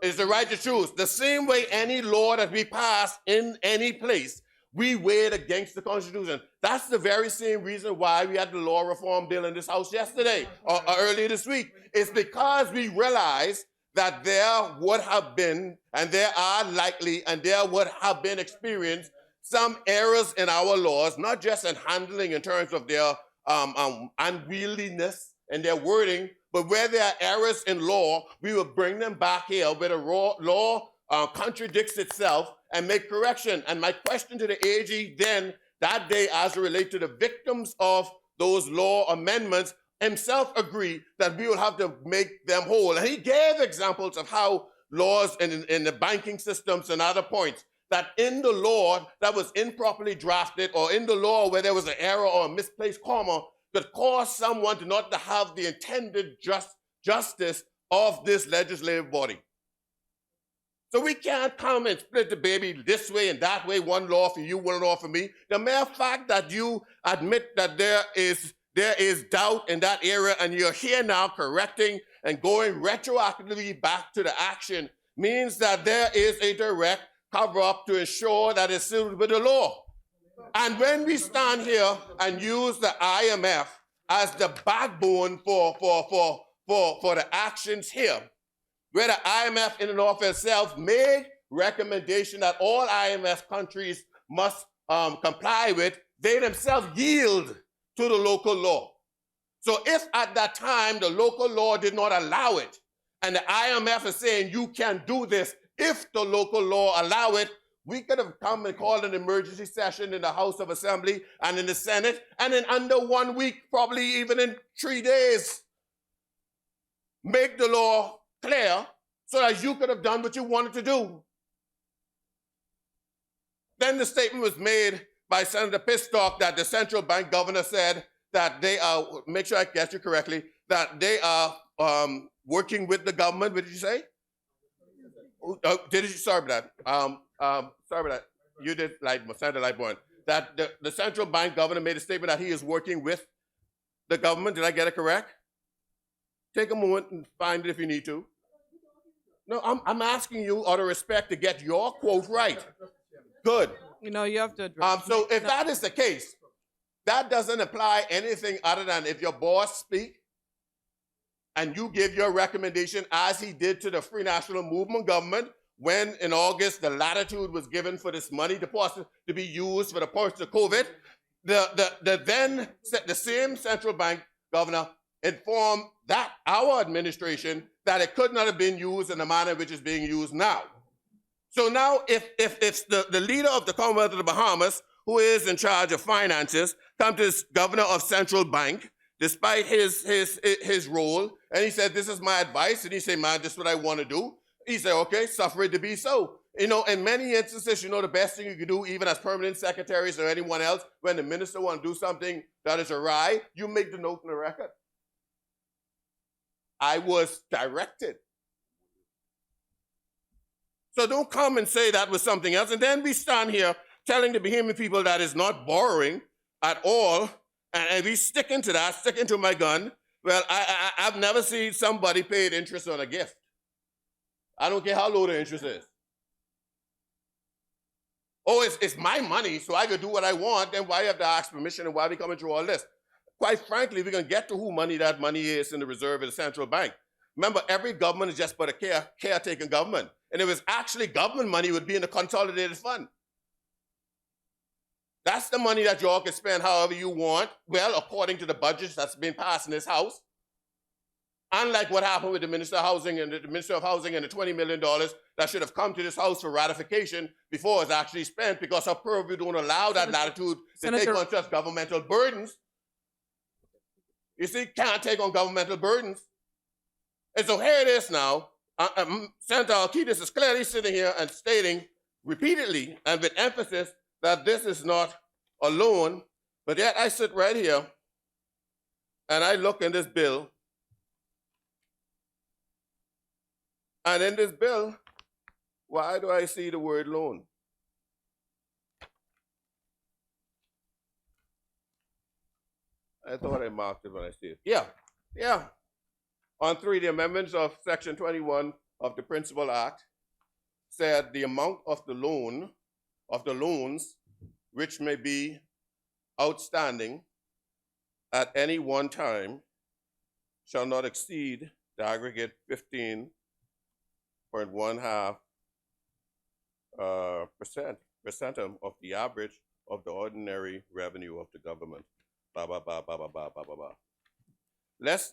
It's the right to choose. The same way any law that we pass in any place, we weigh it against the Constitution. That's the very same reason why we had the law reform bill in this house yesterday or earlier this week. It's because we realized that there would have been, and there are likely, and there would have been experienced some errors in our laws, not just in handling in terms of their unwieldiness and their wording, but where there are errors in law, we will bring them back here where the law contradicts itself and make correction. And my question to the AG then, that day, as it relates to the victims of those law amendments, himself agreed that we will have to make them whole. And he gave examples of how laws in the banking systems and other points, that in the law that was improperly drafted, or in the law where there was an error or a misplaced comma, could cause someone to not to have the intended justice of this legislative body. So we can't come and split the baby this way and that way, one law for you, one law for me. The mere fact that you admit that there is doubt in that area, and you're here now correcting and going retroactively back to the action, means that there is a direct cover-up to ensure that it's suited with the law. And when we stand here and use the IMF as the backbone for the actions here, where the IMF in and of itself made recommendation that all IMF countries must comply with, they themselves yield to the local law. So if at that time the local law did not allow it, and the IMF is saying you can do this if the local law allow it, we could have come and called an emergency session in the House of Assembly and in the Senate, and in under 1 week, probably even in 3 days, make the law clear so that you could have done what you wanted to do. Then the statement was made by Senator Pistock that the central bank governor said that they are, make sure I get you correctly, that they are working with the government. What did you say? Sorry about that. Sorry about that. You did Senator Lightborn. that the central bank governor made a statement that he is working with the government. Did I get it correct? Take a moment and find it if you need to. No, I'm asking you out of respect to get your quote right. Good. You know, you have to address. So if that is the case, that doesn't apply anything other than if your boss speak and you give your recommendation as he did to the Free National Movement government when in August the latitude was given for this money deposit to be used for the purpose of COVID, the same central bank governor informed that our administration that it could not have been used in the manner which is being used now. So now if the leader of the Commonwealth of the Bahamas, who is in charge of finances, come to this governor of central bank, despite his role, and he said, this is my advice, and he said, man, this is what I want to do. He said, okay, suffer it to be so. You know, in many instances, you know, the best thing you can do, even as permanent secretaries or anyone else, when the minister wants to do something that is awry, you make the note in the record. I was directed. So don't come and say that was something else. And then we stand here telling the Bahamian people that is not borrowing at all, and we sticking to that, sticking to my gun. Well, I've never seen somebody paid interest on a gift. I don't care how low the interest is. Oh, it's my money, so I can do what I want, then why you have to ask permission and why we coming through all this? Quite frankly, we're going to get to who that money is in the reserve of the central bank. Remember, every government is just but a caretaking government. And if it was actually government money, it would be in the consolidated fund. That's the money that y'all can spend however you want, well, according to the budgets that's been passed in this House. Unlike what happened with the Minister of Housing and the $20 million that should have come to this House for ratification before it's actually spent, because our purview don't allow that latitude to take on just governmental burdens. You see, can't take on governmental burdens. And so here it is now. Senator Alcides is clearly sitting here and stating repeatedly and with emphasis that this is not a loan, but yet I sit right here and I look in this bill, and in this bill, why do I see the word loan? I thought I marked it when I see it. Yeah. On 3, the amendments of Section 21 of the Principal Act said the amount of the loans which may be outstanding at any one time shall not exceed the aggregate 15.15% of the average of the ordinary revenue of the government. Blah, blah, blah, blah, blah, blah, blah, blah, blah. Let's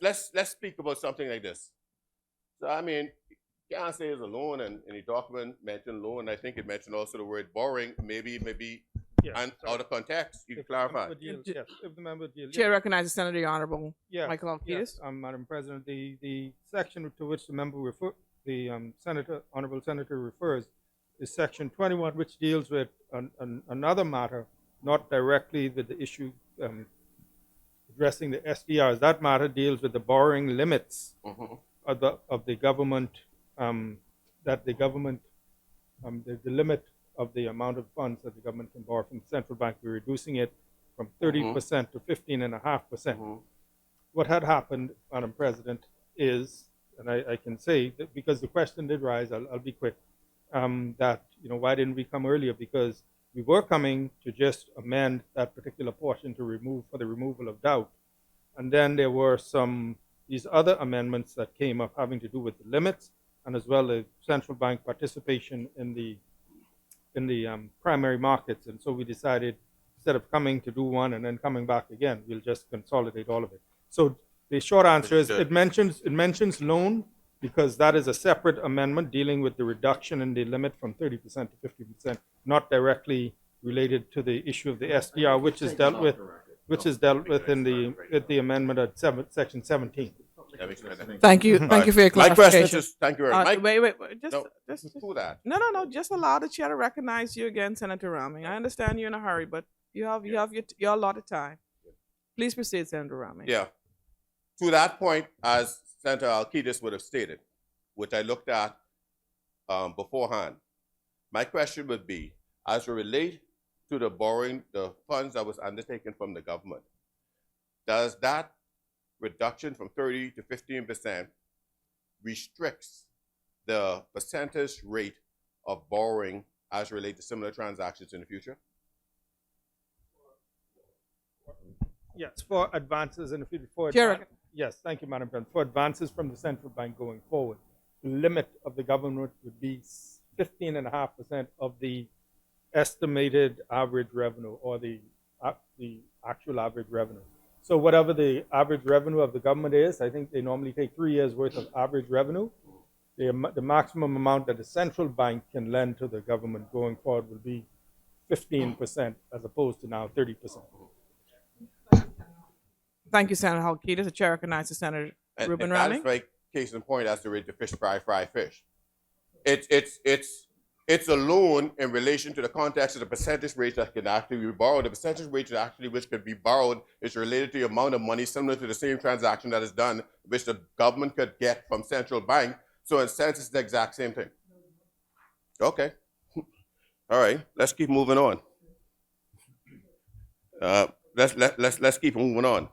speak about something like this. So, I mean, you can't say it's a loan, and the document mentioned loan. I think it mentioned also the word borrowing. Maybe Yes, out of context. You can clarify. Yes, if the member deals. Chair recognizes Senator the Honorable Michael Alcides. Yes, Madam President, the section to which the member honorable senator refers is Section 21, which deals with another matter, not directly with the issue addressing the SDRs. That matter deals with the borrowing limits of the government. The limit of the amount of funds that the government can borrow from the central bank. We're reducing it from 30% to 15.5%. What had happened, Madam President, is, and I can say that because the question did rise, I'll be quick, that, why didn't we come earlier? Because we were coming to just amend that particular portion for the removal of doubt. And then there were these other amendments that came up having to do with the limits, and as well as central bank participation in the primary markets. And so we decided, instead of coming to do one and then coming back again, we'll just consolidate all of it. So the short answer is it mentions loan, because that is a separate amendment dealing with the reduction in the limit from 30% to 50%, not directly related to the issue of the SDR, which is dealt with in the amendment at Section 17. Thank you for your clarification. My question is just, thank you very much. Wait. Just do that. No. Just allow the chair to recognize you again, Senator Ramey. I understand you're in a hurry, but you have your allotted time. Please proceed, Senator Ramey. Yeah. To that point, as Senator Alcides would have stated, which I looked at beforehand, my question would be, as it relates to the borrowing, the funds that was undertaken from the government, does that reduction from 30 to 15% restricts the percentage rate of borrowing as related to similar transactions in the future? Yes, for advances in the future. For Chair. yes, thank you, Madam President. For advances from the central bank going forward, the limit of the government would be 15.5% of the estimated average revenue, or the actual average revenue. So whatever the average revenue of the government is, I think they normally take 3 years worth of average revenue. The maximum amount that the central bank can lend to the government going forward will be 15%, as opposed to now 30%. Thank you, Senator Halkitis. The chair recognizes Senator Ruben And Ramey. that's like case in point as to rate the fish fry fish. It's a loan in relation to the context of the percentage rate that can actually be borrowed. The percentage rate that actually which could be borrowed is related to the amount of money similar to the same transaction that is done, which the government could get from central bank. So in a sense, it's the exact same thing. Okay. All right. Let's keep moving on. Let's keep moving on.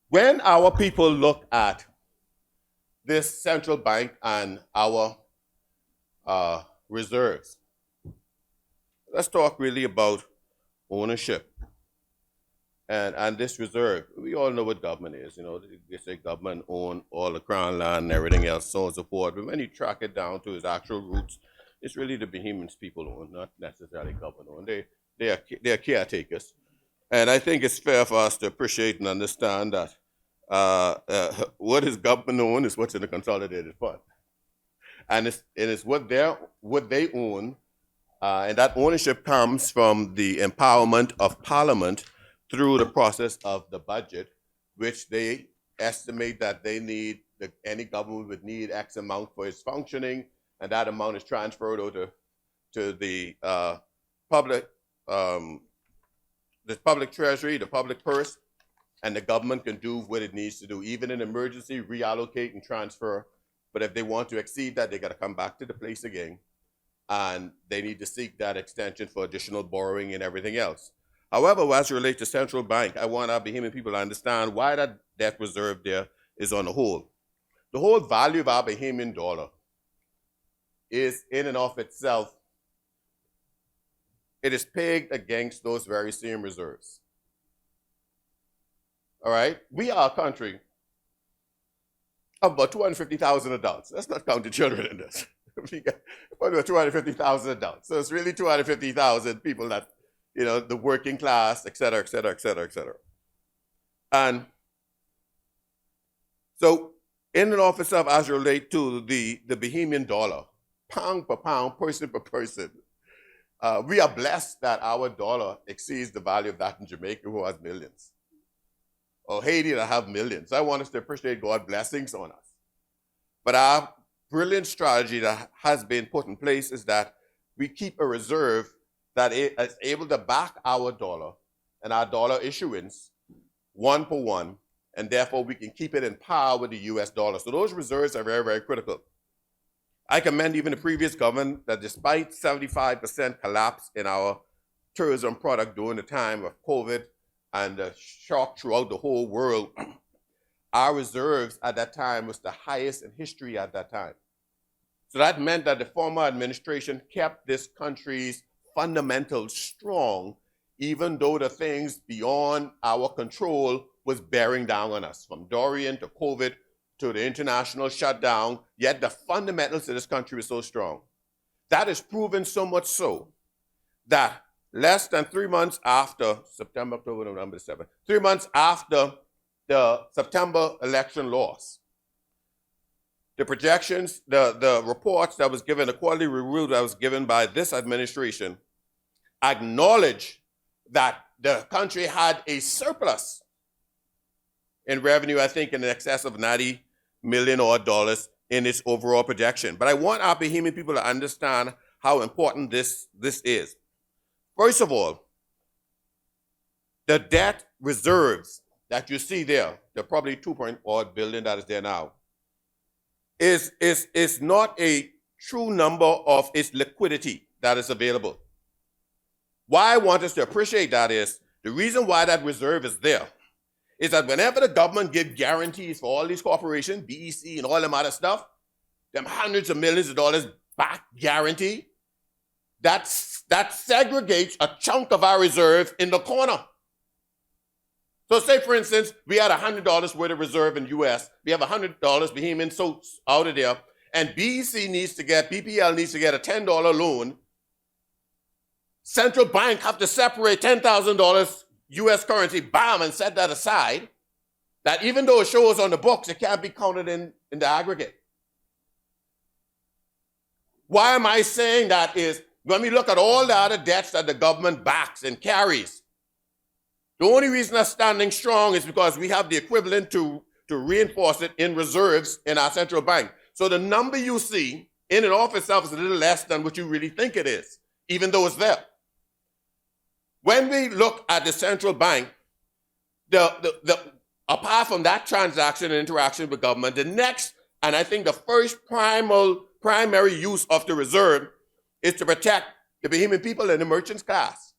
When our people look at this central bank and our reserves, let's talk really about ownership and this reserve. We all know what government is. You know, they say government own all the crown land and everything else, so on and so forth. But when you track it down to its actual roots, it's really the Bahamians people own, not necessarily government own. They are caretakers. And I think it's fair for us to appreciate and understand that what is government owned is what's in the consolidated fund, and it's what they own, and that ownership comes from the empowerment of Parliament through the process of the budget, which they estimate that they need. Any government would need X amount for its functioning, and that amount is transferred over to the public treasury, the public purse. And the government can do what it needs to do, even in emergency, reallocate and transfer. But if they want to exceed that, they got to come back to the place again, and they need to seek that extension for additional borrowing and everything else. However, as it relates to central bank, I want our Bahamian people to understand why that debt reserve there is on the whole. The whole value of our Bahamian dollar is in and of itself, it is pegged against those very same reserves. All right, we are a country of about 250,000 adults. Let's not count the children in this. We got about 250,000 adults. So it's really 250,000 people that, you know, the working class, et cetera, et cetera, et cetera, et cetera. And so in and of itself, as it relates to the Bahamian dollar, pound per pound, person per person, we are blessed that our dollar exceeds the value of that in Jamaica, who has millions, or Haiti that have millions. I want us to appreciate God's blessings on us. But our brilliant strategy that has been put in place is that we keep a reserve that is able to back our dollar and our dollar issuance 1-for-1, and therefore we can keep it in par with the US dollar. So those reserves are very, very critical. I commend even the previous government that despite 75% collapse in our tourism product during the time of COVID and the shock throughout the whole world, our reserves at that time was the highest in history at that time. So that meant that the former administration kept this country's fundamentals strong, even though the things beyond our control was bearing down on us, from Dorian to COVID to the international shutdown, yet the fundamentals of this country were so strong. That is proven so much so that less than 3 months after September, October, November, December, 3 months after the September election loss, the projections, the reports that was given, the quality review that was given by this administration acknowledged that the country had a surplus in revenue, I think in excess of $90 million odd dollars in its overall projection. But I want our Bahamian people to understand how important this is. First of all, the debt reserves that you see there, the probably 2-point-odd billion that is there now, is not a true number of its liquidity that is available. why I want us to appreciate that is the reason why that reserve is there is that whenever the government gives guarantees for all these corporations, BEC and all them other stuff, them hundreds of millions of dollars back guarantee, that segregates a chunk of our reserve in the corner. So say, for instance, we had $100 worth of reserve in US. We have $100 Bahamian soats out of there, and BPL needs to get a $10 loan. Central bank have to separate $10,000 US currency, bam, and set that aside. That even though it shows on the books, it can't be counted in the aggregate. Why am I saying that is when we look at all the other debts that the government backs and carries, the only reason that's standing strong is because we have the equivalent to reinforce it in reserves in our central bank. So the number you see in and of itself is a little less than what you really think it is, even though it's there. When we look at the central bank, apart from that transaction and interaction with government, the next, and I think the first primary use of the reserve is to protect the Bahamian people and the merchants class.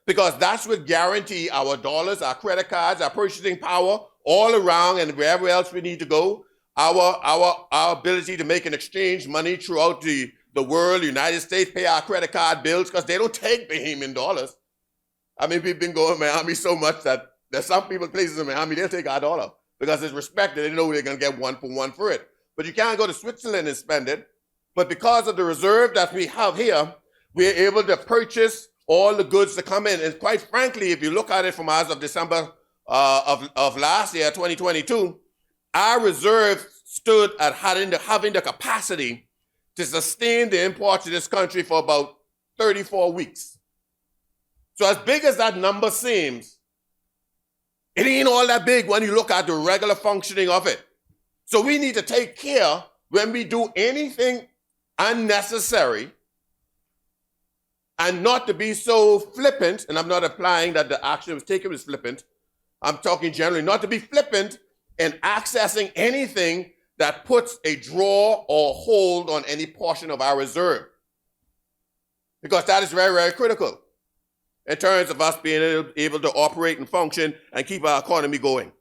Because that's what guarantee our dollars, our credit cards, our purchasing power all around and wherever else we need to go, our ability to make and exchange money throughout the world, the United States, pay our credit card bills, because they don't take Bahamian dollars. I mean, we've been going to Miami so much that there's some people, places in Miami, they'll take our dollar because it's respected. They know they're going to get 1 for 1 for it. But you can't go to Switzerland and spend it. But because of the reserve that we have here, we're able to purchase all the goods that come in. And quite frankly, if you look at it from as of December of last year, 2022, our reserve stood at having the capacity to sustain the imports to this country for about 34 weeks. So as big as that number seems, it ain't all that big when you look at the regular functioning of it. So we need to take care when we do anything unnecessary and not to be so flippant, and I'm not implying that the action was taken was flippant. I'm talking generally, not to be flippant in accessing anything that puts a draw or hold on any portion of our reserve. Because that is very, very critical in terms of us being able to operate and function and keep our economy going.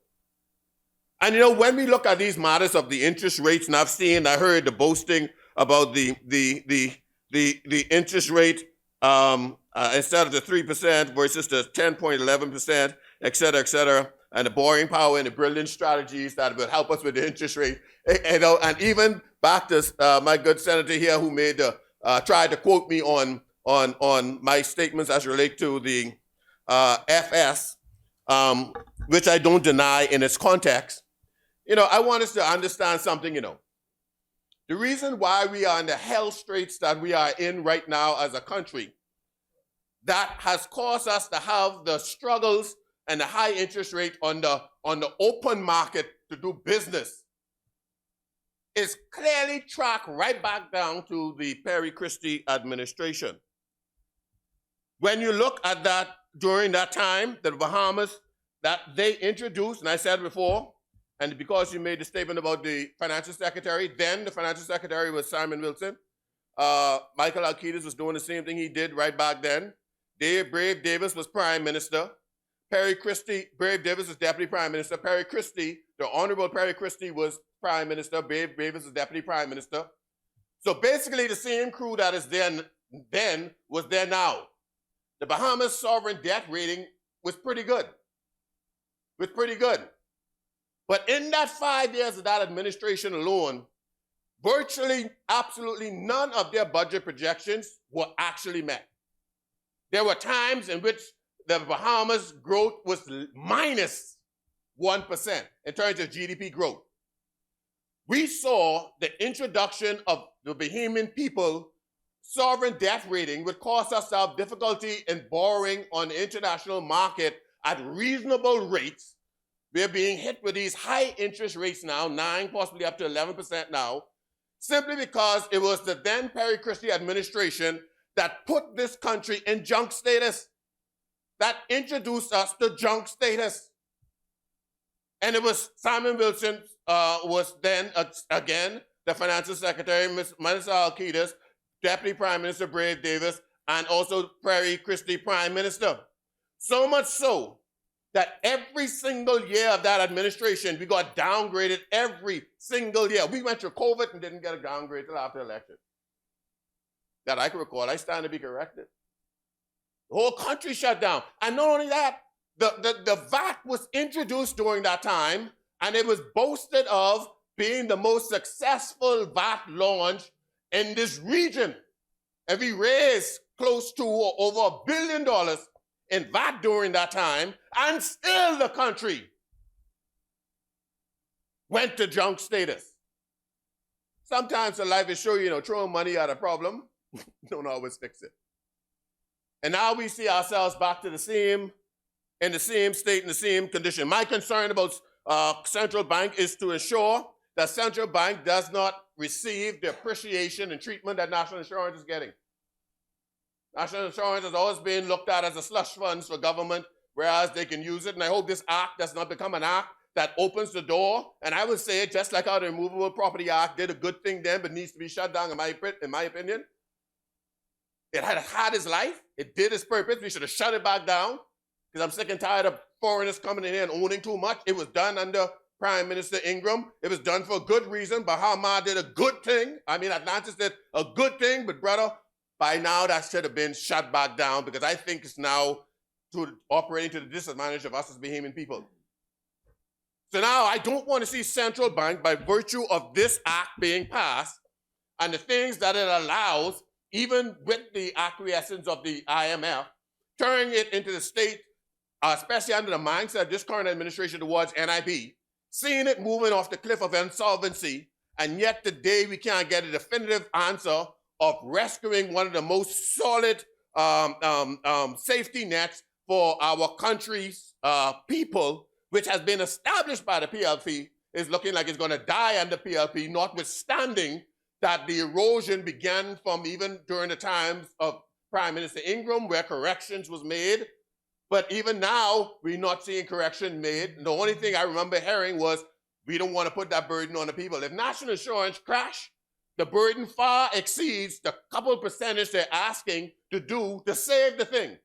And you know, when we look at these matters of the interest rates, and I heard the boasting about the interest rate instead of the 3% versus the 10.11%, et cetera, and the borrowing power and the brilliant strategies that will help us with the interest rate. And even back to my good senator here who tried to quote me on my statements as relate to the FS, which I don't deny in its context. You know, I want us to understand something, you know. The reason why we are in the hell straits that we are in right now as a country, that has caused us to have the struggles and the high interest rate on the open market to do business, is clearly tracked right back down to the Perry Christie administration. When you look at that during that time, the Bahamas, that they introduced, and I said before, and because you made the statement about the financial secretary, then the financial secretary was Simon Wilson. Michael Alcides was doing the same thing he did right back then. Brave Davis was prime minister. Brave Davis was deputy prime minister. Perry Christie, the Honorable Perry Christie was prime minister. Brave Davis was deputy prime minister. So basically the same crew that is there then was there now. The Bahamas sovereign debt rating was pretty good. But in that 5 years of that administration alone, virtually, absolutely none of their budget projections were actually met. There were times in which the Bahamas growth was minus 1% in terms of GDP growth. We saw the introduction of the Bahamian people sovereign debt rating would cause us to have difficulty in borrowing on the international market at reasonable rates. We're being hit with these high interest rates now, 9, possibly up to 11% now, simply because it was the then Perry Christie administration that put this country in junk status, that introduced us to junk status. And it was Simon Wilson was then, again, the financial secretary, Minister Alcides, Deputy Prime Minister Brave Davis, and also Prairie Christie Prime Minister. So much so that every single year of that administration, we got downgraded every single year. We went through COVID and didn't get a downgrade till after election. That I can recall. I stand to be corrected. The whole country shut down. And not only that, the VAT was introduced during that time, and it was boasted of being the most successful VAT launch in this region. And we raised close to over $1 billion in VAT during that time, and still the country went to junk status. Sometimes in life is sure, throwing money at a problem don't always fix it. And now we see ourselves back to in the same state, in the same condition. My concern about central bank is to ensure that central bank does not receive the appreciation and treatment that national insurance is getting. National insurance has always been looked at as a slush fund for government, whereas they can use it. And I hope this act does not become an act that opens the door. And I would say, just like how the Removable Property Act did a good thing then, but needs to be shut down, in my opinion. It had its life. It did its purpose. We should have shut it back down, because I'm sick and tired of foreigners coming in here and owning too much. It was done under Prime Minister Ingram. It was done for a good reason. Bahama did a good thing. Atlantis did a good thing, but brother, by now that should have been shut back down, because I think it's now operating to the disadvantage of us as Bahamian people. So now I don't want to see central bank, by virtue of this act being passed and the things that it allows, even with the acquiescence of the IMF, turning it into the state, especially under the mindset of this current administration towards NIB, seeing it moving off the cliff of insolvency, and yet today we can't get a definitive answer of rescuing one of the most solid safety nets for our country's people, which has been established by the PLP, is looking like it's going to die under PLP, notwithstanding that the erosion began from even during the times of Prime Minister Ingram, where corrections was made. But even now, we're not seeing correction made. The only thing I remember hearing was, we don't want to put that burden on the people. If national insurance crash, the burden far exceeds the couple percentage they're asking to do to save the thing.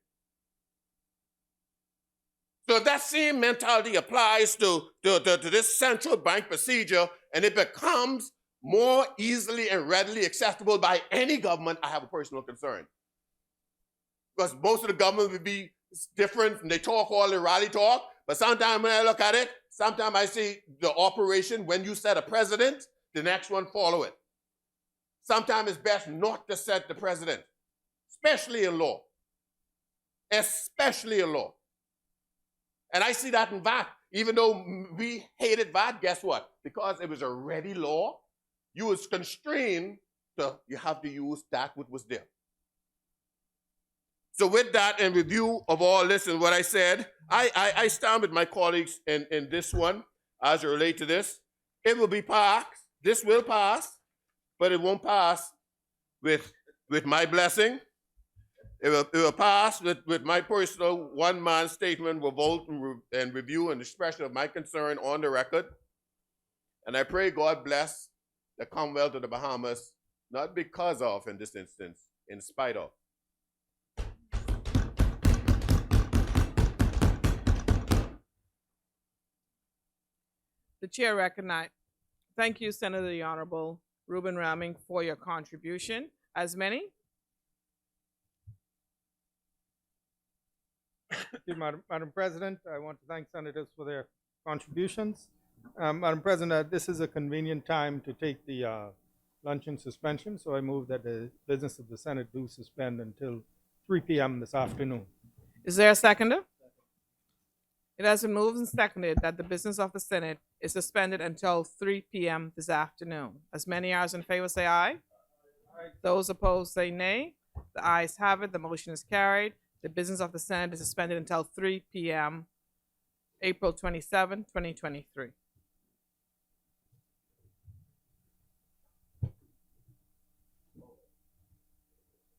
So if that same mentality applies to this central bank procedure, and it becomes more easily and readily accessible by any government, I have a personal concern. Because most of the government would be different, and they talk all the rally talk, but sometimes when I look at it, sometimes I see the operation, when you set a precedent, the next one follow it. Sometimes it's best not to set the precedent, especially in law. Especially in law. And I see that in VAT. Even though we hated VAT, guess what? Because it was already law, you was constrained to, you have to use that which was there. So with that, in review of all this and what I said, I stand with my colleagues in this one as it relates to this. It will be passed. This will pass, but it won't pass with my blessing. It will pass with my personal one-man statement, revolt and review and expression of my concern on the record. And I pray God bless the Commonwealth of the Bahamas, not because of, in this instance, in spite of. The chair recognizes. Thank you, Senator the Honorable Reuben Ramming, for your contribution. As many? Thank you, Madam President. I want to thank senators for their contributions. Madam President, this is a convenient time to take the luncheon suspension, so I move that the business of the Senate do suspend until 3 p.m. this afternoon. Is there a seconder? It has been moved and seconded that the business of the Senate is suspended until 3 p.m. this afternoon. As many as in favor say aye. Those opposed say nay. The ayes have it. The motion is carried. The business of the Senate is suspended until 3 p.m. April 27, 2023.